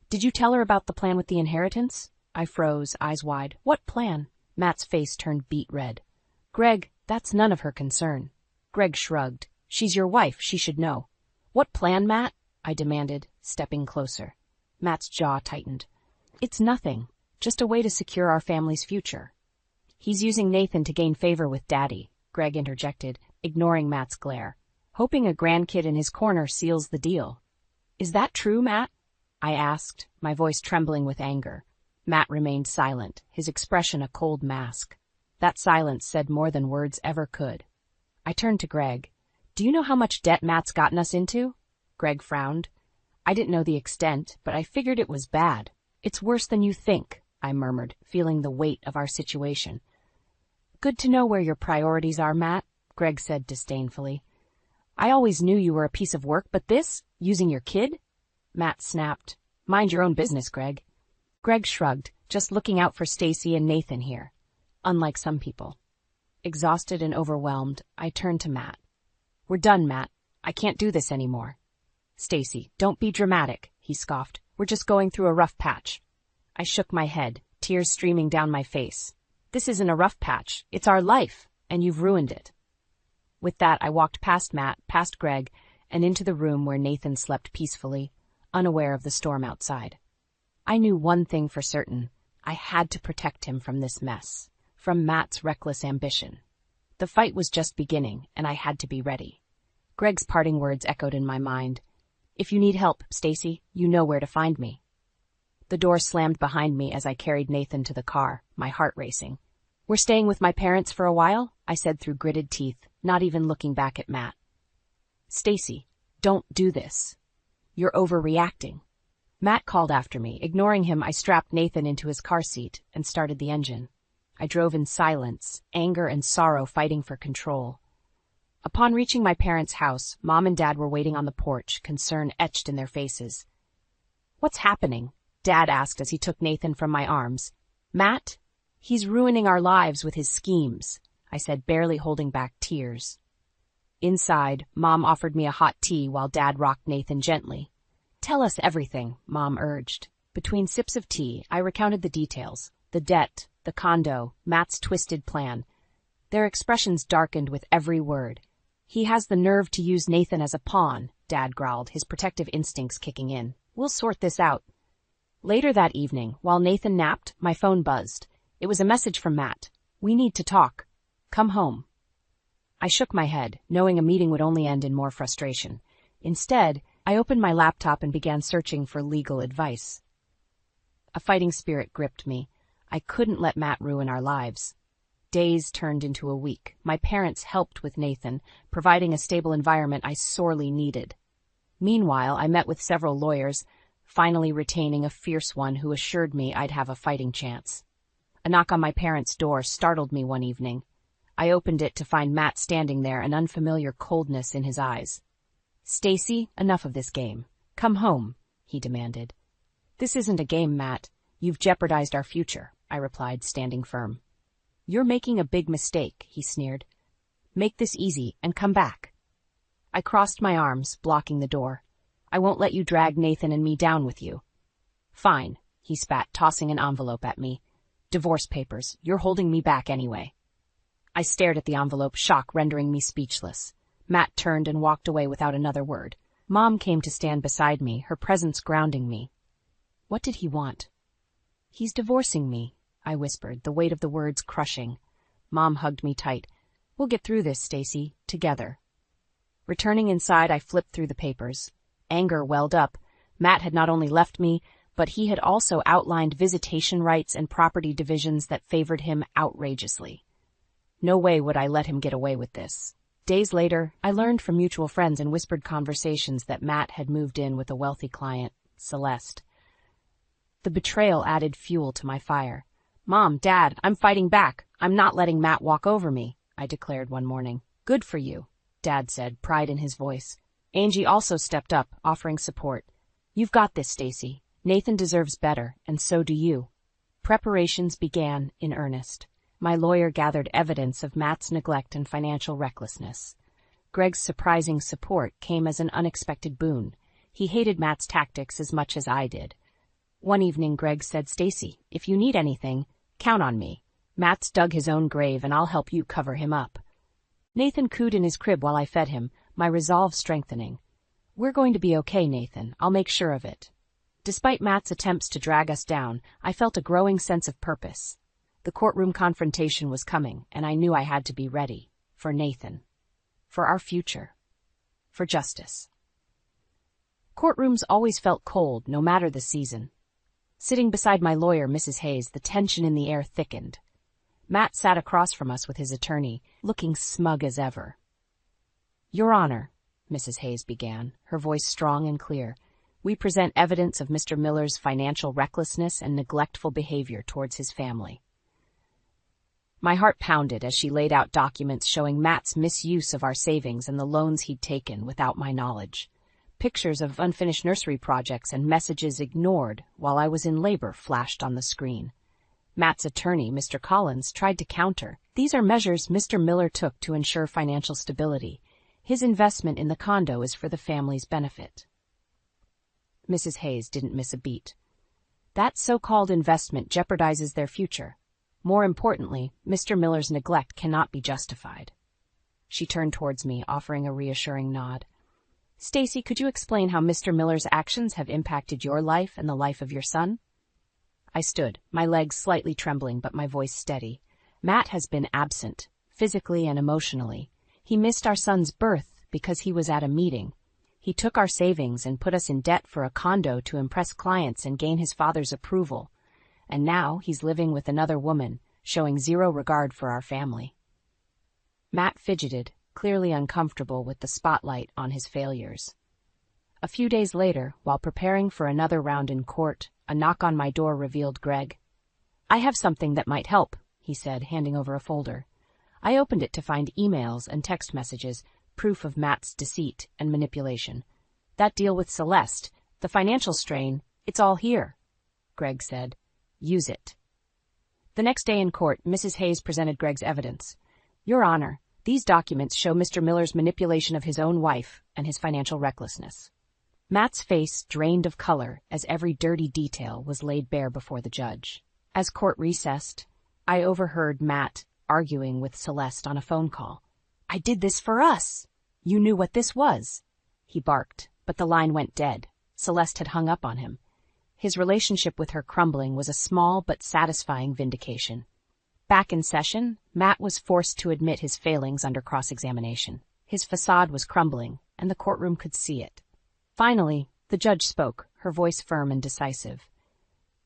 Speaker 3: Did you tell her about the plan with the inheritance? I froze, eyes wide. What plan? Matt's face turned beet red. Greg, that's none of her concern. Greg shrugged. She's your wife, she should know. What plan, Matt? I demanded, stepping closer. Matt's jaw tightened. It's nothing, just a way to secure our family's future. He's using Nathan to gain favor with Daddy, Greg interjected, ignoring Matt's glare. Hoping a grandkid in his corner seals the deal. Is that true, Matt? I asked, my voice trembling with anger. Matt remained silent, his expression a cold mask. That silence said more than words ever could. I turned to Greg. Do you know how much debt Matt's gotten us into? Greg frowned. I didn't know the extent, but I figured it was bad. It's worse than you think, I murmured, feeling the weight of our situation. Good to know where your priorities are, Matt, Greg said disdainfully. I always knew you were a piece of work, but this? Using your kid? Matt snapped. Mind your own business, Greg. Greg shrugged, just looking out for Stacy and Nathan here. Unlike some people. Exhausted and overwhelmed, I turned to Matt. We're done, Matt. I can't do this anymore. Stacy, don't be dramatic, he scoffed. We're just going through a rough patch. I shook my head, tears streaming down my face. This isn't a rough patch. It's our life, and you've ruined it. With that, I walked past Matt, past Greg, and into the room where Nathan slept peacefully, unaware of the storm outside. I knew one thing for certain. I had to protect him from this mess, from Matt's reckless ambition. The fight was just beginning, and I had to be ready. Greg's parting words echoed in my mind. If you need help, Stacy, you know where to find me. The door slammed behind me as I carried Nathan to the car, my heart racing. We're staying with my parents for a while, I said through gritted teeth, not even looking back at Matt. Stacy, don't do this. You're overreacting. Matt called after me. Ignoring him, I strapped Nathan into his car seat and started the engine. I drove in silence, anger and sorrow fighting for control. Upon reaching my parents' house, Mom and Dad were waiting on the porch, concern etched in their faces. What's happening? Dad asked as he took Nathan from my arms. Matt? He's ruining our lives with his schemes, I said, barely holding back tears. Inside, Mom offered me a hot tea while Dad rocked Nathan gently. Tell us everything, Mom urged. Between sips of tea, I recounted the details. The debt, the condo, Matt's twisted plan. Their expressions darkened with every word. He has the nerve to use Nathan as a pawn, Dad growled, his protective instincts kicking in. We'll sort this out. Later that evening, while Nathan napped, my phone buzzed. It was a message from Matt. We need to talk. Come home. I shook my head, knowing a meeting would only end in more frustration. Instead, I opened my laptop and began searching for legal advice. A fighting spirit gripped me. I couldn't let Matt ruin our lives. Days turned into a week. My parents helped with Nathan, providing a stable environment I sorely needed. Meanwhile, I met with several lawyers, finally retaining a fierce one who assured me I'd have a fighting chance. A knock on my parents' door startled me one evening. I opened it to find Matt standing there, an unfamiliar coldness in his eyes. "Stacy, enough of this game. Come home," he demanded. "This isn't a game, Matt. You've jeopardized our future," I replied, standing firm. "You're making a big mistake," he sneered. "Make this easy and come back." I crossed my arms, blocking the door. "I won't let you drag Nathan and me down with you." "Fine," he spat, tossing an envelope at me. "Divorce papers. You're holding me back anyway." I stared at the envelope, shock rendering me speechless. Matt turned and walked away without another word. Mom came to stand beside me, her presence grounding me. What did he want? "He's divorcing me," I whispered, the weight of the words crushing. Mom hugged me tight. "We'll get through this, Stacy, together." Returning inside, I flipped through the papers. Anger welled up. Matt had not only left me, but he had also outlined visitation rights and property divisions that favored him outrageously. No way would I let him get away with this. Days later, I learned from mutual friends in whispered conversations that Matt had moved in with a wealthy client, Celeste. The betrayal added fuel to my fire. "Mom, Dad, I'm fighting back. I'm not letting Matt walk over me," I declared one morning. "Good for you," Dad said, pride in his voice. Angie also stepped up, offering support. "You've got this, Stacy. Nathan deserves better, and so do you." Preparations began in earnest. My lawyer gathered evidence of Matt's neglect and financial recklessness. Greg's surprising support came as an unexpected boon. He hated Matt's tactics as much as I did. One evening, Greg said, "Stacy, if you need anything, count on me. Matt's dug his own grave, and I'll help you cover him up." Nathan cooed in his crib while I fed him, my resolve strengthening. "We're going to be okay, Nathan. I'll make sure of it." Despite Matt's attempts to drag us down, I felt a growing sense of purpose. The courtroom confrontation was coming, and I knew I had to be ready. For Nathan. For our future. For justice. Courtrooms always felt cold, no matter the season. Sitting beside my lawyer, Mrs. Hayes, the tension in the air thickened. Matt sat across from us with his attorney, looking smug as ever. "Your Honor," Mrs. Hayes began, her voice strong and clear, "we present evidence of Mr. Miller's financial recklessness and neglectful behavior towards his family." My heart pounded as she laid out documents showing Matt's misuse of our savings and the loans he'd taken without my knowledge. Pictures of unfinished nursery projects and messages ignored while I was in labor flashed on the screen. Matt's attorney, Mr. Collins, tried to counter. "These are measures Mr. Miller took to ensure financial stability. His investment in the condo is for the family's benefit." Mrs. Hayes didn't miss a beat. "That so-called investment jeopardizes their future. More importantly, Mr. Miller's neglect cannot be justified." She turned towards me, offering a reassuring nod. "Stacy, could you explain how Mr. Miller's actions have impacted your life and the life of your son?" I stood, my legs slightly trembling but my voice steady. "Matt has been absent, physically and emotionally. He missed our son's birth because he was at a meeting. He took our savings and put us in debt for a condo to impress clients and gain his father's approval. And now he's living with another woman, showing zero regard for our family." Matt fidgeted, clearly uncomfortable with the spotlight on his failures. A few days later, while preparing for another round in court, a knock on my door revealed Greg. "I have something that might help," he said, handing over a folder. I opened it to find emails and text messages, proof of Matt's deceit and manipulation. "That deal with Celeste, the financial strain, it's all here," Greg said. "Use it." The next day in court, Mrs. Hayes presented Greg's evidence. "Your Honor, these documents show Mr. Miller's manipulation of his own wife and his financial recklessness." Matt's face drained of color as every dirty detail was laid bare before the judge. As court recessed, I overheard Matt arguing with Celeste on a phone call. "I did this for us. You knew what this was," he barked, but the line went dead. Celeste had hung up on him. His relationship with her crumbling was a small but satisfying vindication. Back in session, Matt was forced to admit his failings under cross-examination. His facade was crumbling, and the courtroom could see it. Finally, the judge spoke, her voice firm and decisive.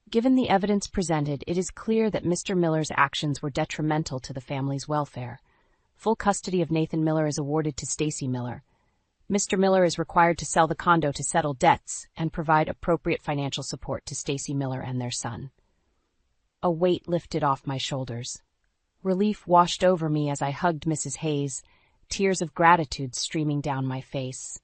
Speaker 3: "Given the evidence presented, it is clear that Mr. Miller's actions were detrimental to the family's welfare. Full custody of Nathan Miller is awarded to Stacy Miller. Mr. Miller is required to sell the condo to settle debts and provide appropriate financial support to Stacy Miller and their son." A weight lifted off my shoulders. Relief washed over me as I hugged Mrs. Hayes, tears of gratitude streaming down my face.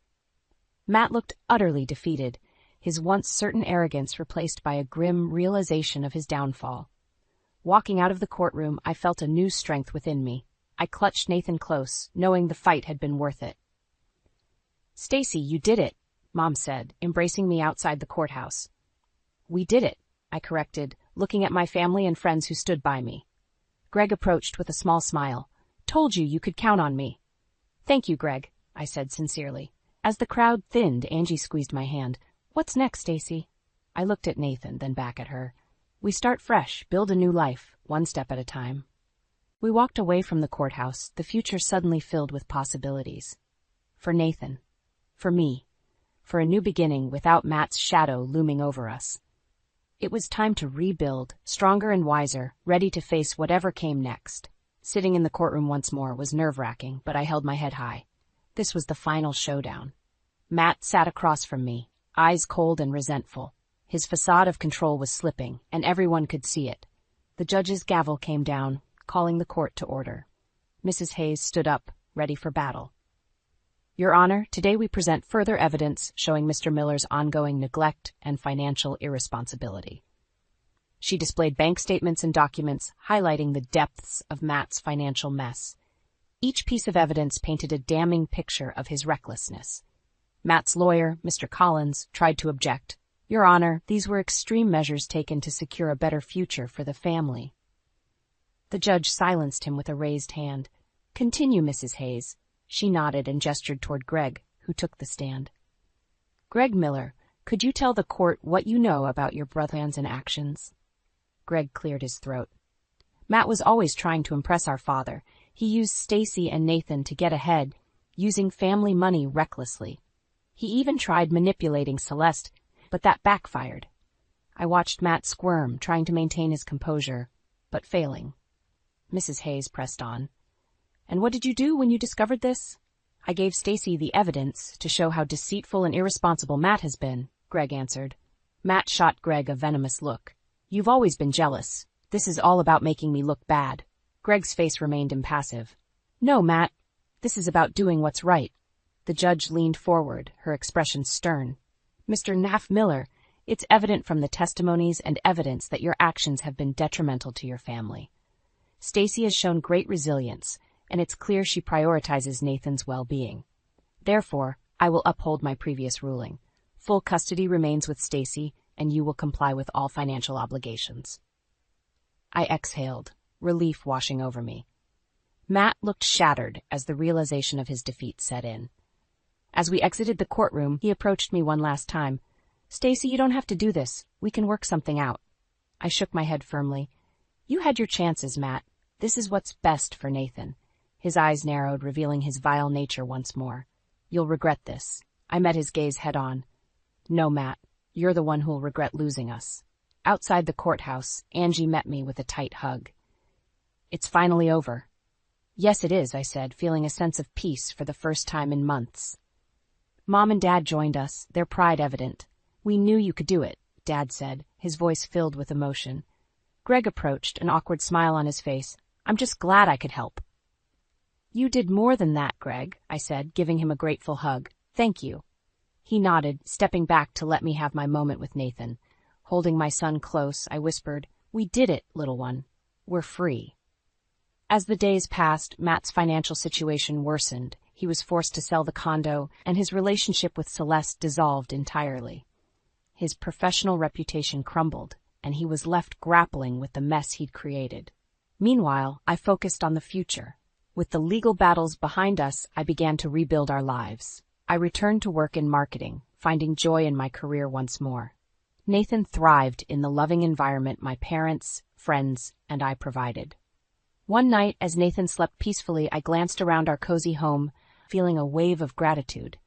Speaker 3: Matt looked utterly defeated, his once certain arrogance replaced by a grim realization of his downfall. Walking out of the courtroom, I felt a new strength within me. I clutched Nathan close, knowing the fight had been worth it. "Stacy, you did it," Mom said, embracing me outside the courthouse. "We did it," I corrected, looking at my family and friends who stood by me. Greg approached with a small smile. "Told you could count on me." "Thank you, Greg," I said sincerely. As the crowd thinned, Angie squeezed my hand. "What's next, Stacy?" I looked at Nathan, then back at her. "We start fresh, build a new life, one step at a time." We walked away from the courthouse, the future suddenly filled with possibilities. For Nathan. For me. For a new beginning without Matt's shadow looming over us. It was time to rebuild, stronger and wiser, ready to face whatever came next. Sitting in the courtroom once more was nerve-wracking, but I held my head high. This was the final showdown. Matt sat across from me, eyes cold and resentful. His facade of control was slipping, and everyone could see it. The judge's gavel came down, calling the court to order. Mrs. Hayes stood up, ready for battle. "Your Honor, today we present further evidence showing Mr. Miller's ongoing neglect and financial irresponsibility." She displayed bank statements and documents highlighting the depths of Matt's financial mess. Each piece of evidence painted a damning picture of his recklessness. Matt's lawyer, Mr. Collins, tried to object. "Your Honor, these were extreme measures taken to secure a better future for the family." The judge silenced him with a raised hand. "Continue, Mrs. Hayes." She nodded and gestured toward Greg, who took the stand. "Greg Miller, could you tell the court what you know about your brother's plans and actions?" Greg cleared his throat. "Matt was always trying to impress our father. He used Stacy and Nathan to get ahead, using family money recklessly. He even tried manipulating Celeste, but that backfired." I watched Matt squirm, trying to maintain his composure, but failing. Mrs. Hayes pressed on. "And what did you do when you discovered this?" "I gave Stacy the evidence to show how deceitful and irresponsible Matt has been," Greg answered. Matt shot Greg a venomous look. "You've always been jealous. This is all about making me look bad." Greg's face remained impassive. "No, Matt. This is about doing what's right." The judge leaned forward, her expression stern. "Mr. Miller, it's evident from the testimonies and evidence that your actions have been detrimental to your family. Stacy has shown great resilience, and it's clear she prioritizes Nathan's well-being. Therefore, I will uphold my previous ruling. Full custody remains with Stacy, and you will comply with all financial obligations." I exhaled, relief washing over me. Matt looked shattered as the realization of his defeat set in. As we exited the courtroom, he approached me one last time. "Stacy, you don't have to do this. We can work something out." I shook my head firmly. "You had your chances, Matt. This is what's best for Nathan." His eyes narrowed, revealing his vile nature once more. "You'll regret this." I met his gaze head-on. "No, Matt. You're the one who'll regret losing us." Outside the courthouse, Angie met me with a tight hug. "It's finally over." "Yes, it is," I said, feeling a sense of peace for the first time in months. Mom and Dad joined us, their pride evident. "We knew you could do it," Dad said, his voice filled with emotion. Greg approached, an awkward smile on his face. "I'm just glad I could help." "You did more than that, Greg," I said, giving him a grateful hug. "Thank you." He nodded, stepping back to let me have my moment with Nathan. Holding my son close, I whispered, "We did it, little one. We're free." As the days passed, Matt's financial situation worsened. He was forced to sell the condo, and his relationship with Celeste dissolved entirely. His professional reputation crumbled, and he was left grappling with the mess he'd created. Meanwhile, I focused on the future. With the legal battles behind us, I began to rebuild our lives. I returned to work in marketing, finding joy in my career once more. Nathan thrived in the loving environment my parents, friends, and I provided. One night, as Nathan slept peacefully, I glanced around our cozy home, feeling a wave of gratitude.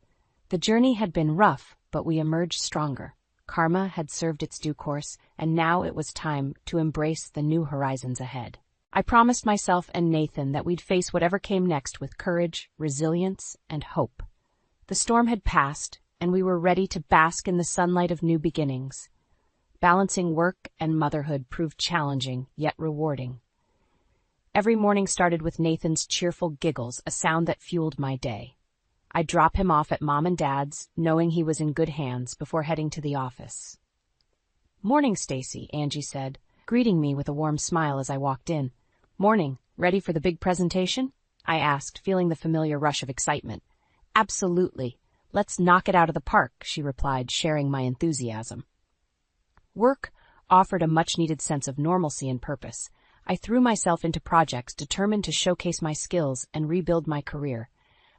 Speaker 3: The journey had been rough, but we emerged stronger. Karma had served its due course, and now it was time to embrace the new horizons ahead. I promised myself and Nathan that we'd face whatever came next with courage, resilience, and hope. The storm had passed, and we were ready to bask in the sunlight of new beginnings. Balancing work and motherhood proved challenging, yet rewarding. Every morning started with Nathan's cheerful giggles, a sound that fueled my day. I'd drop him off at Mom and Dad's, knowing he was in good hands before heading to the office. "Morning, Stacy," Angie said, greeting me with a warm smile as I walked in. "Morning. Ready for the big presentation?" I asked, feeling the familiar rush of excitement. "Absolutely. Let's knock it out of the park," she replied, sharing my enthusiasm. Work offered a much-needed sense of normalcy and purpose. I threw myself into projects determined to showcase my skills and rebuild my career.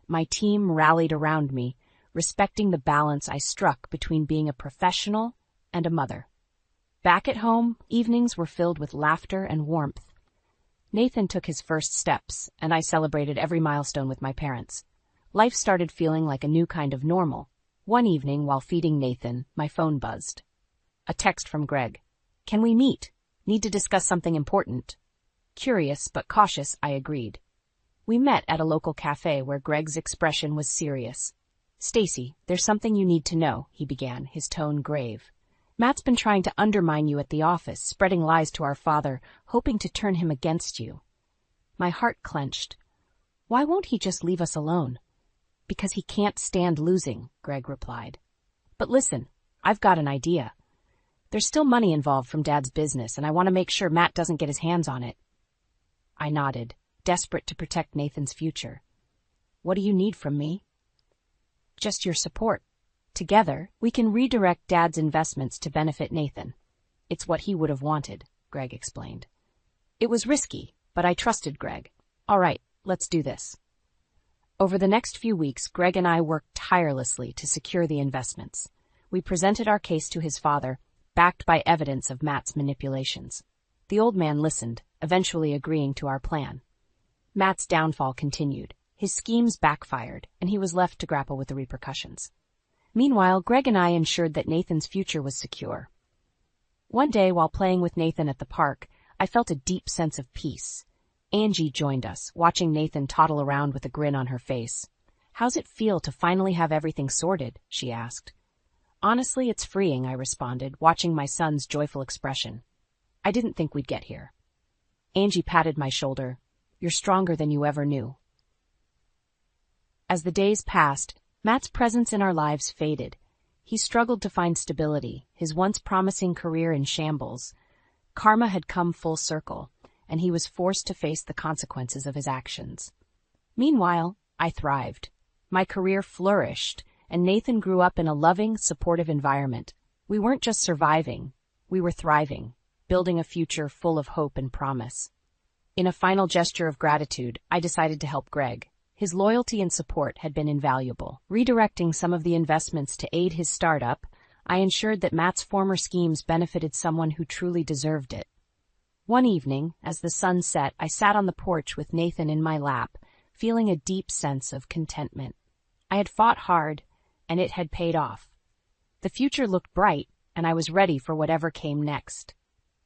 Speaker 3: My team rallied around me, respecting the balance I struck between being a professional and a mother. Back at home, evenings were filled with laughter and warmth. Nathan took his first steps, and I celebrated every milestone with my parents. Life started feeling like a new kind of normal. One evening, while feeding Nathan, my phone buzzed. A text from Greg. "Can we meet? Need to discuss something important." Curious but cautious, I agreed. We met at a local cafe where Greg's expression was serious. "Stacy, there's something you need to know," he began, his tone grave. "Matt's been trying to undermine you at the office, spreading lies to our father, hoping to turn him against you." My heart clenched. "Why won't he just leave us alone?" "Because he can't stand losing," Greg replied. "But listen, I've got an idea. There's still money involved from Dad's business, and I want to make sure Matt doesn't get his hands on it." I nodded, desperate to protect Nathan's future. "What do you need from me?" "Just your support. Together, we can redirect Dad's investments to benefit Nathan. It's what he would have wanted," Greg explained. It was risky, but I trusted Greg. "All right, let's do this." Over the next few weeks, Greg and I worked tirelessly to secure the investments. We presented our case to his father, backed by evidence of Matt's manipulations. The old man listened, eventually agreeing to our plan. Matt's downfall continued. His schemes backfired, and he was left to grapple with the repercussions. Meanwhile, Greg and I ensured that Nathan's future was secure. One day, while playing with Nathan at the park, I felt a deep sense of peace. Angie joined us, watching Nathan toddle around with a grin on her face. "How's it feel to finally have everything sorted?" she asked. "Honestly, it's freeing," I responded, watching my son's joyful expression. "I didn't think we'd get here." Angie patted my shoulder. "You're stronger than you ever knew." As the days passed, Matt's presence in our lives faded. He struggled to find stability, his once promising career in shambles. Karma had come full circle, and he was forced to face the consequences of his actions. Meanwhile, I thrived. My career flourished, and Nathan grew up in a loving, supportive environment. We weren't just surviving, we were thriving, building a future full of hope and promise. In a final gesture of gratitude, I decided to help Greg. His loyalty and support had been invaluable. Redirecting some of the investments to aid his startup, I ensured that Matt's former schemes benefited someone who truly deserved it. One evening, as the sun set, I sat on the porch with Nathan in my lap, feeling a deep sense of contentment. I had fought hard, and it had paid off. The future looked bright, and I was ready for whatever came next.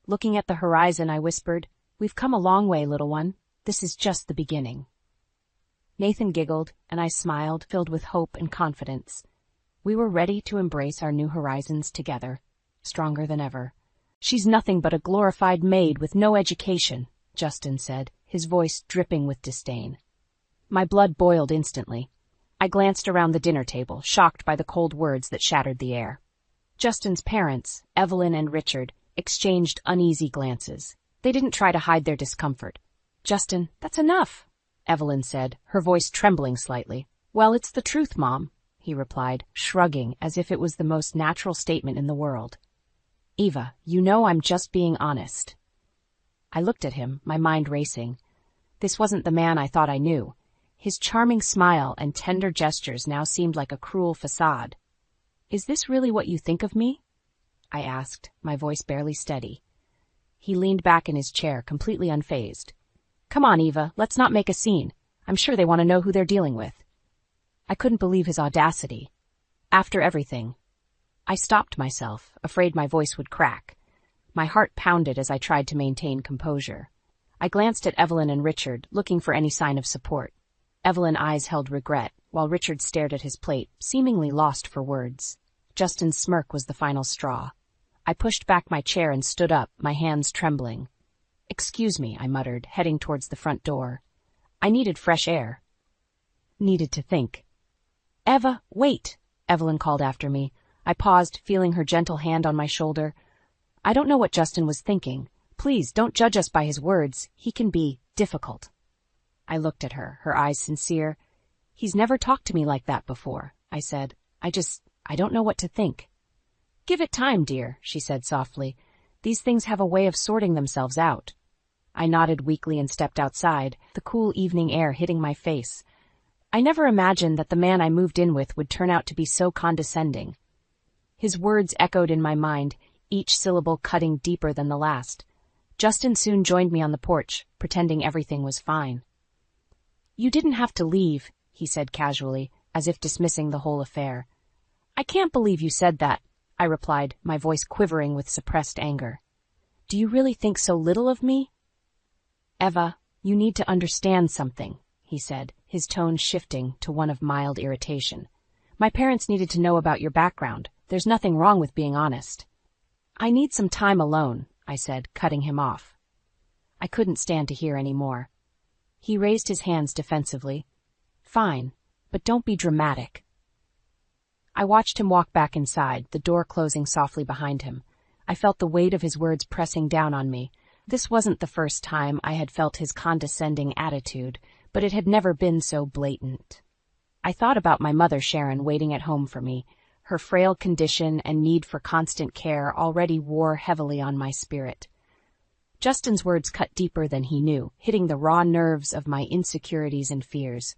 Speaker 3: Looking at the horizon, I whispered, "We've come a long way, little one. This is just the beginning." Nathan giggled, and I smiled, filled with hope and confidence. We were ready to embrace our new horizons together, stronger than ever. "She's nothing but a glorified maid with no education," Justin said, his voice dripping with disdain. My blood boiled instantly. I glanced around the dinner table, shocked by the cold words that shattered the air. Justin's parents, Evelyn and Richard, exchanged uneasy glances. They didn't try to hide their discomfort. "Justin, that's enough," Evelyn said, her voice trembling slightly. "Well, it's the truth, Mom," he replied, shrugging as if it was the most natural statement in the world. "Eva, you know I'm just being honest." I looked at him, my mind racing. This wasn't the man I thought I knew. His charming smile and tender gestures now seemed like a cruel facade. "Is this really what you think of me?" I asked, my voice barely steady. He leaned back in his chair, completely unfazed. "Come on, Eva, let's not make a scene. I'm sure they want to know who they're dealing with." I couldn't believe his audacity. After everything. I stopped myself, afraid my voice would crack. My heart pounded as I tried to maintain composure. I glanced at Evelyn and Richard, looking for any sign of support. Evelyn's eyes held regret, while Richard stared at his plate, seemingly lost for words. Justin's smirk was the final straw. I pushed back my chair and stood up, my hands trembling. "Excuse me," I muttered, heading towards the front door. I needed fresh air. Needed to think. Eva, wait, Evelyn called after me. I paused, feeling her gentle hand on my shoulder. I don't know what Justin was thinking. Please, don't judge us by his words. He can be difficult. I looked at her, her eyes sincere. He's never talked to me like that before, I said. I don't know what to think. Give it time, dear, she said softly. These things have a way of sorting themselves out. I nodded weakly and stepped outside, the cool evening air hitting my face. I never imagined that the man I moved in with would turn out to be so condescending. His words echoed in my mind, each syllable cutting deeper than the last. Justin soon joined me on the porch, pretending everything was fine. You didn't have to leave, he said casually, as if dismissing the whole affair. I can't believe you said that, I replied, my voice quivering with suppressed anger. Do you really think so little of me? Eva, you need to understand something, he said, his tone shifting to one of mild irritation. My parents needed to know about your background. There's nothing wrong with being honest. I need some time alone, I said, cutting him off. I couldn't stand to hear any more. He raised his hands defensively. Fine, but don't be dramatic. I watched him walk back inside, the door closing softly behind him. I felt the weight of his words pressing down on me. This wasn't the first time I had felt his condescending attitude, but it had never been so blatant. I thought about my mother, Sharon, waiting at home for me. Her frail condition and need for constant care already wore heavily on my spirit. Justin's words cut deeper than he knew, hitting the raw nerves of my insecurities and fears.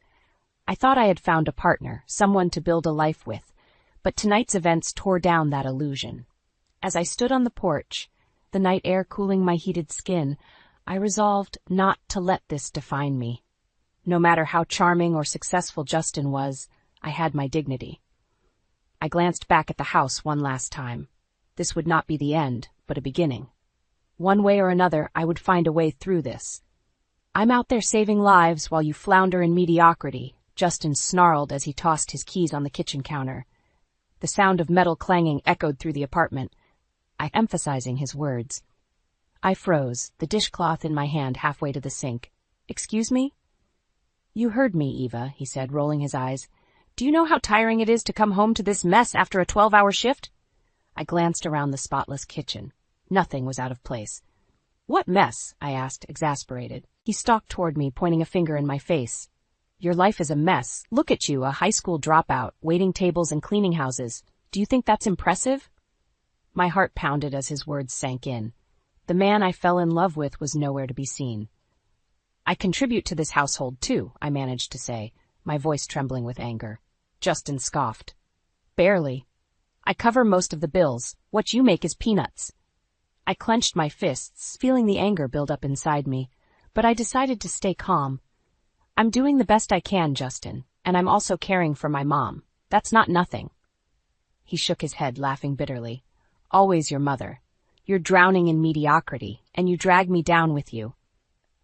Speaker 3: I thought I had found a partner, someone to build a life with, but tonight's events tore down that illusion. As I stood on the porch, the night air cooling my heated skin, I resolved not to let this define me. No matter how charming or successful Justin was, I had my dignity. I glanced back at the house one last time. This would not be the end, but a beginning. One way or another, I would find a way through this. I'm out there saving lives while you flounder in mediocrity, Justin snarled as he tossed his keys on the kitchen counter. The sound of metal clanging echoed through the apartment, emphasizing his words. I froze, the dishcloth in my hand halfway to the sink. Excuse me? You heard me, Eva, he said, rolling his eyes. Do you know how tiring it is to come home to this mess after a 12-hour shift? I glanced around the spotless kitchen. Nothing was out of place. What mess? I asked, exasperated. He stalked toward me, pointing a finger in my face. Your life is a mess. Look at you, a high school dropout, waiting tables and cleaning houses. Do you think that's impressive? My heart pounded as his words sank in. The man I fell in love with was nowhere to be seen. I contribute to this household, too, I managed to say, my voice trembling with anger. Justin scoffed. Barely. I cover most of the bills. What you make is peanuts. I clenched my fists, feeling the anger build up inside me, but I decided to stay calm. I'm doing the best I can, Justin, and I'm also caring for my mom. That's not nothing. He shook his head, laughing bitterly. Always your mother. You're drowning in mediocrity, and you drag me down with you.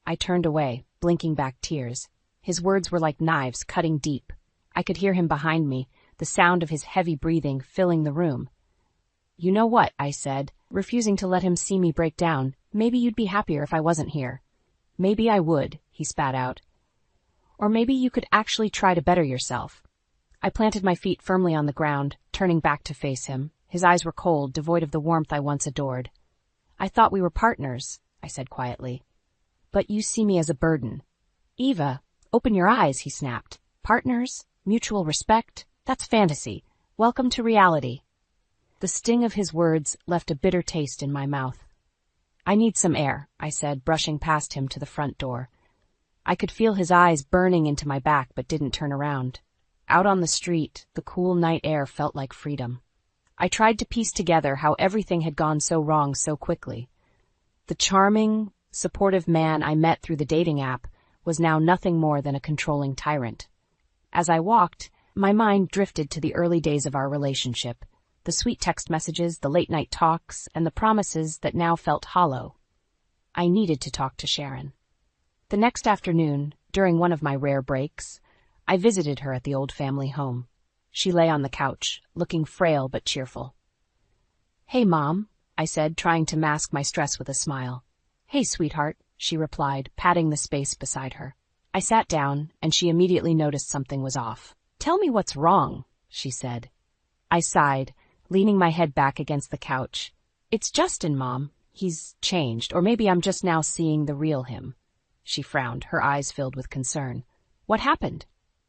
Speaker 3: I turned away, blinking back tears. His words were like knives cutting deep. I could hear him behind me, the sound of his heavy breathing filling the room. You know what, I said, refusing to let him see me break down. Maybe you'd be happier if I wasn't here. Maybe I would, he spat out. Or maybe you could actually try to better yourself. I planted my feet firmly on the ground, turning back to face him. His eyes were cold, devoid of the warmth I once adored. I thought we were partners, I said quietly. But you see me as a burden. Eva, open your eyes, he snapped. Partners? Mutual respect? That's fantasy. Welcome to reality. The sting of his words left a bitter taste in my mouth. I need some air, I said, brushing past him to the front door. I could feel his eyes burning into my back but didn't turn around. Out on the street, the cool night air felt like freedom. I tried to piece together how everything had gone so wrong so quickly. The charming, supportive man I met through the dating app was now nothing more than a controlling tyrant. As I walked, my mind drifted to the early days of our relationship, the sweet text messages, the late-night talks, and the promises that now felt hollow. I needed to talk to Sharon. The next afternoon, during one of my rare breaks, I visited her at the old family home. She lay on the couch, looking frail but cheerful. Hey, Mom, I said, trying to mask my stress with a smile. Hey, sweetheart, she replied, patting the space beside her. I sat down, and she immediately noticed something was off. "Tell me what's wrong," she said. I sighed, leaning my head back against the couch. "It's Justin, Mom. He's changed, or maybe I'm just now seeing the real him." She frowned, her eyes filled with concern. "What happened?"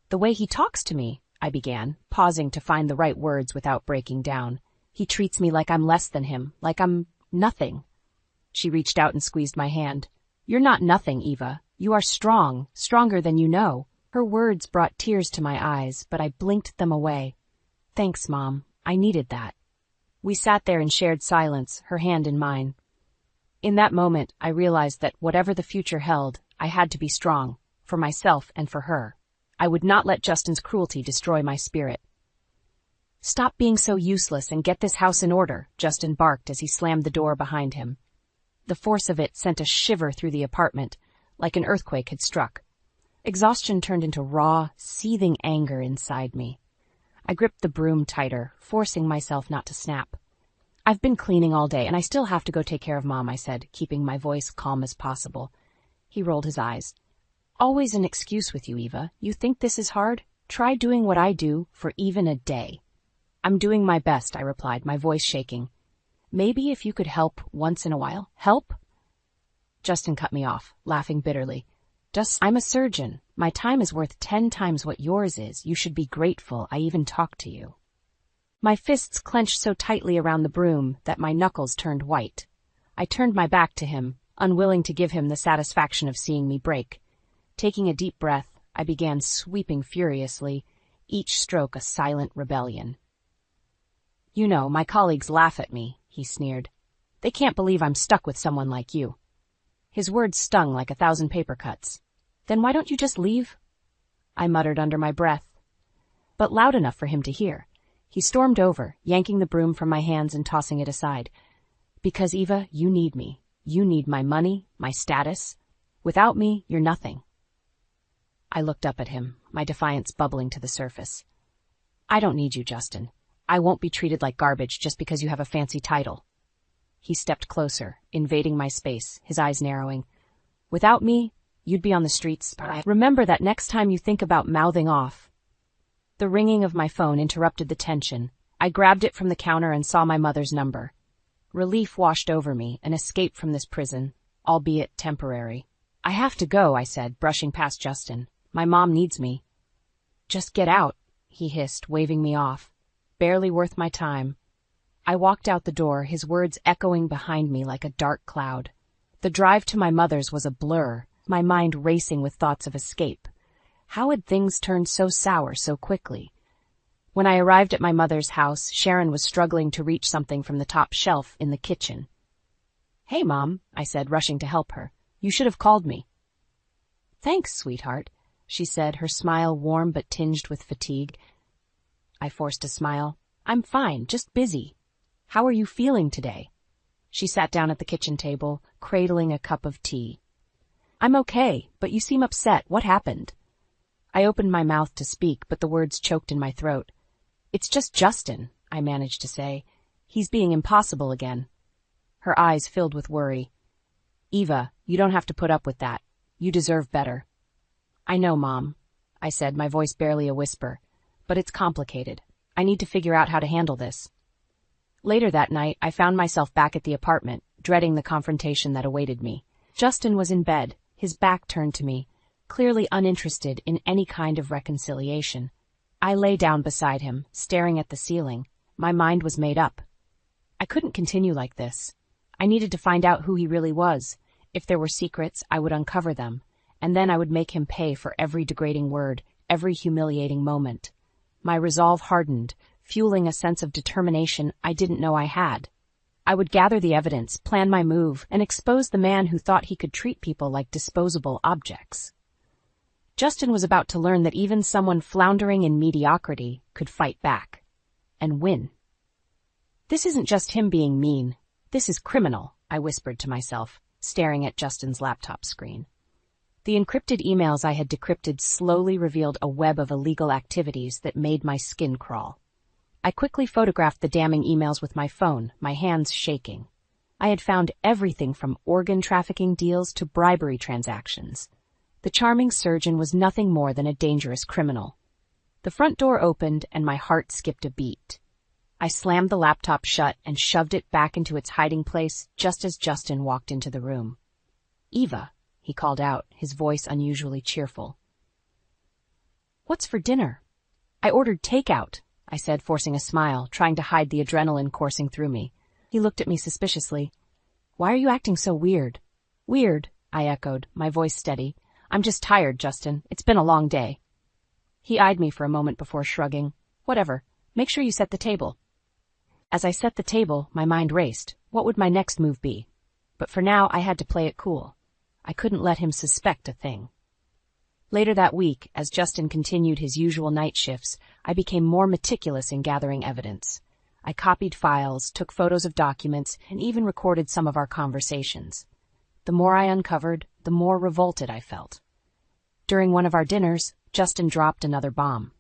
Speaker 3: "The way he talks to me," I began, pausing to find the right words without breaking down. "He treats me like I'm less than him, like I'm nothing." She reached out and squeezed my hand. "You're not nothing, Eva. You are strong, stronger than you know." Her words brought tears to my eyes, but I blinked them away. "Thanks, Mom. I needed that." We sat there in shared silence, her hand in mine. In that moment, I realized that whatever the future held, I had to be strong, for myself and for her. I would not let Justin's cruelty destroy my spirit. "Stop being so useless and get this house in order," Justin barked as he slammed the door behind him. The force of it sent a shiver through the apartment, like an earthquake had struck. Exhaustion turned into raw, seething anger inside me. I gripped the broom tighter, forcing myself not to snap. "I've been cleaning all day, and I still have to go take care of Mom," I said, keeping my voice calm as possible. He rolled his eyes. "Always an excuse with you, Eva. You think this is hard? Try doing what I do for even a day." "I'm doing my best," I replied, my voice shaking. "Maybe if you could help once in a while." "Help?" Justin cut me off, laughing bitterly. "I'm a surgeon. My time is worth 10 times what yours is. You should be grateful I even talked to you." My fists clenched so tightly around the broom that my knuckles turned white. I turned my back to him, unwilling to give him the satisfaction of seeing me break. Taking a deep breath, I began sweeping furiously, each stroke a silent rebellion. "You know, my colleagues laugh at me," he sneered. "They can't believe I'm stuck with someone like you." His words stung like 1,000 paper cuts. "Then why don't you just leave?" I muttered under my breath, but loud enough for him to hear. He stormed over, yanking the broom from my hands and tossing it aside. "Because, Eva, you need me. You need my money, my status. Without me, you're nothing." I looked up at him, my defiance bubbling to the surface. "I don't need you, Justin. I won't be treated like garbage just because you have a fancy title." He stepped closer, invading my space, his eyes narrowing. "Without me, you'd be on the streets. Remember that next time you think about mouthing off." The ringing of my phone interrupted the tension. I grabbed it from the counter and saw my mother's number. Relief washed over me, an escape from this prison, albeit temporary. "I have to go," I said, brushing past Justin. "My mom needs me." "Just get out," he hissed, waving me off. "Barely worth my time." I walked out the door, his words echoing behind me like a dark cloud. The drive to my mother's was a blur, my mind racing with thoughts of escape. How had things turned so sour so quickly? When I arrived at my mother's house, Sharon was struggling to reach something from the top shelf in the kitchen. "Hey, Mom," I said, rushing to help her. "You should have called me." "Thanks, sweetheart," she said, her smile warm but tinged with fatigue. I forced a smile. "I'm fine, just busy. How are you feeling today?" She sat down at the kitchen table, cradling a cup of tea. "I'm okay, but you seem upset. What happened?" I opened my mouth to speak, but the words choked in my throat. "It's just Justin," I managed to say. "He's being impossible again." Her eyes filled with worry. "Eva, you don't have to put up with that. You deserve better." "I know, Mom," I said, my voice barely a whisper. "But it's complicated. I need to figure out how to handle this." Later that night, I found myself back at the apartment, dreading the confrontation that awaited me. Justin was in bed, his back turned to me, clearly uninterested in any kind of reconciliation. I lay down beside him, staring at the ceiling. My mind was made up. I couldn't continue like this. I needed to find out who he really was. If there were secrets, I would uncover them, and then I would make him pay for every degrading word, every humiliating moment. My resolve hardened, fueling a sense of determination I didn't know I had. I would gather the evidence, plan my move, and expose the man who thought he could treat people like disposable objects. Justin was about to learn that even someone floundering in mediocrity could fight back and win. "This isn't just him being mean. This is criminal," I whispered to myself, staring at Justin's laptop screen. The encrypted emails I had decrypted slowly revealed a web of illegal activities that made my skin crawl. I quickly photographed the damning emails with my phone, my hands shaking. I had found everything from organ trafficking deals to bribery transactions. The charming surgeon was nothing more than a dangerous criminal. The front door opened and my heart skipped a beat. I slammed the laptop shut and shoved it back into its hiding place just as Justin walked into the room. "Eva," he called out, his voice unusually cheerful. "What's for dinner?" "I ordered takeout," I said, forcing a smile, trying to hide the adrenaline coursing through me. He looked at me suspiciously. "Why are you acting so weird?" "Weird," I echoed, my voice steady. "I'm just tired, Justin. It's been a long day." He eyed me for a moment before shrugging. "Whatever. Make sure you set the table." As I set the table, my mind raced. What would my next move be? But for now, I had to play it cool. I couldn't let him suspect a thing. Later that week, as Justin continued his usual night shifts, I became more meticulous in gathering evidence. I copied files, took photos of documents, and even recorded some of our conversations. The more I uncovered, the more revolted I felt. During one of our dinners, Justin dropped another bomb.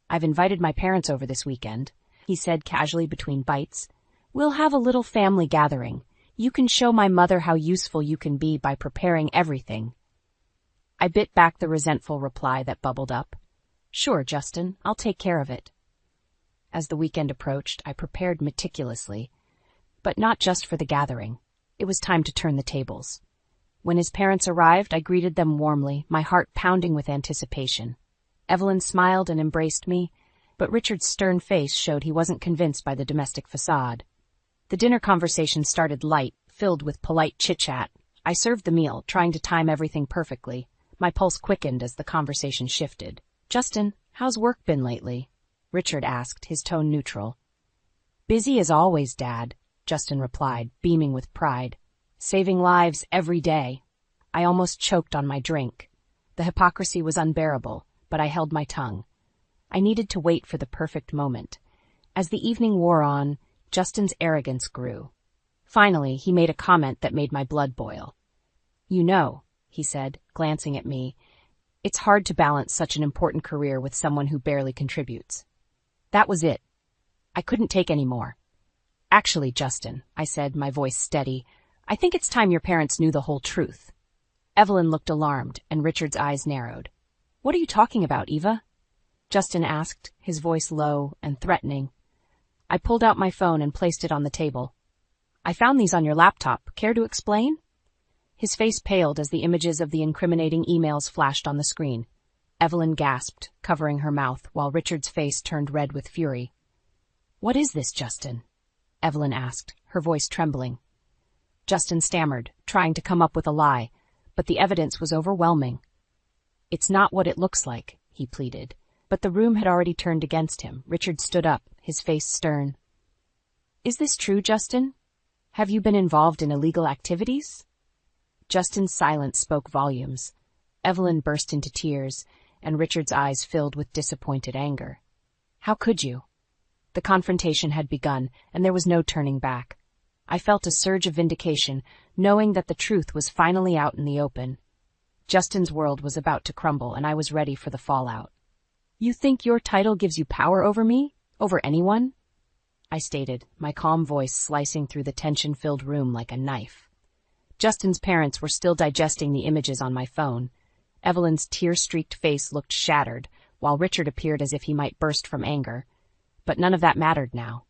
Speaker 3: "I've invited my parents over this weekend," he said casually between bites. "We'll have a little family gathering. You can show my mother how useful you can be by preparing everything." I bit back the resentful reply that bubbled up. "Sure, Justin, I'll take care of it." As the weekend approached, I prepared meticulously. But not just for the gathering. It was time to turn the tables. When his parents arrived, I greeted them warmly, my heart pounding with anticipation. Evelyn smiled and embraced me, but Richard's stern face showed he wasn't convinced by the domestic facade. The dinner conversation started light, filled with polite chit-chat. I served the meal, trying to time everything perfectly. My pulse quickened as the conversation shifted. "Justin, how's work been lately?" Richard asked, his tone neutral. "Busy as always, Dad," Justin replied, beaming with pride. "Saving lives every day." I almost choked on my drink. The hypocrisy was unbearable, but I held my tongue. I needed to wait for the perfect moment. As the evening wore on, Justin's arrogance grew. Finally, he made a comment that made my blood boil. "You know," he said, glancing at me, "it's hard to balance such an important career with someone who barely contributes." That was it. I couldn't take any more. "Actually, Justin," I said, my voice steady, "I think it's time your parents knew the whole truth." Evelyn looked alarmed, and Richard's eyes narrowed. "What are you talking about, Eva?" Justin asked, his voice low and threatening. I pulled out my phone and placed it on the table. "I found these on your laptop. Care to explain?" His face paled as the images of the incriminating emails flashed on the screen. Evelyn gasped, covering her mouth, while Richard's face turned red with fury. "What is this, Justin?" Evelyn asked, her voice trembling. Justin stammered, trying to come up with a lie, but the evidence was overwhelming. "It's not what it looks like," he pleaded. But the room had already turned against him. Richard stood up, his face stern. "Is this true, Justin? Have you been involved in illegal activities?" Justin's silence spoke volumes. Evelyn burst into tears, and Richard's eyes filled with disappointed anger. How could you? The confrontation had begun, and there was no turning back. I felt a surge of vindication, knowing that the truth was finally out in the open. Justin's world was about to crumble, and I was ready for the fallout. "You think your title gives you power over me? Over anyone?" I stated, my calm voice slicing through the tension-filled room like a knife. Justin's parents were still digesting the images on my phone. Evelyn's tear-streaked face looked shattered, while Richard appeared as if he might burst from anger. But none of that mattered now.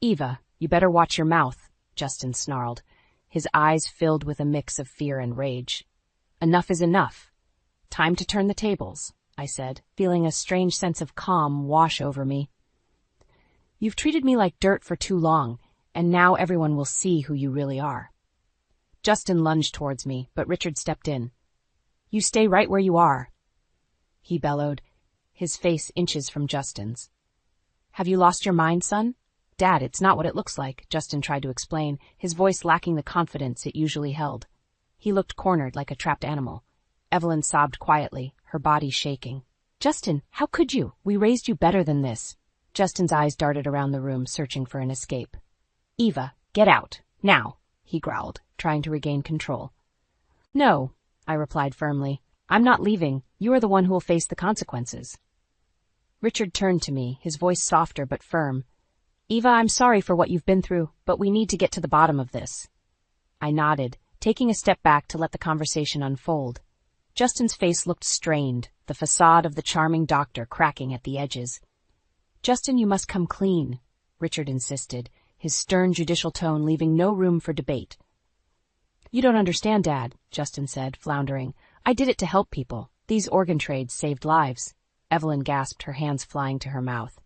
Speaker 3: "Eva, you better watch your mouth," Justin snarled, his eyes filled with a mix of fear and rage. "Enough is enough. Time to turn the tables," I said, feeling a strange sense of calm wash over me. "You've treated me like dirt for too long, and now everyone will see who you really are." Justin lunged towards me, but Richard stepped in. "You stay right where you are," he bellowed, his face inches from Justin's. "Have you lost your mind, son?" "Dad, it's not what it looks like," Justin tried to explain, his voice lacking the confidence it usually held. He looked cornered like a trapped animal. Evelyn sobbed quietly, her body shaking. "Justin, how could you? We raised you better than this." Justin's eyes darted around the room, searching for an escape. "Eva, get out, now," he growled, trying to regain control. "No," I replied firmly. "I'm not leaving. You are the one who will face the consequences." Richard turned to me, his voice softer but firm. "Eva, I'm sorry for what you've been through, but we need to get to the bottom of this." I nodded, taking a step back to let the conversation unfold. Justin's face looked strained, the facade of the charming doctor cracking at the edges. "Justin, you must come clean," Richard insisted, his stern judicial tone leaving no room for debate. "You don't understand, Dad," Justin said, floundering. "I did it to help people. These organ trades saved lives." Evelyn gasped, her hands flying to her mouth.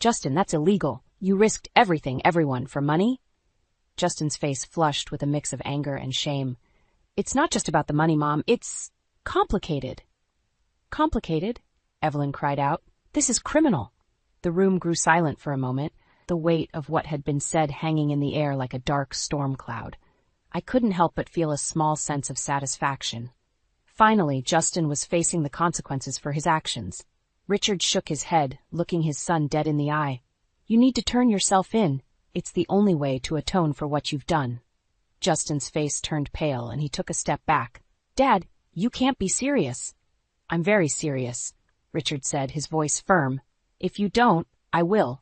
Speaker 3: "Justin, that's illegal. You risked everything, everyone, for money?" Justin's face flushed with a mix of anger and shame. "It's not just about the money, Mom. It's complicated." "Complicated?" Evelyn cried out. "This is criminal." The room grew silent for a moment, the weight of what had been said hanging in the air like a dark storm cloud. I couldn't help but feel a small sense of satisfaction. Finally, Justin was facing the consequences for his actions. Richard shook his head, looking his son dead in the eye. "You need to turn yourself in. It's the only way to atone for what you've done." Justin's face turned pale, and he took a step back. "Dad, you can't be serious." "I'm very serious," Richard said, his voice firm. "If you don't, I will."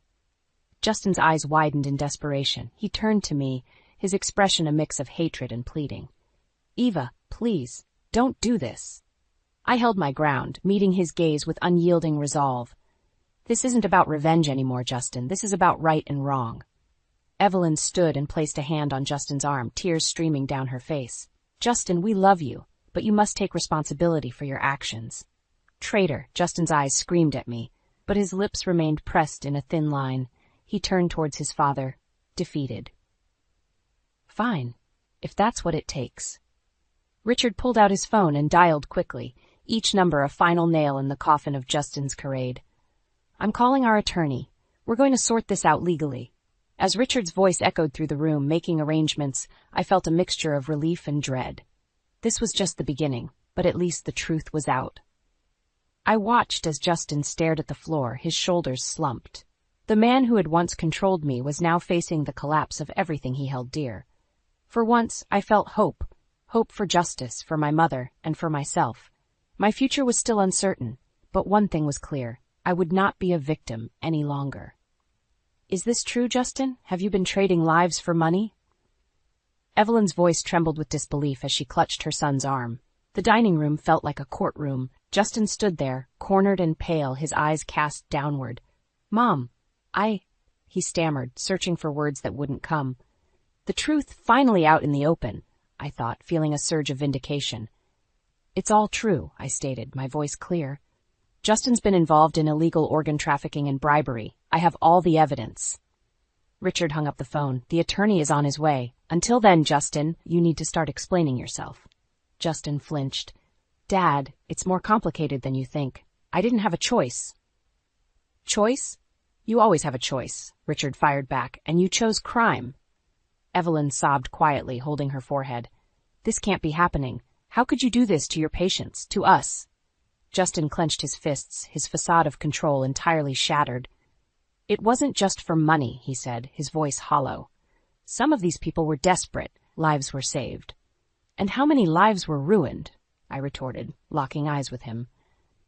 Speaker 3: Justin's eyes widened in desperation. He turned to me, his expression a mix of hatred and pleading. "Eva, please, don't do this." I held my ground, meeting his gaze with unyielding resolve. "This isn't about revenge anymore, Justin. This is about right and wrong." Evelyn stood and placed a hand on Justin's arm, tears streaming down her face. "Justin, we love you, but you must take responsibility for your actions." "Traitor," Justin's eyes screamed at me, but his lips remained pressed in a thin line. He turned towards his father, defeated. "Fine, if that's what it takes." Richard pulled out his phone and dialed quickly, each number a final nail in the coffin of Justin's charade. "I'm calling our attorney. We're going to sort this out legally." As Richard's voice echoed through the room, making arrangements, I felt a mixture of relief and dread. This was just the beginning, but at least the truth was out. I watched as Justin stared at the floor, his shoulders slumped. The man who had once controlled me was now facing the collapse of everything he held dear. For once, I felt hope for justice, for my mother, and for myself. My future was still uncertain, but one thing was clear. I would not be a victim any longer. "Is this true, Justin? Have you been trading lives for money?" Evelyn's voice trembled with disbelief as she clutched her son's arm. The dining room felt like a courtroom. Justin stood there, cornered and pale, his eyes cast downward. "Mom, he stammered, searching for words that wouldn't come. The truth finally out in the open, I thought, feeling a surge of vindication. "It's all true," I stated, my voice clear. "Justin's been involved in illegal organ trafficking and bribery. I have all the evidence." Richard hung up the phone. "The attorney is on his way. Until then, Justin, you need to start explaining yourself." Justin flinched. "Dad, it's more complicated than you think. I didn't have a choice." "Choice? You always have a choice," Richard fired back, "and you chose crime." Evelyn sobbed quietly, holding her forehead. "This can't be happening. How could you do this to your patients, to us?" Justin clenched his fists, his facade of control entirely shattered. "It wasn't just for money," he said, his voice hollow. "Some of these people were desperate. Lives were saved." "And how many lives were ruined?" I retorted, locking eyes with him.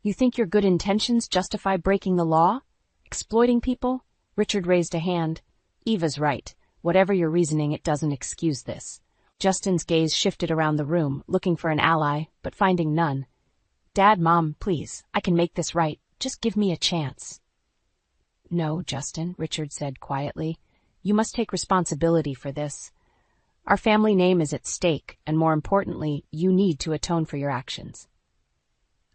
Speaker 3: "You think your good intentions justify breaking the law? Exploiting people?" Richard raised a hand. "Eva's right. Whatever your reasoning, it doesn't excuse this." Justin's gaze shifted around the room, looking for an ally, but finding none. "Dad, Mom, please, I can make this right. Just give me a chance." "No, Justin," Richard said quietly. "You must take responsibility for this. Our family name is at stake, and more importantly, you need to atone for your actions."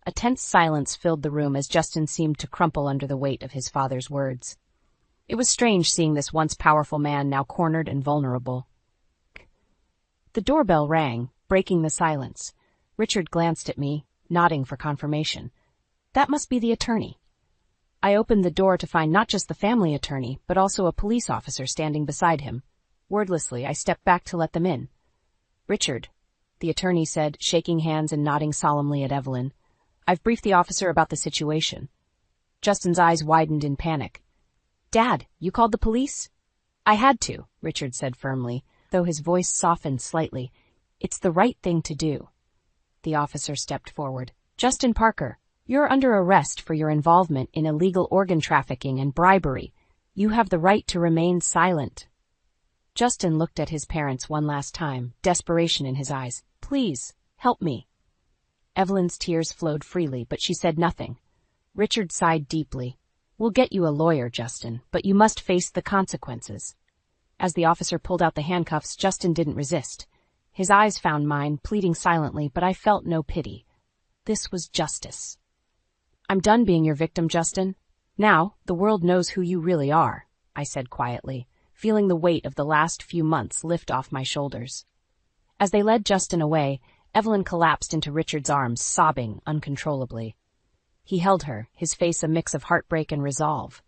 Speaker 3: A tense silence filled the room as Justin seemed to crumple under the weight of his father's words. It was strange seeing this once powerful man now cornered and vulnerable. The doorbell rang, breaking the silence. Richard glanced at me, nodding for confirmation. That must be the attorney. I opened the door to find not just the family attorney, but also a police officer standing beside him. Wordlessly, I stepped back to let them in. "Richard," the attorney said, shaking hands and nodding solemnly at Evelyn. "I've briefed the officer about the situation." Justin's eyes widened in panic. "Dad, you called the police?" "I had to," Richard said firmly, though his voice softened slightly. "It's the right thing to do." The officer stepped forward. "Justin Parker, you're under arrest for your involvement in illegal organ trafficking and bribery. You have the right to remain silent." Justin looked at his parents one last time, desperation in his eyes. "Please, help me." Evelyn's tears flowed freely, but she said nothing. Richard sighed deeply. "We'll get you a lawyer, Justin, but you must face the consequences." As the officer pulled out the handcuffs, Justin didn't resist. His eyes found mine, pleading silently, but I felt no pity. This was justice. "I'm done being your victim, Justin. Now, the world knows who you really are," I said quietly, feeling the weight of the last few months lift off my shoulders. As they led Justin away, Evelyn collapsed into Richard's arms, sobbing uncontrollably. He held her, his face a mix of heartbreak and resolve.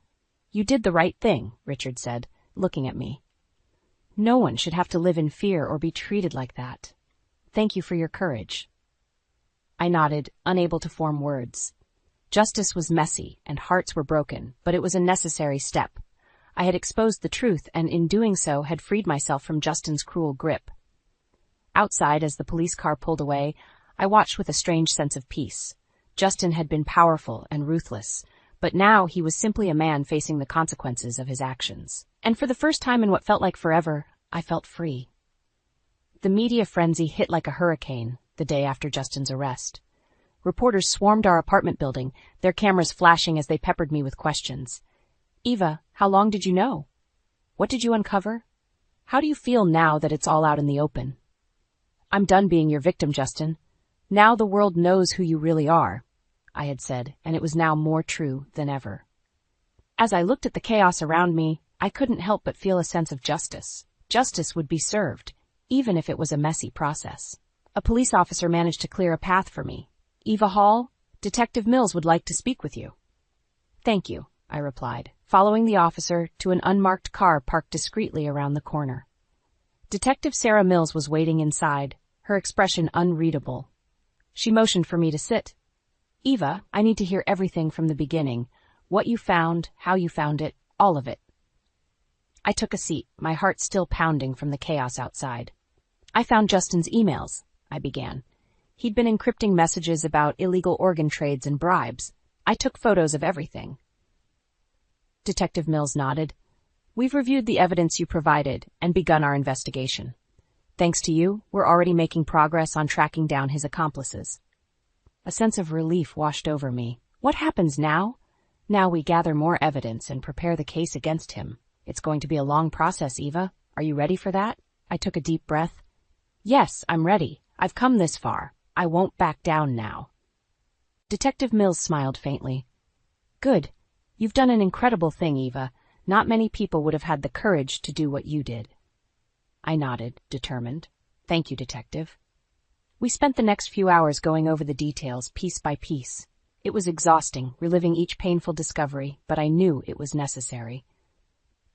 Speaker 3: "You did the right thing," Richard said, looking at me. "No one should have to live in fear or be treated like that. Thank you for your courage." I nodded, unable to form words. Justice was messy, and hearts were broken, but it was a necessary step. I had exposed the truth, and in doing so had freed myself from Justin's cruel grip. Outside, as the police car pulled away, I watched with a strange sense of peace. Justin had been powerful and ruthless, but now he was simply a man facing the consequences of his actions. And for the first time in what felt like forever, I felt free. The media frenzy hit like a hurricane the day after Justin's arrest. Reporters swarmed our apartment building, their cameras flashing as they peppered me with questions. "Eva, how long did you know? What did you uncover? How do you feel now that it's all out in the open?" "I'm done being your victim, Justin. Now the world knows who you really are," I had said, and it was now more true than ever. As I looked at the chaos around me, I couldn't help but feel a sense of justice. Justice would be served, even if it was a messy process. A police officer managed to clear a path for me. "Eva Hall, Detective Mills would like to speak with you." "Thank you," I replied, following the officer to an unmarked car parked discreetly around the corner. Detective Sarah Mills was waiting inside, her expression unreadable. She motioned for me to sit. "Eva, I need to hear everything from the beginning. What you found, how you found it, all of it." I took a seat, my heart still pounding from the chaos outside. "I found Justin's emails," I began. "He'd been encrypting messages about illegal organ trades and bribes. I took photos of everything." Detective Mills nodded. "We've reviewed the evidence you provided and begun our investigation. Thanks to you, we're already making progress on tracking down his accomplices." A sense of relief washed over me. What happens now? Now we gather more evidence and prepare the case against him. It's going to be a long process, Eva. Are you ready for that? I took a deep breath. "Yes, I'm ready. I've come this far. I won't back down now." Detective Mills smiled faintly. "Good. You've done an incredible thing, Eva. Not many people would have had the courage to do what you did." I nodded, determined. "Thank you, Detective." We spent the next few hours going over the details, piece by piece. It was exhausting, reliving each painful discovery, but I knew it was necessary.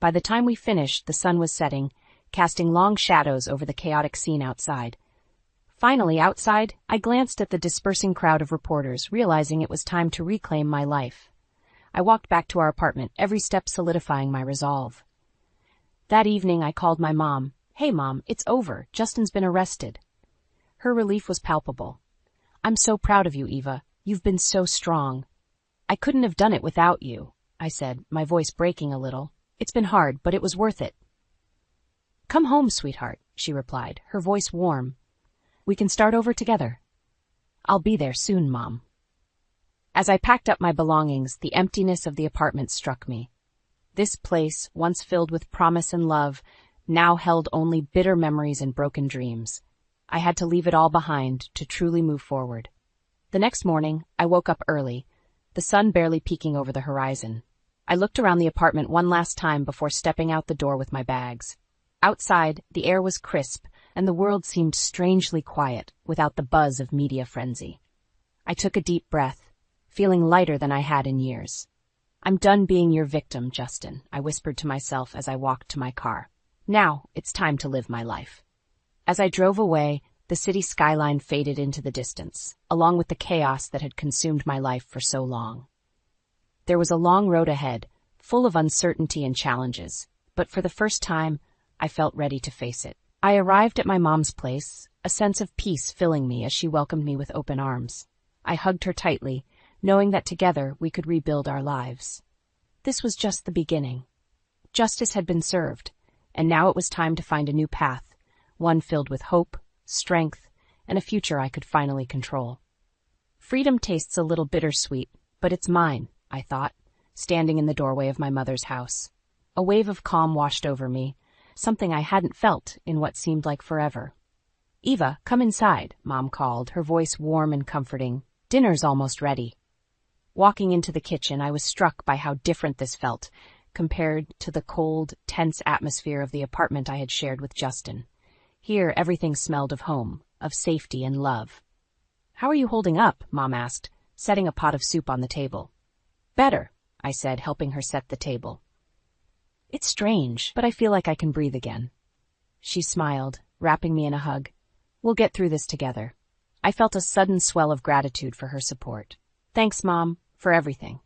Speaker 3: By the time we finished, the sun was setting, casting long shadows over the chaotic scene outside. Finally, outside, I glanced at the dispersing crowd of reporters, realizing it was time to reclaim my life. I walked back to our apartment, every step solidifying my resolve. That evening, I called my mom. "Hey, Mom, it's over. Justin's been arrested." Her relief was palpable. "I'm so proud of you, Eva. You've been so strong." "I couldn't have done it without you," I said, my voice breaking a little. "It's been hard, but it was worth it." "Come home, sweetheart," she replied, her voice warm. "We can start over together." "I'll be there soon, Mom." As I packed up my belongings, the emptiness of the apartment struck me. This place, once filled with promise and love, now held only bitter memories and broken dreams. I had to leave it all behind to truly move forward. The next morning, I woke up early, the sun barely peeking over the horizon. I looked around the apartment one last time before stepping out the door with my bags. Outside, the air was crisp, and the world seemed strangely quiet, without the buzz of media frenzy. I took a deep breath, feeling lighter than I had in years. "I'm done being your victim, Justin," I whispered to myself as I walked to my car. "Now, it's time to live my life." As I drove away, the city skyline faded into the distance, along with the chaos that had consumed my life for so long. There was a long road ahead, full of uncertainty and challenges, but for the first time, I felt ready to face it. I arrived at my mom's place, a sense of peace filling me as she welcomed me with open arms. I hugged her tightly, knowing that together we could rebuild our lives. This was just the beginning. Justice had been served, and now it was time to find a new path, one filled with hope, strength, and a future I could finally control. Freedom tastes a little bittersweet, but it's mine, I thought, standing in the doorway of my mother's house. A wave of calm washed over me, something I hadn't felt in what seemed like forever. "Eva, come inside," Mom called, her voice warm and comforting. "Dinner's almost ready." Walking into the kitchen, I was struck by how different this felt compared to the cold, tense atmosphere of the apartment I had shared with Justin. Here, everything smelled of home, of safety and love. "How are you holding up?" Mom asked, setting a pot of soup on the table. "Better," I said, helping her set the table. "It's strange, but I feel like I can breathe again." She smiled, wrapping me in a hug. "We'll get through this together." I felt a sudden swell of gratitude for her support. "Thanks, Mom, for everything."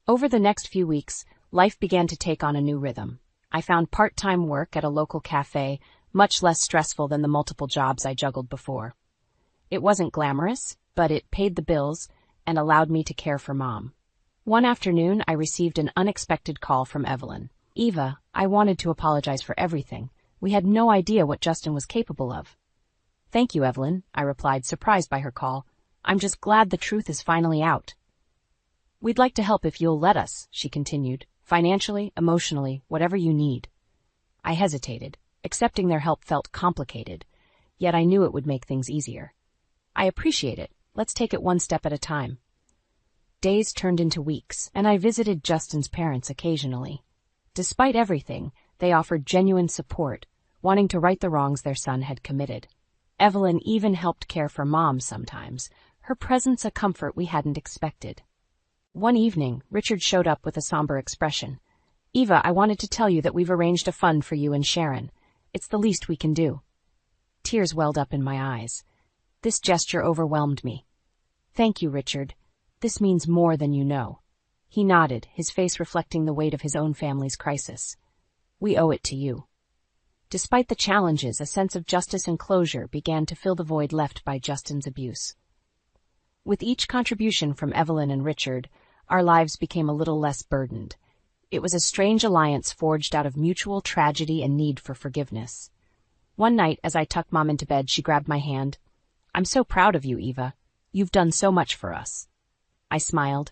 Speaker 3: Over the next few weeks, life began to take on a new rhythm. I found part-time work at a local cafe, much less stressful than the multiple jobs I juggled before. It wasn't glamorous, but it paid the bills and allowed me to care for Mom. One afternoon, I received an unexpected call from Evelyn. "Eva, I wanted to apologize for everything. We had no idea what Justin was capable of." "Thank you, Evelyn," I replied, surprised by her call. "I'm just glad the truth is finally out." "We'd like to help if you'll let us," she continued. "Financially, emotionally, whatever you need." I hesitated. Accepting their help felt complicated, yet I knew it would make things easier. "I appreciate it. Let's take it one step at a time." Days turned into weeks, and I visited Justin's parents occasionally. Despite everything, they offered genuine support, wanting to right the wrongs their son had committed. Evelyn even helped care for Mom sometimes, her presence a comfort we hadn't expected. One evening, Richard showed up with a somber expression. "Eva, I wanted to tell you that we've arranged a fund for you and Sharon. It's the least we can do." Tears welled up in my eyes. This gesture overwhelmed me. "Thank you, Richard. This means more than you know." He nodded, his face reflecting the weight of his own family's crisis. "We owe it to you." Despite the challenges, a sense of justice and closure began to fill the void left by Justin's abuse. With each contribution from Evelyn and Richard, our lives became a little less burdened. It was a strange alliance forged out of mutual tragedy and need for forgiveness. One night, as I tucked Mom into bed, she grabbed my hand. "I'm so proud of you, Eva. You've done so much for us." I smiled,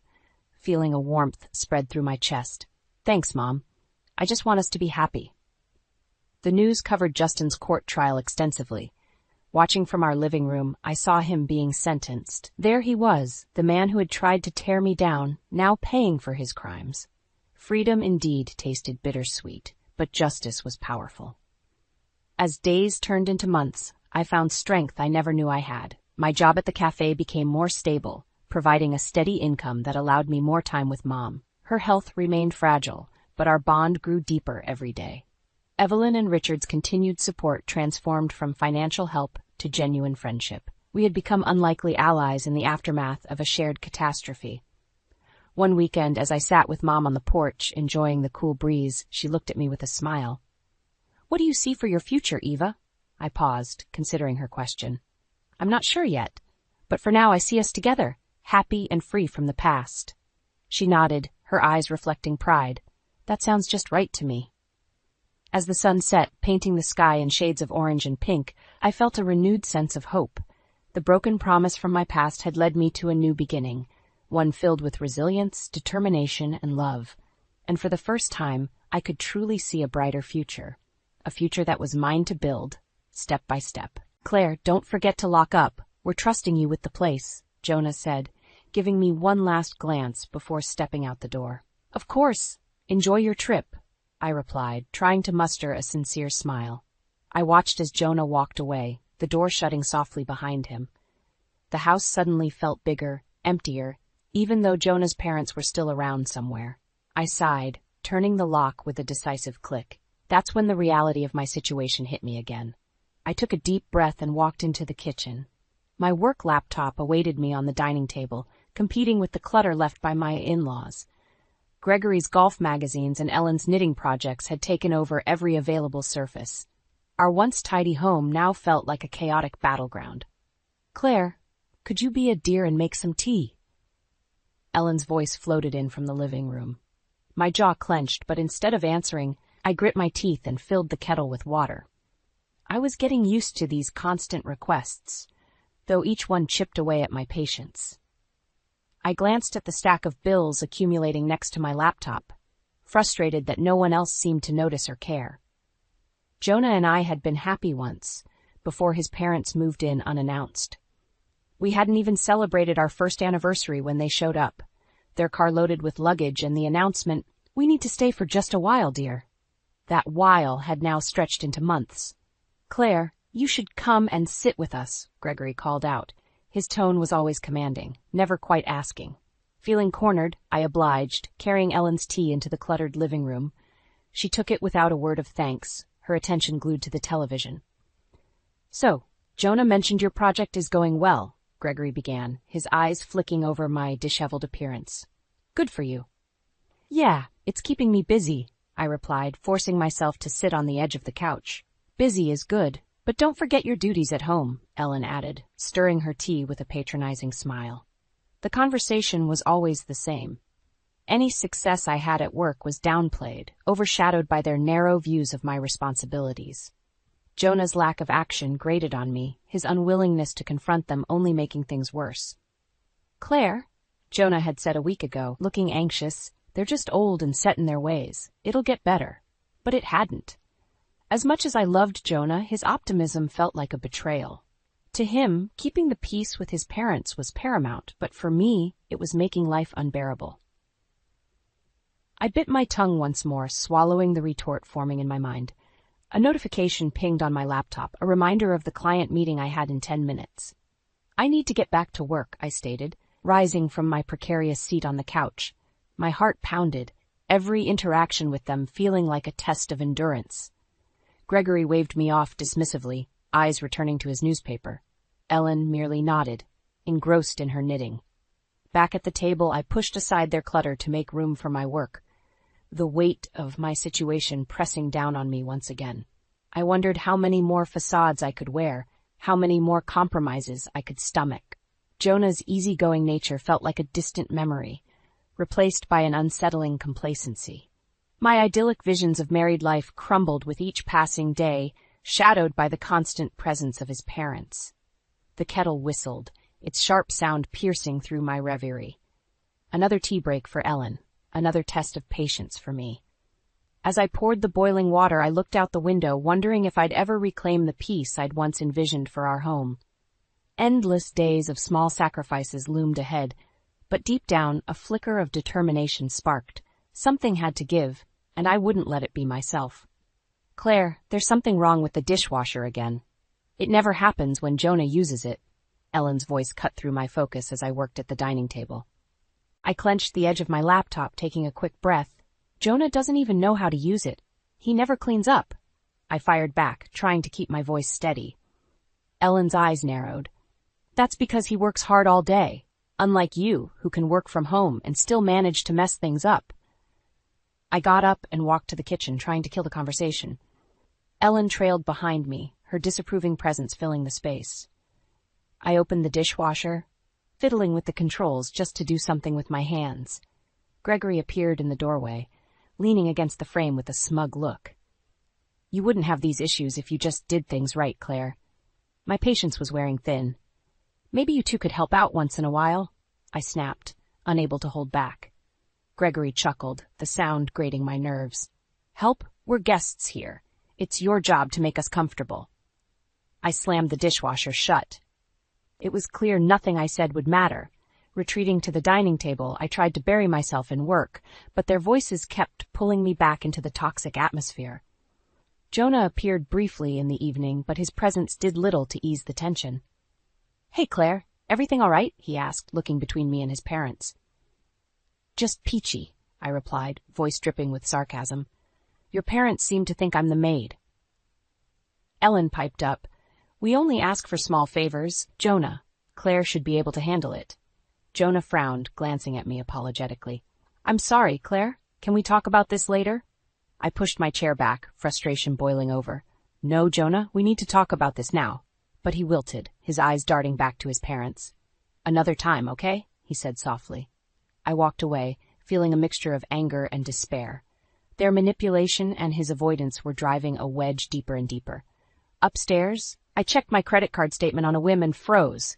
Speaker 3: feeling a warmth spread through my chest. "Thanks, Mom. I just want us to be happy." The news covered Justin's court trial extensively. Watching from our living room, I saw him being sentenced. There he was, the man who had tried to tear me down, now paying for his crimes. Freedom indeed tasted bittersweet, but justice was powerful. As days turned into months, I found strength I never knew I had. My job at the cafe became more stable, providing a steady income that allowed me more time with Mom. Her health remained fragile, but our bond grew deeper every day. Evelyn and Richard's continued support transformed from financial help to genuine friendship. We had become unlikely allies in the aftermath of a shared catastrophe. One weekend, as I sat with Mom on the porch, enjoying the cool breeze, she looked at me with a smile. "What do you see for your future, Eva?" I paused, considering her question. "I'm not sure yet, but for now I see us together, happy and free from the past." She nodded, her eyes reflecting pride. "That sounds just right to me." As the sun set, painting the sky in shades of orange and pink, I felt a renewed sense of hope. The broken promise from my past had led me to a new beginning, one filled with resilience, determination, and love. And for the first time, I could truly see a brighter future. A future that was mine to build, step by step. "Claire, don't forget to lock up. We're trusting you with the place," Jonah said, giving me one last glance before stepping out the door. "Of course. Enjoy your trip," I replied, trying to muster a sincere smile. I watched as Jonah walked away, the door shutting softly behind him. The house suddenly felt bigger, emptier, even though Jonah's parents were still around somewhere. I sighed, turning the lock with a decisive click. That's when the reality of my situation hit me again. I took a deep breath and walked into the kitchen. My work laptop awaited me on the dining table, competing with the clutter left by my in-laws. Gregory's golf magazines and Ellen's knitting projects had taken over every available surface. Our once tidy home now felt like a chaotic battleground. "Claire, could you be a dear and make some tea?" Ellen's voice floated in from the living room. My jaw clenched, but instead of answering, I grit my teeth and filled the kettle with water. I was getting used to these constant requests. though each one chipped away at my patience. I glanced at the stack of bills accumulating next to my laptop, frustrated that no one else seemed to notice or care. Jonah and I had been happy once, before his parents moved in unannounced. We hadn't even celebrated our first anniversary when they showed up, their car loaded with luggage and the announcement, "We need to stay for just a while, dear." That while had now stretched into months. "Claire, you should come and sit with us," Gregory called out. His tone was always commanding, never quite asking. Feeling cornered, I obliged, carrying Ellen's tea into the cluttered living room. She took it without a word of thanks, her attention glued to the television. "So, Jonah mentioned your project is going well," Gregory began, his eyes flicking over my disheveled appearance. "Good for you." "Yeah, it's keeping me busy," I replied, forcing myself to sit on the edge of the couch. "Busy is good, but don't forget your duties at home," Ellen added, stirring her tea with a patronizing smile. The conversation was always the same. Any success I had at work was downplayed, overshadowed by their narrow views of my responsibilities. Jonah's lack of action grated on me, his unwillingness to confront them only making things worse. "Claire," Jonah had said a week ago, looking anxious, "they're just old and set in their ways. It'll get better." But it hadn't. As much as I loved Jonah, his optimism felt like a betrayal. To him, keeping the peace with his parents was paramount, but for me, it was making life unbearable. I bit my tongue once more, swallowing the retort forming in my mind. A notification pinged on my laptop, a reminder of the client meeting I had in 10 minutes. "I need to get back to work," I stated, rising from my precarious seat on the couch. My heart pounded, every interaction with them feeling like a test of endurance. Gregory waved me off dismissively, eyes returning to his newspaper. Ellen merely nodded, engrossed in her knitting. Back at the table, I pushed aside their clutter to make room for my work, the weight of my situation pressing down on me once again. I wondered how many more facades I could wear, how many more compromises I could stomach. Jonah's easygoing nature felt like a distant memory, replaced by an unsettling complacency. My idyllic visions of married life crumbled with each passing day, shadowed by the constant presence of his parents. The kettle whistled, its sharp sound piercing through my reverie. Another tea break for Ellen, another test of patience for me. As I poured the boiling water, I looked out the window, wondering if I'd ever reclaim the peace I'd once envisioned for our home. Endless days of small sacrifices loomed ahead, but deep down, a flicker of determination sparked. Something had to give, and I wouldn't let it be myself. "Claire, there's something wrong with the dishwasher again. It never happens when Jonah uses it." Ellen's voice cut through my focus as I worked at the dining table. I clenched the edge of my laptop, taking a quick breath. "Jonah doesn't even know how to use it. He never cleans up." I fired back, trying to keep my voice steady. Ellen's eyes narrowed. "That's because he works hard all day, unlike you, who can work from home and still manage to mess things up." I got up and walked to the kitchen, trying to kill the conversation. Ellen trailed behind me, her disapproving presence filling the space. I opened the dishwasher, fiddling with the controls just to do something with my hands. Gregory appeared in the doorway, leaning against the frame with a smug look. "You wouldn't have these issues if you just did things right, Claire." My patience was wearing thin. "Maybe you two could help out once in a while," I snapped, unable to hold back. Gregory chuckled, the sound grating my nerves. "Help? We're guests here. It's your job to make us comfortable." I slammed the dishwasher shut. It was clear nothing I said would matter. Retreating to the dining table, I tried to bury myself in work, but their voices kept pulling me back into the toxic atmosphere. Jonah appeared briefly in the evening, but his presence did little to ease the tension. "Hey, Claire, everything all right?" he asked, looking between me and his parents. "Just peachy," I replied, voice dripping with sarcasm. "Your parents seem to think I'm the maid." Ellen piped up. "We only ask for small favors. Jonah, Claire should be able to handle it." Jonah frowned, glancing at me apologetically. "I'm sorry, Claire. Can we talk about this later?" I pushed my chair back, frustration boiling over. "No, Jonah, we need to talk about this now." But he wilted, his eyes darting back to his parents. "Another time, okay?" he said softly. I walked away, feeling a mixture of anger and despair. Their manipulation and his avoidance were driving a wedge deeper and deeper. Upstairs, I checked my credit card statement on a whim and froze.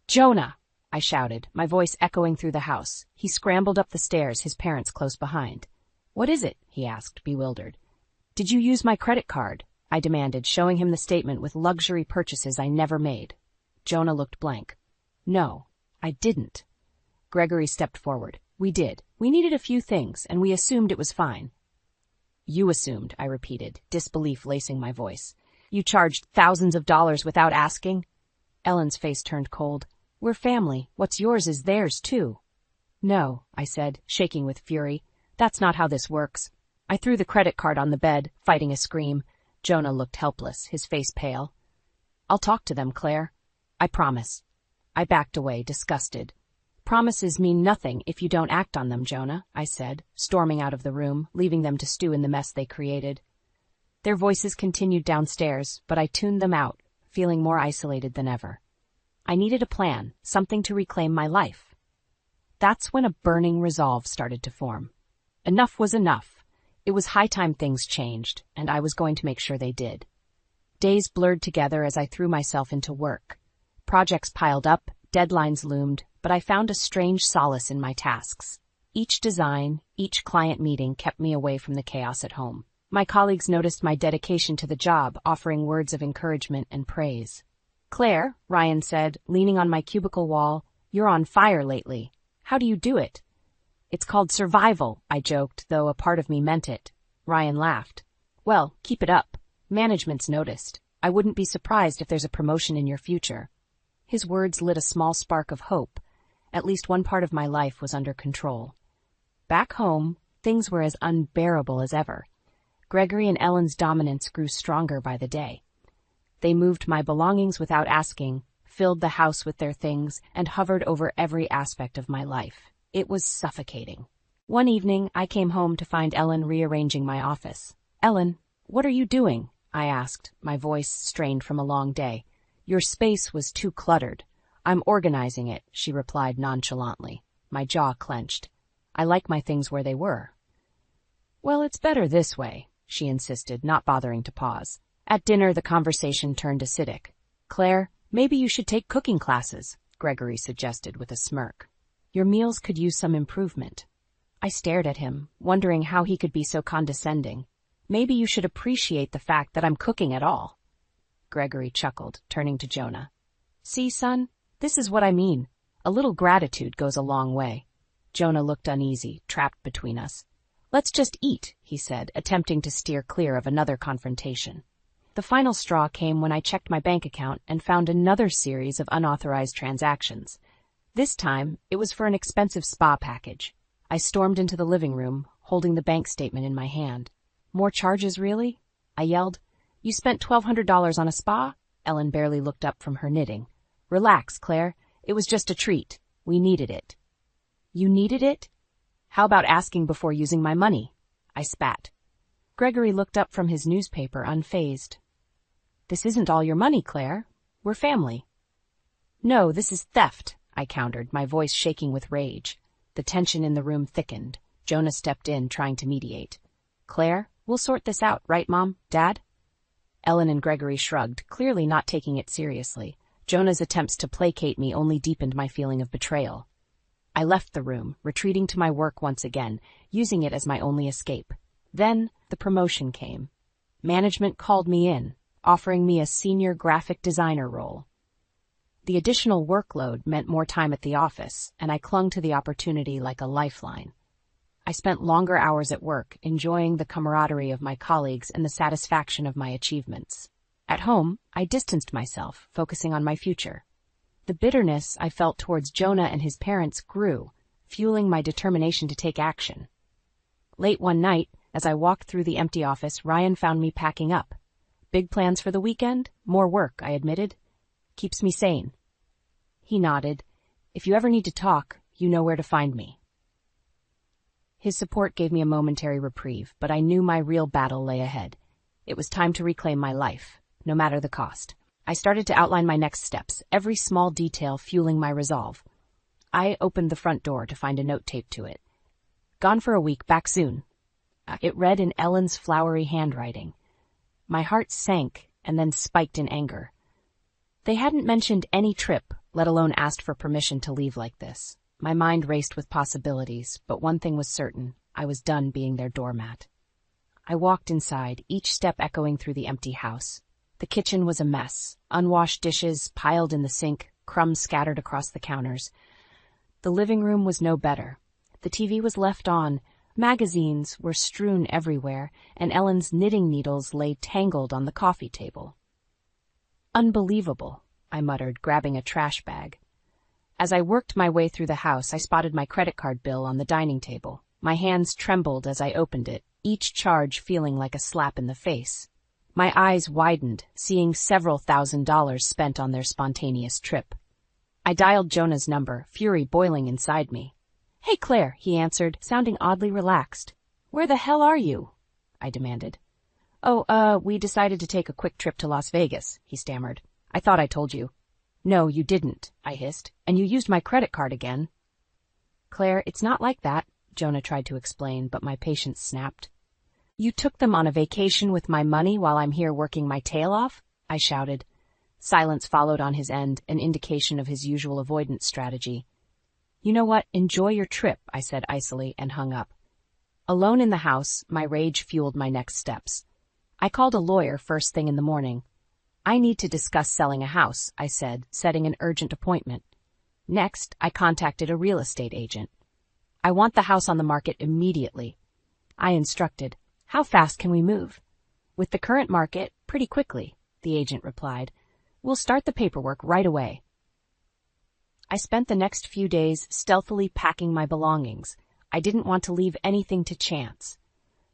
Speaker 3: "Jonah!" I shouted, my voice echoing through the house. He scrambled up the stairs, his parents close behind. "What is it?" he asked, bewildered. "Did you use my credit card?" I demanded, showing him the statement with luxury purchases I never made. Jonah looked blank. "No, I didn't." Gregory stepped forward. "We did. We needed a few things, and we assumed it was fine." "You assumed," I repeated, disbelief lacing my voice. "You charged thousands of dollars without asking?" Ellen's face turned cold. "We're family. What's yours is theirs, too." "No," I said, shaking with fury. "That's not how this works." I threw the credit card on the bed, fighting a scream. Jonah looked helpless, his face pale. "I'll talk to them, Claire. I promise." I backed away, disgusted. "Promises mean nothing if you don't act on them, Jonah," I said, storming out of the room, leaving them to stew in the mess they created. Their voices continued downstairs, but I tuned them out, feeling more isolated than ever. I needed a plan, something to reclaim my life. That's when a burning resolve started to form. Enough was enough. It was high time things changed, and I was going to make sure they did. Days blurred together as I threw myself into work. Projects piled up, deadlines loomed, but I found a strange solace in my tasks. Each design, each client meeting kept me away from the chaos at home. My colleagues noticed my dedication to the job, offering words of encouragement and praise. "Claire," Ryan said, leaning on my cubicle wall, "you're on fire lately. How do you do it?" "It's called survival," I joked, though a part of me meant it. Ryan laughed. "Well, keep it up. Management's noticed. I wouldn't be surprised if there's a promotion in your future." His words lit a small spark of hope. At least one part of my life was under control. Back home, things were as unbearable as ever. Gregory and Ellen's dominance grew stronger by the day. They moved my belongings without asking, filled the house with their things, and hovered over every aspect of my life. It was suffocating. One evening, I came home to find Ellen rearranging my office. "Ellen, what are you doing?" I asked, my voice strained from a long day. "Your space was too cluttered." "I'm organizing it," she replied nonchalantly. My jaw clenched. "I like my things where they were." "Well, it's better this way," she insisted, not bothering to pause. At dinner, the conversation turned acidic. "Claire, maybe you should take cooking classes," Gregory suggested with a smirk. "Your meals could use some improvement." I stared at him, wondering how he could be so condescending. "Maybe you should appreciate the fact that I'm cooking at all." Gregory chuckled, turning to Jonah. "See, son, this is what I mean. A little gratitude goes a long way." Jonah looked uneasy, trapped between us. "Let's just eat," he said, attempting to steer clear of another confrontation. The final straw came when I checked my bank account and found another series of unauthorized transactions. This time, it was for an expensive spa package. I stormed into the living room, holding the bank statement in my hand. "More charges, really?" I yelled. "You spent $1,200 on a spa?" Ellen barely looked up from her knitting. "Relax, Claire. It was just a treat. We needed it." "You needed it? How about asking before using my money?" I spat. Gregory looked up from his newspaper, unfazed. "This isn't all your money, Claire. We're family." "No, this is theft," I countered, my voice shaking with rage. The tension in the room thickened. Jonah stepped in, trying to mediate. "Claire, we'll sort this out, right, Mom? Dad?" Ellen and Gregory shrugged, clearly not taking it seriously. Jonah's attempts to placate me only deepened my feeling of betrayal. I left the room, retreating to my work once again, using it as my only escape. Then the promotion came. Management called me in, offering me a senior graphic designer role. The additional workload meant more time at the office, and I clung to the opportunity like a lifeline. I spent longer hours at work, enjoying the camaraderie of my colleagues and the satisfaction of my achievements. At home, I distanced myself, focusing on my future. The bitterness I felt towards Jonah and his parents grew, fueling my determination to take action. Late one night, as I walked through the empty office, Ryan found me packing up. "Big plans for the weekend? More work," I admitted. "Keeps me sane." He nodded. "If you ever need to talk, you know where to find me." His support gave me a momentary reprieve, but I knew my real battle lay ahead. It was time to reclaim my life, no matter the cost. I started to outline my next steps, every small detail fueling my resolve. I opened the front door to find a note taped to it. "Gone for a week, back soon." It read in Ellen's flowery handwriting. My heart sank and then spiked in anger. They hadn't mentioned any trip, let alone asked for permission to leave like this. My mind raced with possibilities, but one thing was certain: I was done being their doormat. I walked inside, each step echoing through the empty house. The kitchen was a mess, unwashed dishes piled in the sink, crumbs scattered across the counters. The living room was no better. The TV was left on, magazines were strewn everywhere, and Ellen's knitting needles lay tangled on the coffee table. "Unbelievable," I muttered, grabbing a trash bag. As I worked my way through the house, I spotted my credit card bill on the dining table. My hands trembled as I opened it, each charge feeling like a slap in the face. My eyes widened, seeing several $1,000s spent on their spontaneous trip. I dialed Jonah's number, fury boiling inside me. "Hey, Claire," he answered, sounding oddly relaxed. "Where the hell are you?" I demanded. "Oh, we decided to take a quick trip to Las Vegas," he stammered. "I thought I told you." "No, you didn't," I hissed. "And you used my credit card again." "Claire, it's not like that," Jonah tried to explain, but my patience snapped. "You took them on a vacation with my money while I'm here working my tail off?" I shouted. Silence followed on his end, an indication of his usual avoidance strategy. "You know what? Enjoy your trip," I said icily, and hung up. Alone in the house, my rage fueled my next steps. I called a lawyer first thing in the morning. "I need to discuss selling a house," I said, setting an urgent appointment. Next, I contacted a real estate agent. "I want the house on the market immediately." I instructed. "How fast can we move?" "With the current market, pretty quickly," the agent replied. "We'll start the paperwork right away." I spent the next few days stealthily packing my belongings. I didn't want to leave anything to chance.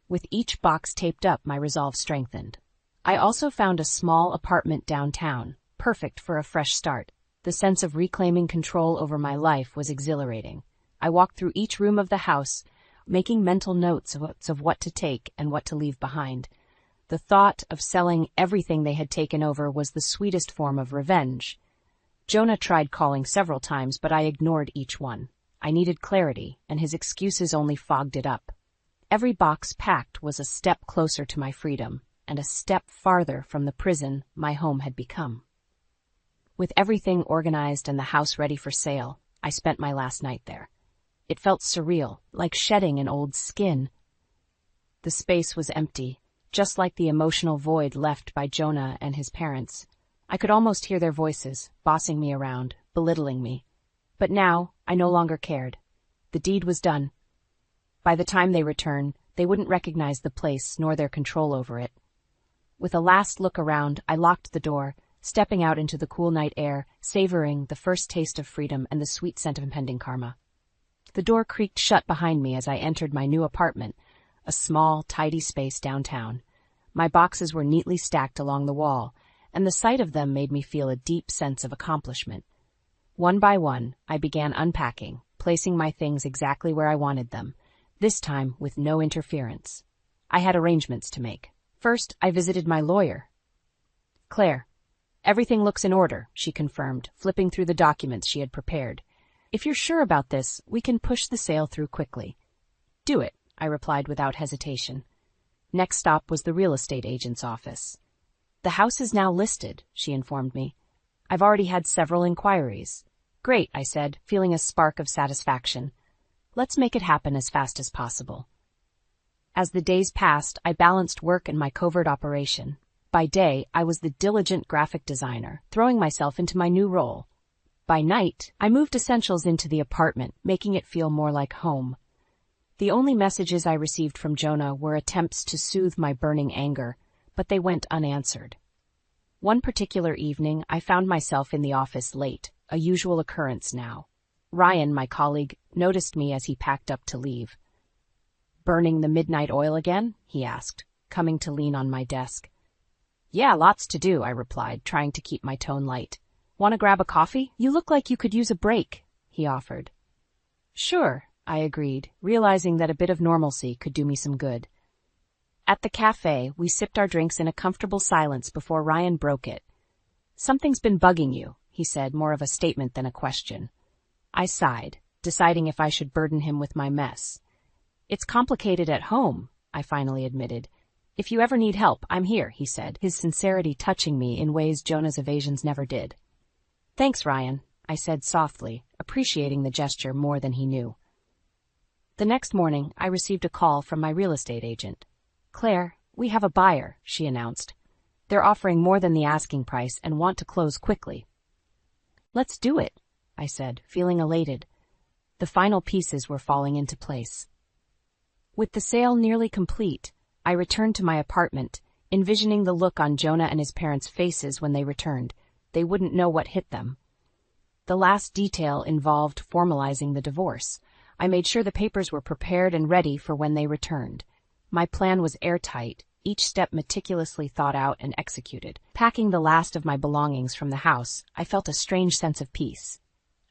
Speaker 3: With each box taped up, my resolve strengthened. I also found a small apartment downtown, perfect for a fresh start. The sense of reclaiming control over my life was exhilarating. I walked through each room of the house, making mental notes of what to take and what to leave behind. The thought of selling everything they had taken over was the sweetest form of revenge. Jonah tried calling several times, but I ignored each one. I needed clarity, and his excuses only fogged it up. Every box packed was a step closer to my freedom, and a step farther from the prison my home had become. With everything organized and the house ready for sale, I spent my last night there. It felt surreal, like shedding an old skin. The space was empty, just like the emotional void left by Jonah and his parents. I could almost hear their voices, bossing me around, belittling me. But now, I no longer cared. The deed was done. By the time they returned, they wouldn't recognize the place nor their control over it. With a last look around, I locked the door, stepping out into the cool night air, savoring the first taste of freedom and the sweet scent of impending karma. The door creaked shut behind me as I entered my new apartment, a small, tidy space downtown. My boxes were neatly stacked along the wall, and the sight of them made me feel a deep sense of accomplishment. One by one, I began unpacking, placing my things exactly where I wanted them, this time with no interference. I had arrangements to make. First, I visited my lawyer. "Claire, everything looks in order," she confirmed, flipping through the documents she had prepared. "If you're sure about this, we can push the sale through quickly." "Do it," I replied without hesitation. Next stop was the real estate agent's office. "The house is now listed," she informed me. "I've already had several inquiries." "Great," I said, feeling a spark of satisfaction. "Let's make it happen as fast as possible." As the days passed, I balanced work and my covert operation. By day, I was the diligent graphic designer, throwing myself into my new role. By night, I moved essentials into the apartment, making it feel more like home. The only messages I received from Jonah were attempts to soothe my burning anger, but they went unanswered. One particular evening, I found myself in the office late, a usual occurrence now. Ryan, my colleague, noticed me as he packed up to leave. "Burning the midnight oil again?" he asked, coming to lean on my desk. "Yeah, lots to do," I replied, trying to keep my tone light. "Want to grab a coffee? You look like you could use a break," he offered. "Sure," I agreed, realizing that a bit of normalcy could do me some good. At the cafe, we sipped our drinks in a comfortable silence before Ryan broke it. "Something's been bugging you," he said, more of a statement than a question. I sighed, deciding if I should burden him with my mess. "It's complicated at home," I finally admitted. "If you ever need help, I'm here," he said, his sincerity touching me in ways Jonah's evasions never did. "Thanks, Ryan," I said softly, appreciating the gesture more than he knew. The next morning, I received a call from my real estate agent. "Claire, we have a buyer," she announced. "They're offering more than the asking price and want to close quickly." "Let's do it," I said, feeling elated. The final pieces were falling into place. With the sale nearly complete, I returned to my apartment, envisioning the look on Jonah and his parents' faces when they returned. They wouldn't know what hit them. The last detail involved formalizing the divorce. I made sure the papers were prepared and ready for when they returned. My plan was airtight, each step meticulously thought out and executed. Packing the last of my belongings from the house, I felt a strange sense of peace.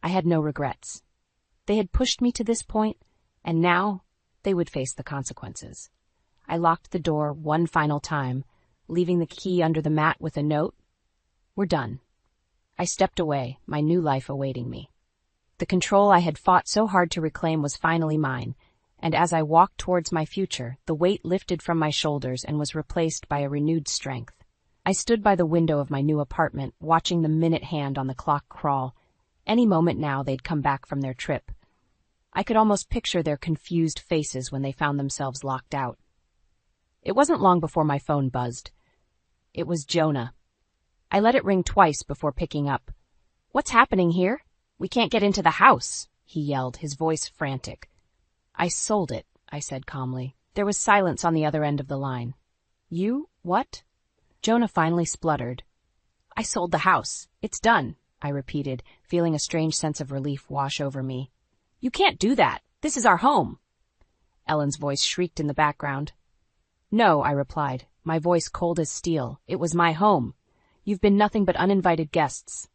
Speaker 3: I had no regrets. They had pushed me to this point, and now they would face the consequences. I locked the door one final time, leaving the key under the mat with a note. "We're done." I stepped away, my new life awaiting me. The control I had fought so hard to reclaim was finally mine, and as I walked towards my future, the weight lifted from my shoulders and was replaced by a renewed strength. I stood by the window of my new apartment, watching the minute hand on the clock crawl. Any moment now they'd come back from their trip. I could almost picture their confused faces when they found themselves locked out. It wasn't long before my phone buzzed. It was Jonah. I let it ring twice before picking up. "What's happening here? We can't get into the house," he yelled, his voice frantic. "I sold it," I said calmly. There was silence on the other end of the line. "You? What?" Jonah finally spluttered. "I sold the house. It's done," I repeated, feeling a strange sense of relief wash over me. "You can't do that. This is our home." Ellen's voice shrieked in the background. "No," I replied, my voice cold as steel. "It was my home. You've been nothing but uninvited guests."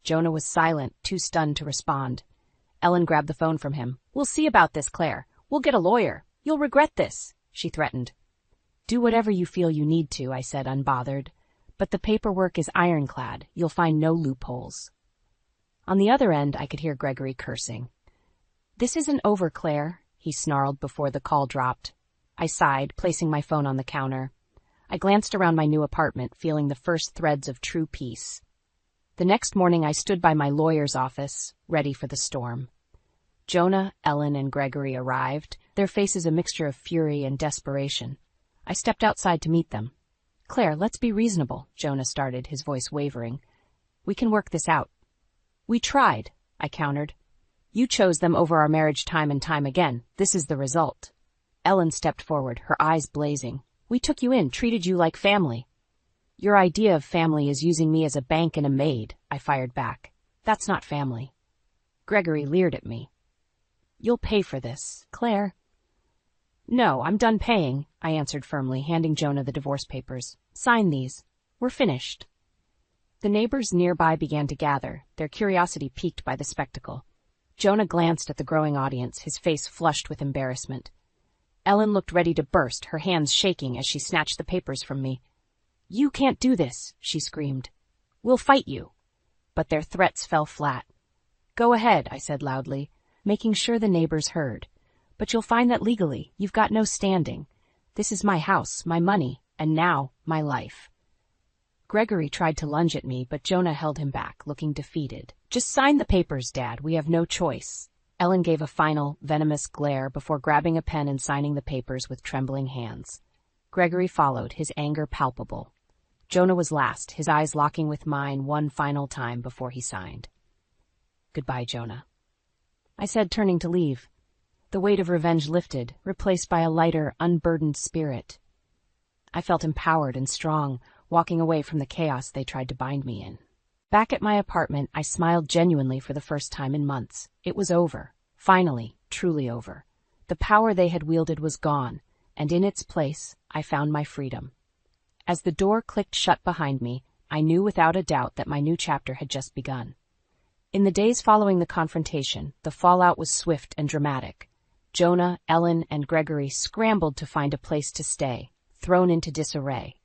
Speaker 3: Jonah was silent, too stunned to respond. Ellen grabbed the phone from him. "We'll see about this, Claire. We'll get a lawyer. You'll regret this," she threatened. "Do whatever you feel you need to," I said, unbothered. "But the paperwork is ironclad. You'll find no loopholes." On the other end, I could hear Gregory cursing. "This isn't over, Claire," he snarled before the call dropped. I sighed, placing my phone on the counter. I glanced around my new apartment, feeling the first threads of true peace. The next morning I stood by my lawyer's office, ready for the storm. Jonah, Ellen, and Gregory arrived, their faces a mixture of fury and desperation. I stepped outside to meet them. "Claire, let's be reasonable," Jonah started, his voice wavering. "We can work this out." "We tried," I countered. "You chose them over our marriage time and time again. This is the result." Ellen stepped forward, her eyes blazing. "We took you in, treated you like family." "Your idea of family is using me as a bank and a maid," I fired back. "That's not family." Gregory leered at me. "You'll pay for this, Claire." "No, I'm done paying," I answered firmly, handing Jonah the divorce papers. "Sign these. We're finished." The neighbors nearby began to gather, their curiosity piqued by the spectacle. Jonah glanced at the growing audience, his face flushed with embarrassment. Ellen looked ready to burst, her hands shaking as she snatched the papers from me. "You can't do this," she screamed. "We'll fight you." But their threats fell flat. "Go ahead," I said loudly, making sure the neighbors heard. "But you'll find that legally, you've got no standing. This is my house, my money, and now, my life." Gregory tried to lunge at me, but Jonah held him back, looking defeated. "Just sign the papers, Dad. We have no choice." Ellen gave a final, venomous glare before grabbing a pen and signing the papers with trembling hands. Gregory followed, his anger palpable. Jonah was last, his eyes locking with mine one final time before he signed. "Goodbye, Jonah," I said, turning to leave. The weight of revenge lifted, replaced by a lighter, unburdened spirit. I felt empowered and strong, walking away from the chaos they tried to bind me in. Back at my apartment, I smiled genuinely for the first time in months. It was over. Finally, truly over. The power they had wielded was gone, and in its place, I found my freedom. As the door clicked shut behind me, I knew without a doubt that my new chapter had just begun. In the days following the confrontation, the fallout was swift and dramatic. Jonah, Ellen, and Gregory scrambled to find a place to stay, thrown into disarray.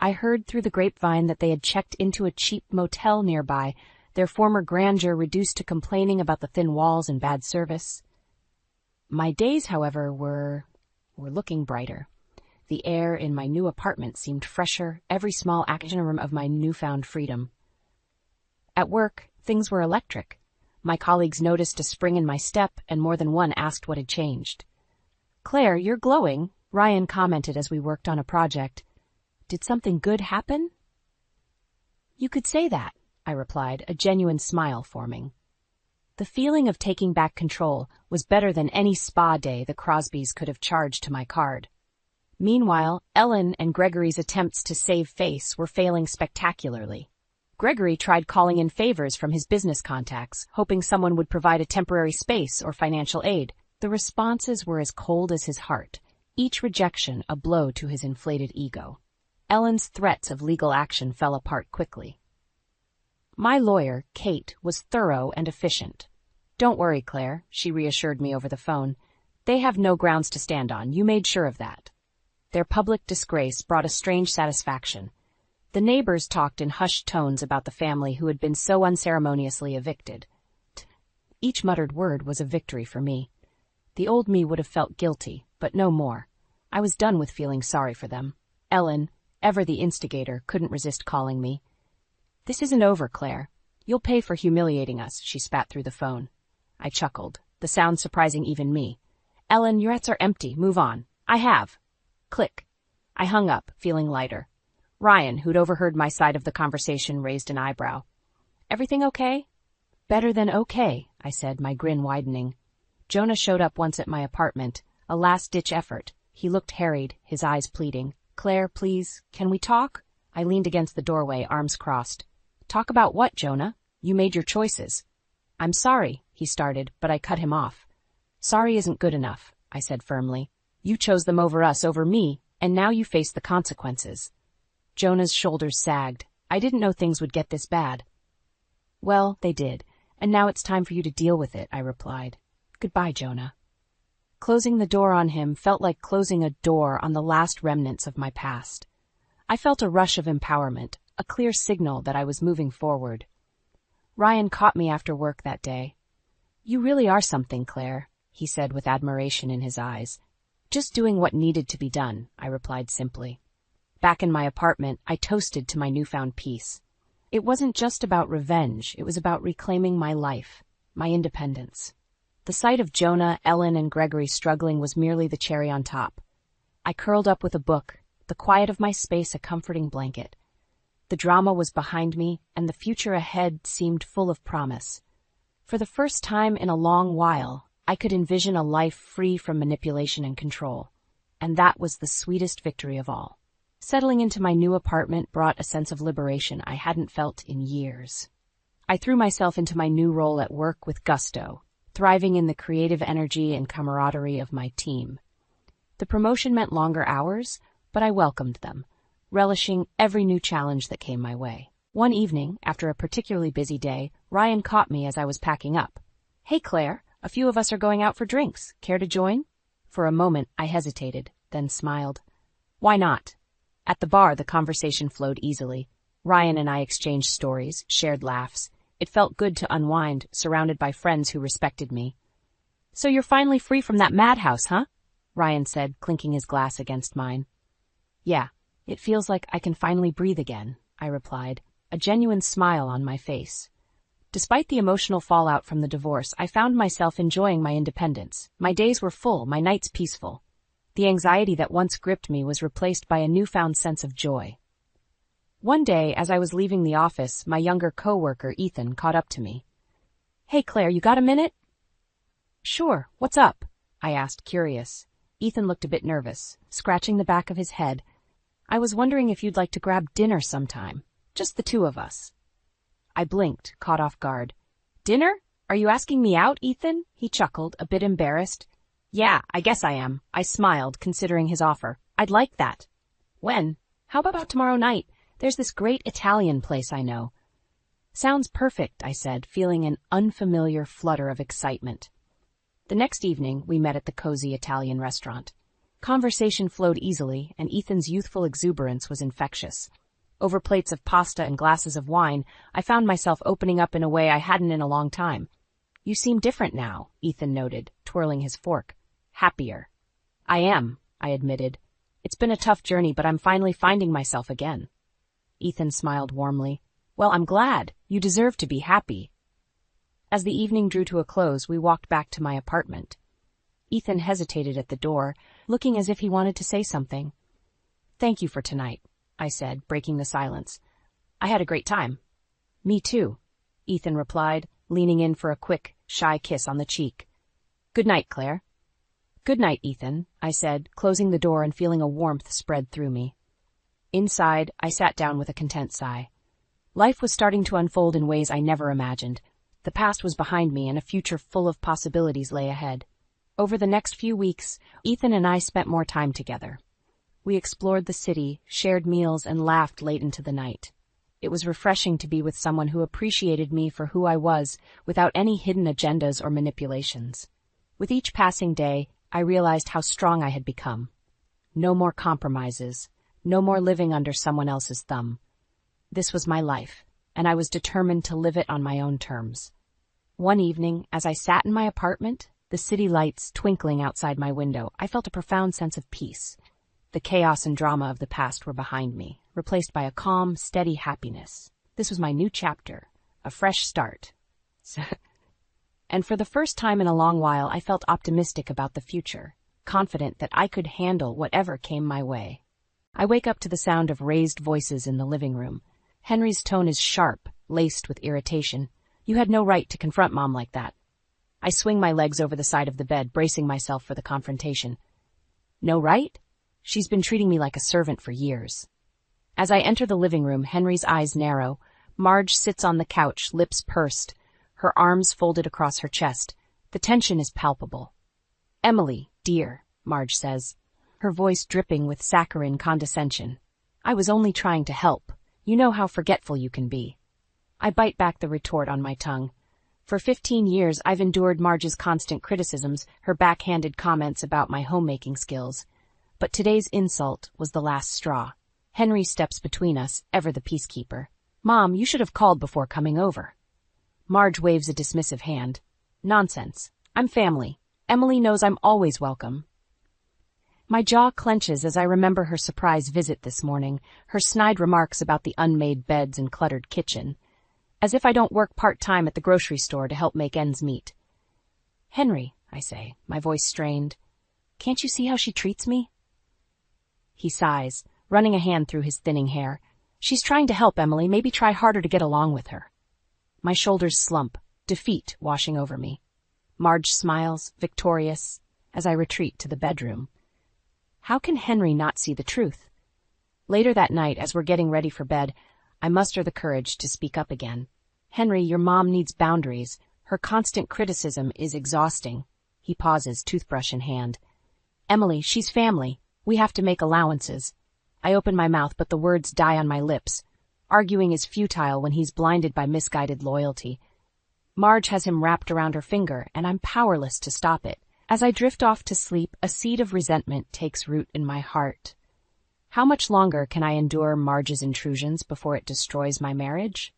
Speaker 3: I heard through the grapevine that they had checked into a cheap motel nearby, their former grandeur reduced to complaining about the thin walls and bad service. My days, however, were looking brighter. The air in my new apartment seemed fresher, every small action of my newfound freedom. At work, things were electric. My colleagues noticed a spring in my step, and more than one asked what had changed. "Claire, you're glowing," Ryan commented as we worked on a project. "Did something good happen?" "You could say that," I replied, a genuine smile forming. The feeling of taking back control was better than any spa day the Crosbys could have charged to my card. Meanwhile, Ellen and Gregory's attempts to save face were failing spectacularly. Gregory tried calling in favors from his business contacts, hoping someone would provide a temporary space or financial aid. The responses were as cold as his heart, each rejection a blow to his inflated ego. Ellen's threats of legal action fell apart quickly. My lawyer, Kate, was thorough and efficient. "Don't worry, Claire," she reassured me over the phone. "They have no grounds to stand on. You made sure of that." Their public disgrace brought a strange satisfaction. The neighbors talked in hushed tones about the family who had been so unceremoniously evicted. Each muttered word was a victory for me. The old me would have felt guilty, but no more. I was done with feeling sorry for them. Ellen, ever the instigator, couldn't resist calling me. "This isn't over, Claire. You'll pay for humiliating us," she spat through the phone. I chuckled, the sound surprising even me. "Ellen, your eats are empty. Move on." "I have." Click. I hung up, feeling lighter. Ryan, who'd overheard my side of the conversation, raised an eyebrow. "Everything okay?" "Better than okay," I said, my grin widening. Jonah showed up once at my apartment, a last-ditch effort. He looked harried, his eyes pleading. "Claire, please, can we talk?" I leaned against the doorway, arms crossed. "Talk about what, Jonah? You made your choices." "I'm sorry," he started, but I cut him off. "Sorry isn't good enough," I said firmly. "You chose them over us, over me, and now you face the consequences." Jonah's shoulders sagged. I didn't know things would get this bad. "Well, they did, and now it's time for you to deal with it," I replied. "Goodbye, Jonah." Closing the door on him felt like closing a door on the last remnants of my past. I felt a rush of empowerment, a clear signal that I was moving forward. Ryan caught me after work that day. "You really are something, Claire," he said with admiration in his eyes. "Just doing what needed to be done," I replied simply. Back in my apartment, I toasted to my newfound peace. It wasn't just about revenge, it was about reclaiming my life, my independence. The sight of Jonah, Ellen, and Gregory struggling was merely the cherry on top. I curled up with a book, the quiet of my space a comforting blanket. The drama was behind me, and the future ahead seemed full of promise. For the first time in a long while, I could envision a life free from manipulation and control, and that was the sweetest victory of all. Settling into my new apartment brought a sense of liberation I hadn't felt in years. I threw myself into my new role at work with gusto, thriving in the creative energy and camaraderie of my team. The promotion meant longer hours, but I welcomed them, relishing every new challenge that came my way. One evening, after a particularly busy day, Ryan caught me as I was packing up. "Hey, Claire, a few of us are going out for drinks. Care to join?" For a moment, I hesitated, then smiled. "Why not?" At the bar, the conversation flowed easily. Ryan and I exchanged stories, shared laughs. It felt good to unwind, surrounded by friends who respected me. "So you're finally free from that madhouse, huh?" Ryan said, clinking his glass against mine. "Yeah, it feels like I can finally breathe again," I replied, a genuine smile on my face. Despite the emotional fallout from the divorce, I found myself enjoying my independence. My days were full, my nights peaceful. The anxiety that once gripped me was replaced by a newfound sense of joy. One day, as I was leaving the office, my younger coworker, Ethan, caught up to me. "Hey, Claire, you got a minute?" "Sure, what's up?" I asked, curious. Ethan looked a bit nervous, scratching the back of his head. "I was wondering if you'd like to grab dinner sometime. Just the two of us." I blinked, caught off guard. "Dinner? Are you asking me out, Ethan?" He chuckled, a bit embarrassed. "Yeah, I guess I am." I smiled, considering his offer. "I'd like that." "When?" "How about tomorrow night? There's this great Italian place I know." "Sounds perfect," I said, feeling an unfamiliar flutter of excitement. The next evening, we met at the cozy Italian restaurant. Conversation flowed easily, and Ethan's youthful exuberance was infectious. Over plates of pasta and glasses of wine, I found myself opening up in a way I hadn't in a long time. "You seem different now," Ethan noted, twirling his fork. "Happier." "I am," I admitted. It's been a tough journey, but I'm finally finding myself again. Ethan smiled warmly. Well, I'm glad. You deserve to be happy. As the evening drew to a close, we walked back to my apartment. Ethan hesitated at the door, looking as if he wanted to say something. Thank you for tonight, I said, breaking the silence. I had a great time. Me too, Ethan replied, leaning in for a quick, shy kiss on the cheek. Good night, Claire. Good night, Ethan, I said, closing the door and feeling a warmth spread through me. Inside, I sat down with a content sigh. Life was starting to unfold in ways I never imagined. The past was behind me and a future full of possibilities lay ahead. Over the next few weeks, Ethan and I spent more time together. We explored the city, shared meals, and laughed late into the night. It was refreshing to be with someone who appreciated me for who I was, without any hidden agendas or manipulations. With each passing day, I realized how strong I had become. No more compromises, no more living under someone else's thumb. This was my life, and I was determined to live it on my own terms. One evening, as I sat in my apartment, the city lights twinkling outside my window, I felt a profound sense of peace. The chaos and drama of the past were behind me, replaced by a calm, steady happiness. This was my new chapter, a fresh start. And for the first time in a long while, I felt optimistic about the future, confident that I could handle whatever came my way. I wake up to the sound of raised voices in the living room. Henry's tone is sharp, laced with irritation. You had no right to confront Mom like that. I swing my legs over the side of the bed, bracing myself for the confrontation. No right? She's been treating me like a servant for years. As I enter the living room, Henry's eyes narrow. Marge sits on the couch, lips pursed, her arms folded across her chest. The tension is palpable. Emily, dear, Marge says, her voice dripping with saccharine condescension. I was only trying to help. You know how forgetful you can be. I bite back the retort on my tongue. For 15 years, I've endured Marge's constant criticisms, her backhanded comments about my homemaking skills. But today's insult was the last straw. Henry steps between us, ever the peacekeeper. Mom, you should have called before coming over. Marge waves a dismissive hand. Nonsense. I'm family. Emily knows I'm always welcome. My jaw clenches as I remember her surprise visit this morning, her snide remarks about the unmade beds and cluttered kitchen. As if I don't work part-time at the grocery store to help make ends meet. Henry, I say, my voice strained, can't you see how she treats me? He sighs, running a hand through his thinning hair. She's trying to help, Emily. Maybe try harder to get along with her. My shoulders slump, defeat washing over me. Marge smiles, victorious, as I retreat to the bedroom. How can Henry not see the truth? Later that night, as we're getting ready for bed, I muster the courage to speak up again. Henry, your mom needs boundaries. Her constant criticism is exhausting. He pauses, toothbrush in hand. Emily, she's family. We have to make allowances. I open my mouth, but the words die on my lips. Arguing is futile when he's blinded by misguided loyalty. Marge has him wrapped around her finger, and I'm powerless to stop it. As I drift off to sleep, a seed of resentment takes root in my heart. How much longer can I endure Marge's intrusions before it destroys my marriage?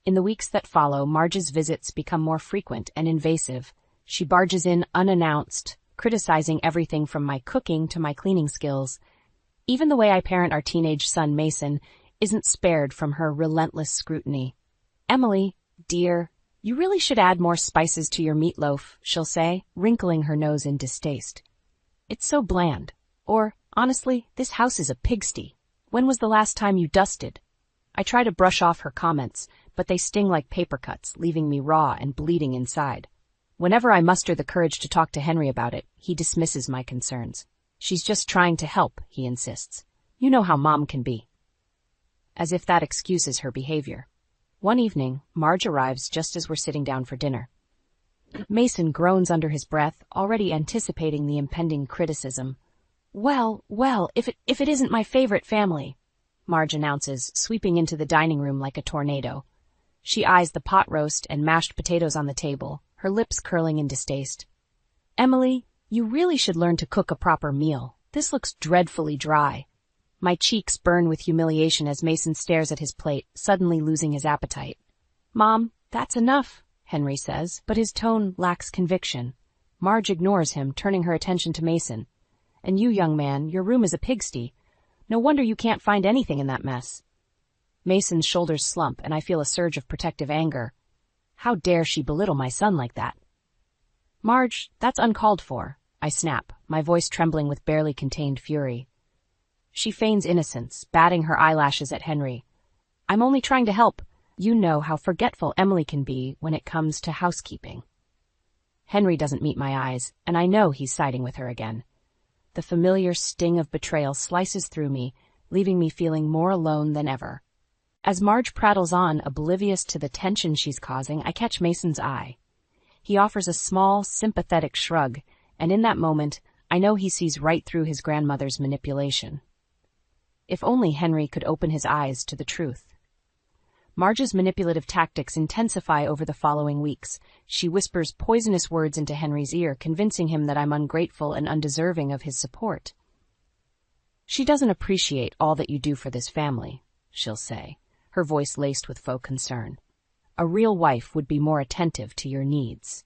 Speaker 3: In the weeks that follow, Marge's visits become more frequent and invasive. She barges in unannounced, criticizing everything from my cooking to my cleaning skills. Even the way I parent our teenage son, Mason, isn't spared from her relentless scrutiny. Emily, dear, you really should add more spices to your meatloaf, she'll say, wrinkling her nose in distaste. It's so bland. Or, honestly, this house is a pigsty. When was the last time you dusted? I try to brush off her comments, but they sting like paper cuts, leaving me raw and bleeding inside. Whenever I muster the courage to talk to Henry about it, he dismisses my concerns. She's just trying to help, he insists. You know how Mom can be. As if that excuses her behavior. One evening, Marge arrives just as we're sitting down for dinner. Mason groans under his breath, already anticipating the impending criticism. Well, if it isn't my favorite family, Marge announces, sweeping into the dining room like a tornado. She eyes the pot roast and mashed potatoes on the table, her lips curling in distaste. Emily, you really should learn to cook a proper meal. This looks dreadfully dry. My cheeks burn with humiliation as Mason stares at his plate, suddenly losing his appetite. Mom, that's enough, Henry says, but his tone lacks conviction. Marge ignores him, turning her attention to Mason. And you, young man, your room is a pigsty. No wonder you can't find anything in that mess. Mason's shoulders slump, and I feel a surge of protective anger. How dare she belittle my son like that? Marge, that's uncalled for, I snap, my voice trembling with barely contained fury. She feigns innocence, batting her eyelashes at Henry. I'm only trying to help. You know how forgetful Emily can be when it comes to housekeeping. Henry doesn't meet my eyes, and I know he's siding with her again. The familiar sting of betrayal slices through me, leaving me feeling more alone than ever. As Marge prattles on, oblivious to the tension she's causing, I catch Mason's eye. He offers a small, sympathetic shrug, and in that moment, I know he sees right through his grandmother's manipulation. If only Henry could open his eyes to the truth. Marge's manipulative tactics intensify over the following weeks. She whispers poisonous words into Henry's ear, convincing him that I'm ungrateful and undeserving of his support. She doesn't appreciate all that you do for this family, she'll say, her voice laced with faux concern. A real wife would be more attentive to your needs.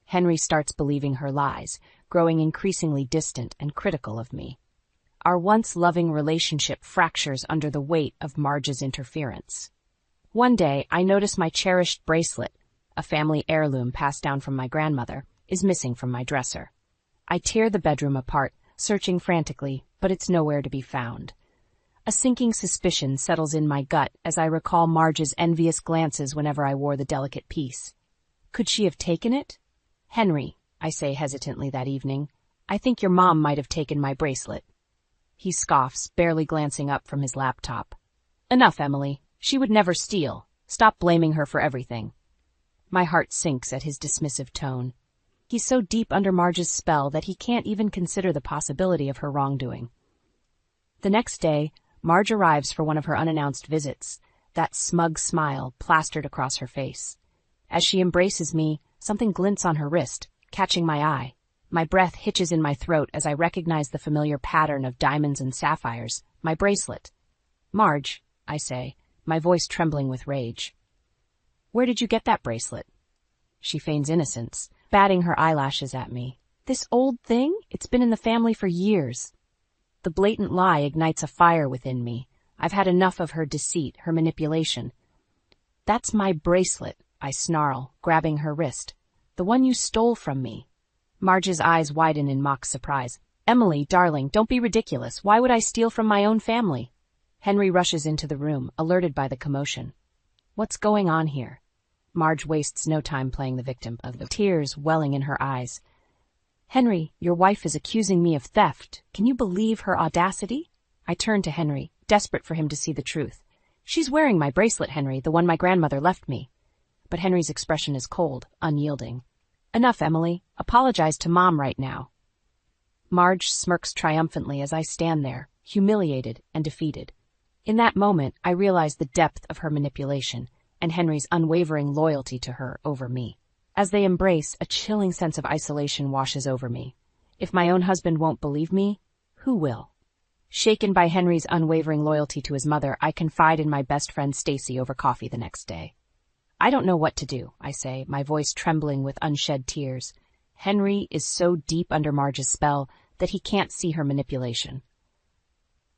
Speaker 3: Henry starts believing her lies, growing increasingly distant and critical of me. Our once loving relationship fractures under the weight of Marge's interference. One day, I notice my cherished bracelet, a family heirloom passed down from my grandmother, is missing from my dresser. I tear the bedroom apart, searching frantically, but it's nowhere to be found. A sinking suspicion settles in my gut as I recall Marge's envious glances whenever I wore the delicate piece. Could she have taken it? Henry, I say hesitantly that evening, I think your mom might have taken my bracelet. He scoffs, barely glancing up from his laptop. Enough, Emily. She would never steal. Stop blaming her for everything. My heart sinks at his dismissive tone. He's so deep under Marge's spell that he can't even consider the possibility of her wrongdoing. The next day, Marge arrives for one of her unannounced visits, that smug smile plastered across her face. As she embraces me, something glints on her wrist, catching my eye. My breath hitches in my throat as I recognize the familiar pattern of diamonds and sapphires, my bracelet. Marge, I say, my voice trembling with rage. Where did you get that bracelet? She feigns innocence, batting her eyelashes at me. This old thing? It's been in the family for years. The blatant lie ignites a fire within me. I've had enough of her deceit, her manipulation. That's my bracelet, I snarl, grabbing her wrist. The one you stole from me. Marge's eyes widen in mock surprise. Emily, darling, don't be ridiculous. Why would I steal from my own family? Henry rushes into the room, alerted by the commotion. What's going on here? Marge wastes no time playing the victim, of the tears welling in her eyes. Henry, your wife is accusing me of theft. Can you believe her audacity? I turn to Henry, desperate for him to see the truth. She's wearing my bracelet, Henry, the one my grandmother left me. But Henry's expression is cold, unyielding. Enough, Emily. Apologize to Mom right now. Marge smirks triumphantly as I stand there, humiliated and defeated. In that moment, I realize the depth of her manipulation and Henry's unwavering loyalty to her over me. As they embrace, a chilling sense of isolation washes over me. If my own husband won't believe me, who will? Shaken by Henry's unwavering loyalty to his mother, I confide in my best friend Stacy over coffee the next day. I don't know what to do, I say, my voice trembling with unshed tears. Henry is so deep under Marge's spell that he can't see her manipulation.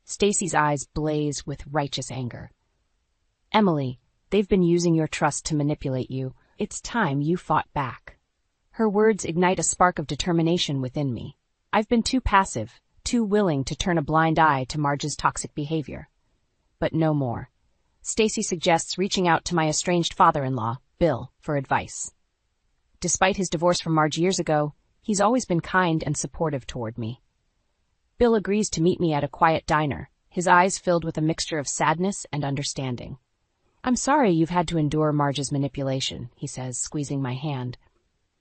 Speaker 3: Stacy's eyes blaze with righteous anger. Emily, they've been using your trust to manipulate you. It's time you fought back. Her words ignite a spark of determination within me. I've been too passive, too willing to turn a blind eye to Marge's toxic behavior. But no more. Stacy suggests reaching out to my estranged father-in-law, Bill, for advice. Despite his divorce from Marge years ago, he's always been kind and supportive toward me. Bill agrees to meet me at a quiet diner, his eyes filled with a mixture of sadness and understanding. I'm sorry you've had to endure Marge's manipulation, he says, squeezing my hand.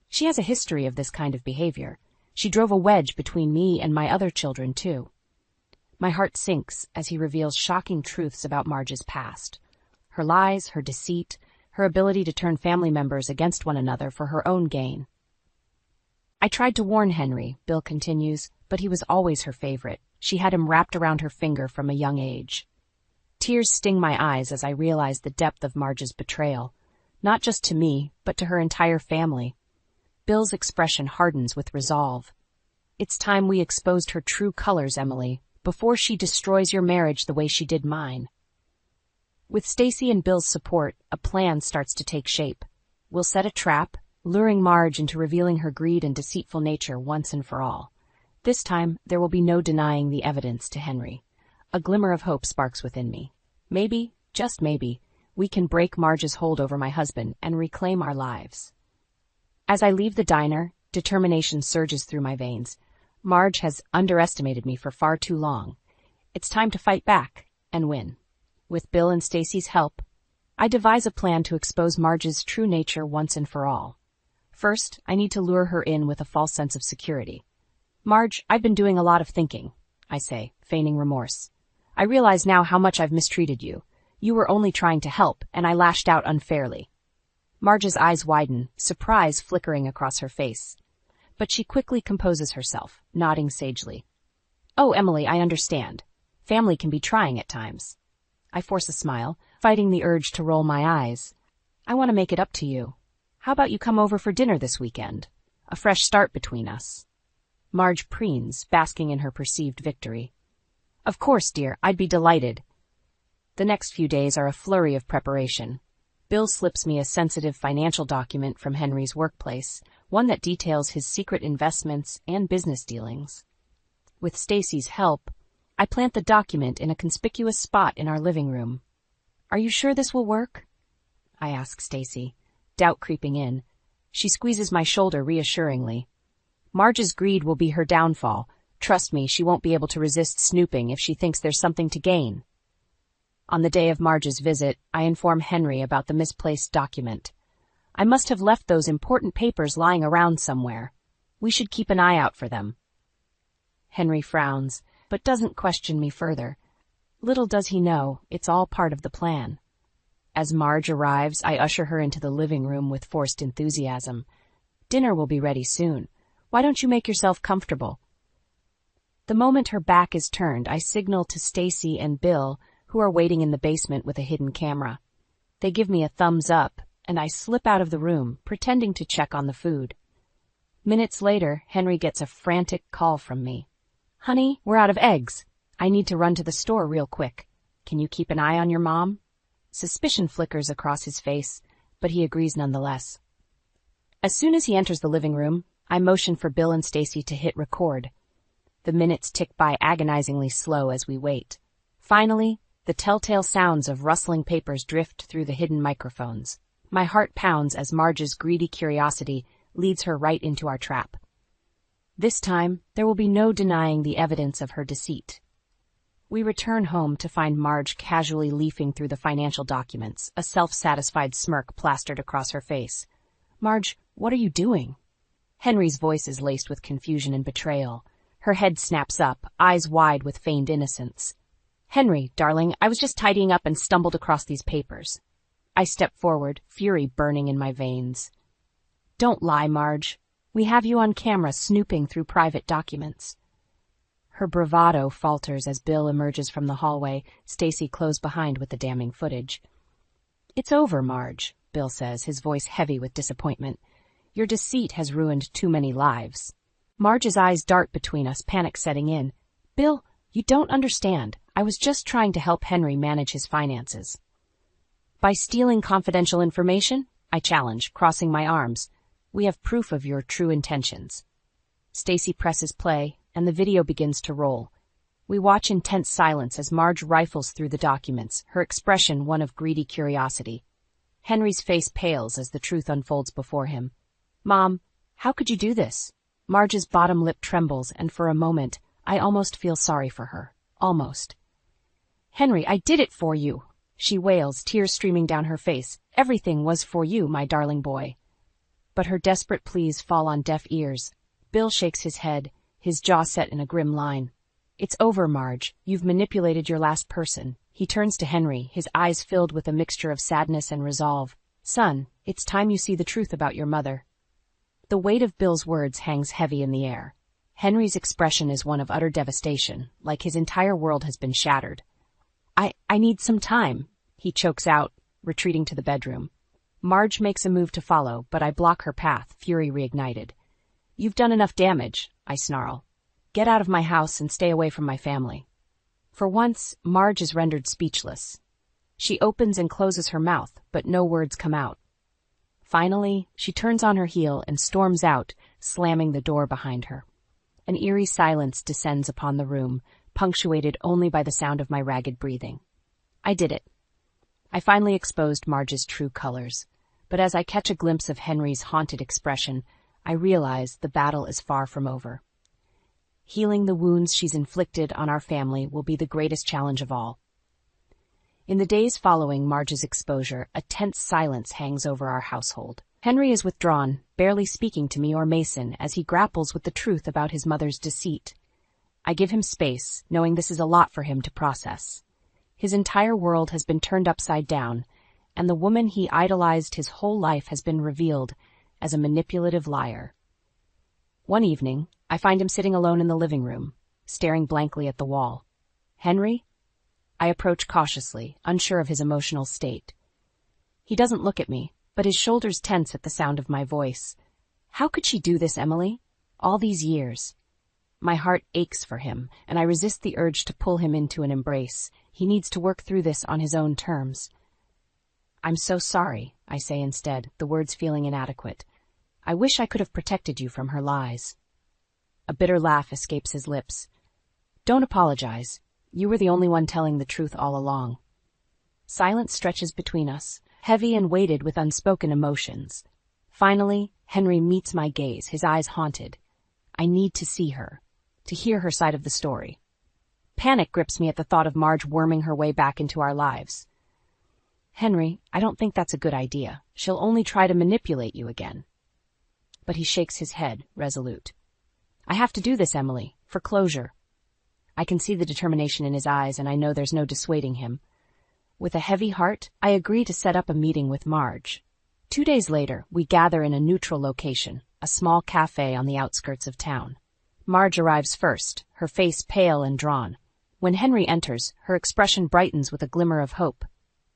Speaker 3: She has a history of this kind of behavior. She drove a wedge between me and my other children, too. My heart sinks as he reveals shocking truths about Marge's past. Her lies, her deceit, her ability to turn family members against one another for her own gain. I tried to warn Henry, Bill continues, but he was always her favorite. She had him wrapped around her finger from a young age. Tears sting my eyes as I realize the depth of Marge's betrayal, not just to me, but to her entire family. Bill's expression hardens with resolve. It's time we exposed her true colors, Emily, before she destroys your marriage the way she did mine. With Stacy and Bill's support, a plan starts to take shape. We'll set a trap, luring Marge into revealing her greed and deceitful nature once and for all. This time, there will be no denying the evidence to Henry. A glimmer of hope sparks within me. Maybe, just maybe, we can break Marge's hold over my husband and reclaim our lives. As I leave the diner, determination surges through my veins. Marge has underestimated me for far too long. It's time to fight back and win. With Bill and Stacy's help, I devise a plan to expose Marge's true nature once and for all. First, I need to lure her in with a false sense of security. Marge, I've been doing a lot of thinking, I say, feigning remorse. I realize now how much I've mistreated you. You were only trying to help, and I lashed out unfairly. Marge's eyes widen, surprise flickering across her face. But she quickly composes herself, nodding sagely. Oh, Emily, I understand. Family can be trying at times. I force a smile, fighting the urge to roll my eyes. I want to make it up to you. How about you come over for dinner this weekend? A fresh start between us. Marge preens, basking in her perceived victory. Of course, dear, I'd be delighted. The next few days are a flurry of preparation. Bill slips me a sensitive financial document from Henry's workplace, one that details his secret investments and business dealings. With Stacy's help, I plant the document in a conspicuous spot in our living room. Are you sure this will work? I ask Stacy, doubt creeping in. She squeezes my shoulder reassuringly. Marge's greed will be her downfall. Trust me, she won't be able to resist snooping if she thinks there's something to gain. On the day of Marge's visit, I inform Henry about the misplaced document. I must have left those important papers lying around somewhere. We should keep an eye out for them. Henry frowns, but doesn't question me further. Little does he know, it's all part of the plan. As Marge arrives, I usher her into the living room with forced enthusiasm. Dinner will be ready soon. Why don't you make yourself comfortable? The moment her back is turned, I signal to Stacy and Bill, who are waiting in the basement with a hidden camera. They give me a thumbs up, and I slip out of the room, pretending to check on the food. Minutes later, Henry gets a frantic call from me. Honey, we're out of eggs. I need to run to the store real quick. Can you keep an eye on your mom? Suspicion flickers across his face, but he agrees nonetheless. As soon as he enters the living room, I motion for Bill and Stacy to hit record. The minutes tick by agonizingly slow as we wait. Finally, the telltale sounds of rustling papers drift through the hidden microphones. My heart pounds as Marge's greedy curiosity leads her right into our trap. This time, there will be no denying the evidence of her deceit. We return home to find Marge casually leafing through the financial documents, a self-satisfied smirk plastered across her face. Marge, what are you doing? Henry's voice is laced with confusion and betrayal. Her head snaps up, eyes wide with feigned innocence. Henry, darling, I was just tidying up and stumbled across these papers. I step forward, fury burning in my veins. Don't lie, Marge. We have you on camera snooping through private documents. Her bravado falters as Bill emerges from the hallway, Stacy close behind with the damning footage. It's over, Marge, Bill says, his voice heavy with disappointment. Your deceit has ruined too many lives. Marge's eyes dart between us, panic setting in. Bill, you don't understand. I was just trying to help Henry manage his finances. By stealing confidential information? I challenge, crossing my arms. We have proof of your true intentions. Stacy presses play, and the video begins to roll. We watch in tense silence as Marge rifles through the documents, her expression one of greedy curiosity. Henry's face pales as the truth unfolds before him. Mom, how could you do this? Marge's bottom lip trembles, and for a moment, I almost feel sorry for her. Almost. Henry, I did it for you, she wails, tears streaming down her face. Everything was for you, my darling boy. But her desperate pleas fall on deaf ears. Bill shakes his head, his jaw set in a grim line. It's over, Marge. You've manipulated your last person. He turns to Henry, his eyes filled with a mixture of sadness and resolve. Son, it's time you see the truth about your mother. The weight of Bill's words hangs heavy in the air. Henry's expression is one of utter devastation, like his entire world has been shattered. I need some time, he chokes out, retreating to the bedroom. Marge makes a move to follow, but I block her path, fury reignited. You've done enough damage, I snarl. Get out of my house and stay away from my family. For once, Marge is rendered speechless. She opens and closes her mouth, but no words come out. Finally, she turns on her heel and storms out, slamming the door behind her. An eerie silence descends upon the room, punctuated only by the sound of my ragged breathing. I did it. I finally exposed Marge's true colors, but as I catch a glimpse of Henry's haunted expression, I realize the battle is far from over. Healing the wounds she's inflicted on our family will be the greatest challenge of all. In the days following Marge's exposure, a tense silence hangs over our household. Henry is withdrawn, barely speaking to me or Mason as he grapples with the truth about his mother's deceit. I give him space, knowing this is a lot for him to process. His entire world has been turned upside down, and the woman he idolized his whole life has been revealed as a manipulative liar. One evening, I find him sitting alone in the living room, staring blankly at the wall. Henry? I approach cautiously, unsure of his emotional state. He doesn't look at me, but his shoulders tense at the sound of my voice. How could she do this, Emily? All these years. My heart aches for him, and I resist the urge to pull him into an embrace. He needs to work through this on his own terms. I'm so sorry, I say instead, the words feeling inadequate. I wish I could have protected you from her lies. A bitter laugh escapes his lips. Don't apologize. You were the only one telling the truth all along. Silence stretches between us, heavy and weighted with unspoken emotions. Finally, Henry meets my gaze, his eyes haunted. I need to see her, to hear her side of the story. Panic grips me at the thought of Marge worming her way back into our lives. Henry, I don't think that's a good idea. She'll only try to manipulate you again. But he shakes his head, resolute. I have to do this, Emily, for closure. I can see the determination in his eyes, and I know there's no dissuading him. With a heavy heart, I agree to set up a meeting with Marge. 2 days later, we gather in a neutral location, a small cafe on the outskirts of town. Marge arrives first, her face pale and drawn. When Henry enters, her expression brightens with a glimmer of hope.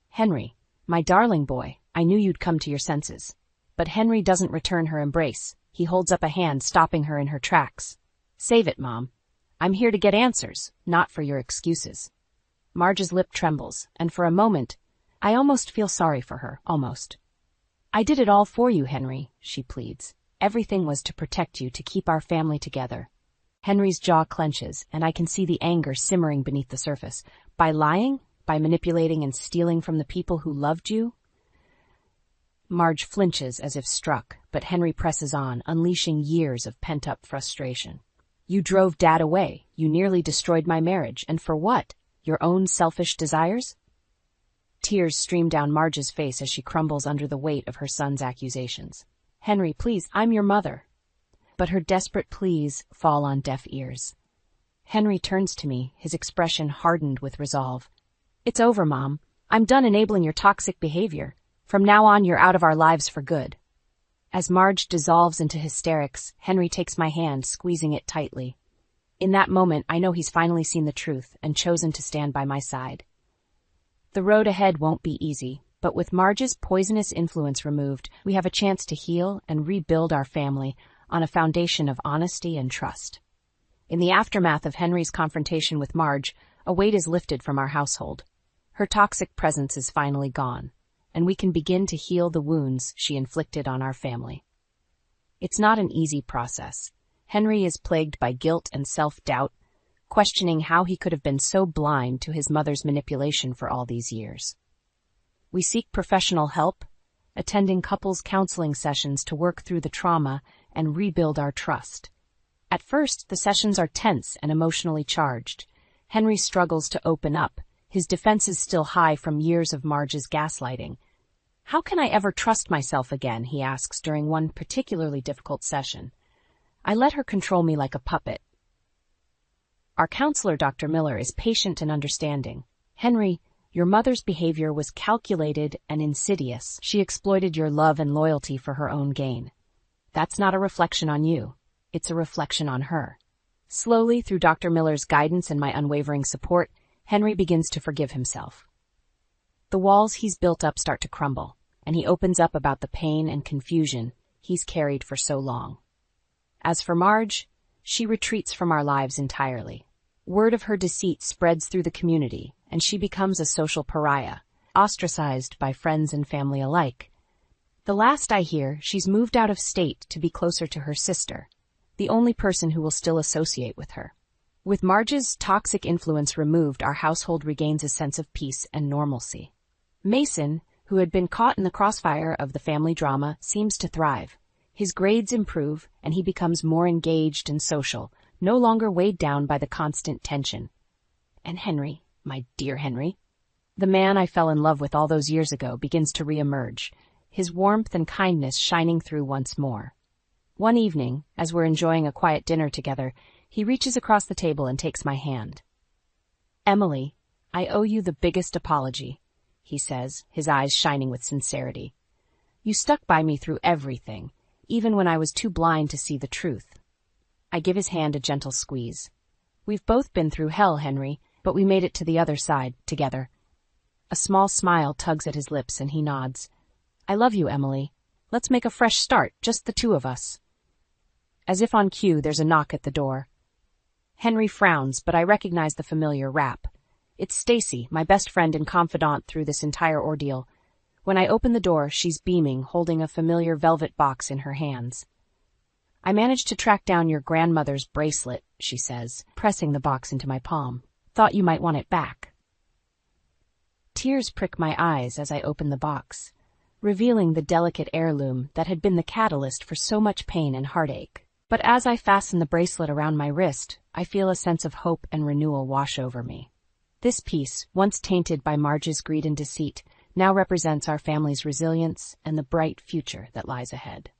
Speaker 3: Henry, my darling boy, I knew you'd come to your senses. But Henry doesn't return her embrace. He holds up a hand, stopping her in her tracks. Save it, Mom. I'm here to get answers, not for your excuses. Marge's lip trembles, and for a moment, I almost feel sorry for her, almost. I did it all for you, Henry, she pleads. Everything was to protect you, to keep our family together. Henry's jaw clenches, and I can see the anger simmering beneath the surface. By lying? By manipulating and stealing from the people who loved you? Marge flinches as if struck, but Henry presses on, unleashing years of pent-up frustration. You drove Dad away. You nearly destroyed my marriage. And for what? Your own selfish desires? Tears stream down Marge's face as she crumbles under the weight of her son's accusations. Henry, please, I'm your mother. But her desperate pleas fall on deaf ears. Henry turns to me, his expression hardened with resolve. It's over, Mom. I'm done enabling your toxic behavior. From now on, you're out of our lives for good. As Marge dissolves into hysterics, Henry takes my hand, squeezing it tightly. In that moment, I know he's finally seen the truth and chosen to stand by my side. The road ahead won't be easy, but with Marge's poisonous influence removed, we have a chance to heal and rebuild our family on a foundation of honesty and trust. In the aftermath of Henry's confrontation with Marge, a weight is lifted from our household. Her toxic presence is finally gone, and we can begin to heal the wounds she inflicted on our family. It's not an easy process. Henry is plagued by guilt and self-doubt, questioning how he could have been so blind to his mother's manipulation for all these years. We seek professional help, attending couples counseling sessions to work through the trauma and rebuild our trust. At first, the sessions are tense and emotionally charged. Henry struggles to open up, his defenses still high from years of Marge's gaslighting. How can I ever trust myself again, he asks during one particularly difficult session. I let her control me like a puppet. Our counselor, Dr. Miller, is patient and understanding. Henry, your mother's behavior was calculated and insidious. She exploited your love and loyalty for her own gain. That's not a reflection on you. It's a reflection on her. Slowly, through Dr. Miller's guidance and my unwavering support, Henry begins to forgive himself. The walls he's built up start to crumble, and he opens up about the pain and confusion he's carried for so long. As for Marge, she retreats from our lives entirely. Word of her deceit spreads through the community, and she becomes a social pariah, ostracized by friends and family alike. The last I hear, she's moved out of state to be closer to her sister, the only person who will still associate with her. With Marge's toxic influence removed, our household regains a sense of peace and normalcy. Mason, who had been caught in the crossfire of the family drama, seems to thrive. His grades improve, and he becomes more engaged and social, no longer weighed down by the constant tension. And Henry, my dear Henry, the man I fell in love with all those years ago, begins to re-emerge, his warmth and kindness shining through once more. One evening, as we're enjoying a quiet dinner together, he reaches across the table and takes my hand. "Emily, I owe you the biggest apology," he says, his eyes shining with sincerity. "You stuck by me through everything, even when I was too blind to see the truth." I give his hand a gentle squeeze. "We've both been through hell, Henry, but we made it to the other side, together." A small smile tugs at his lips and he nods. "I love you, Emily. Let's make a fresh start, just the two of us." As if on cue, there's a knock at the door. Henry frowns, but I recognize the familiar rap. It's Stacy, my best friend and confidant through this entire ordeal. When I open the door, she's beaming, holding a familiar velvet box in her hands. "I managed to track down your grandmother's bracelet," she says, pressing the box into my palm. "Thought you might want it back." Tears prick my eyes as I open the box, revealing the delicate heirloom that had been the catalyst for so much pain and heartache. But as I fasten the bracelet around my wrist, I feel a sense of hope and renewal wash over me. This piece, once tainted by Marge's greed and deceit, now represents our family's resilience and the bright future that lies ahead.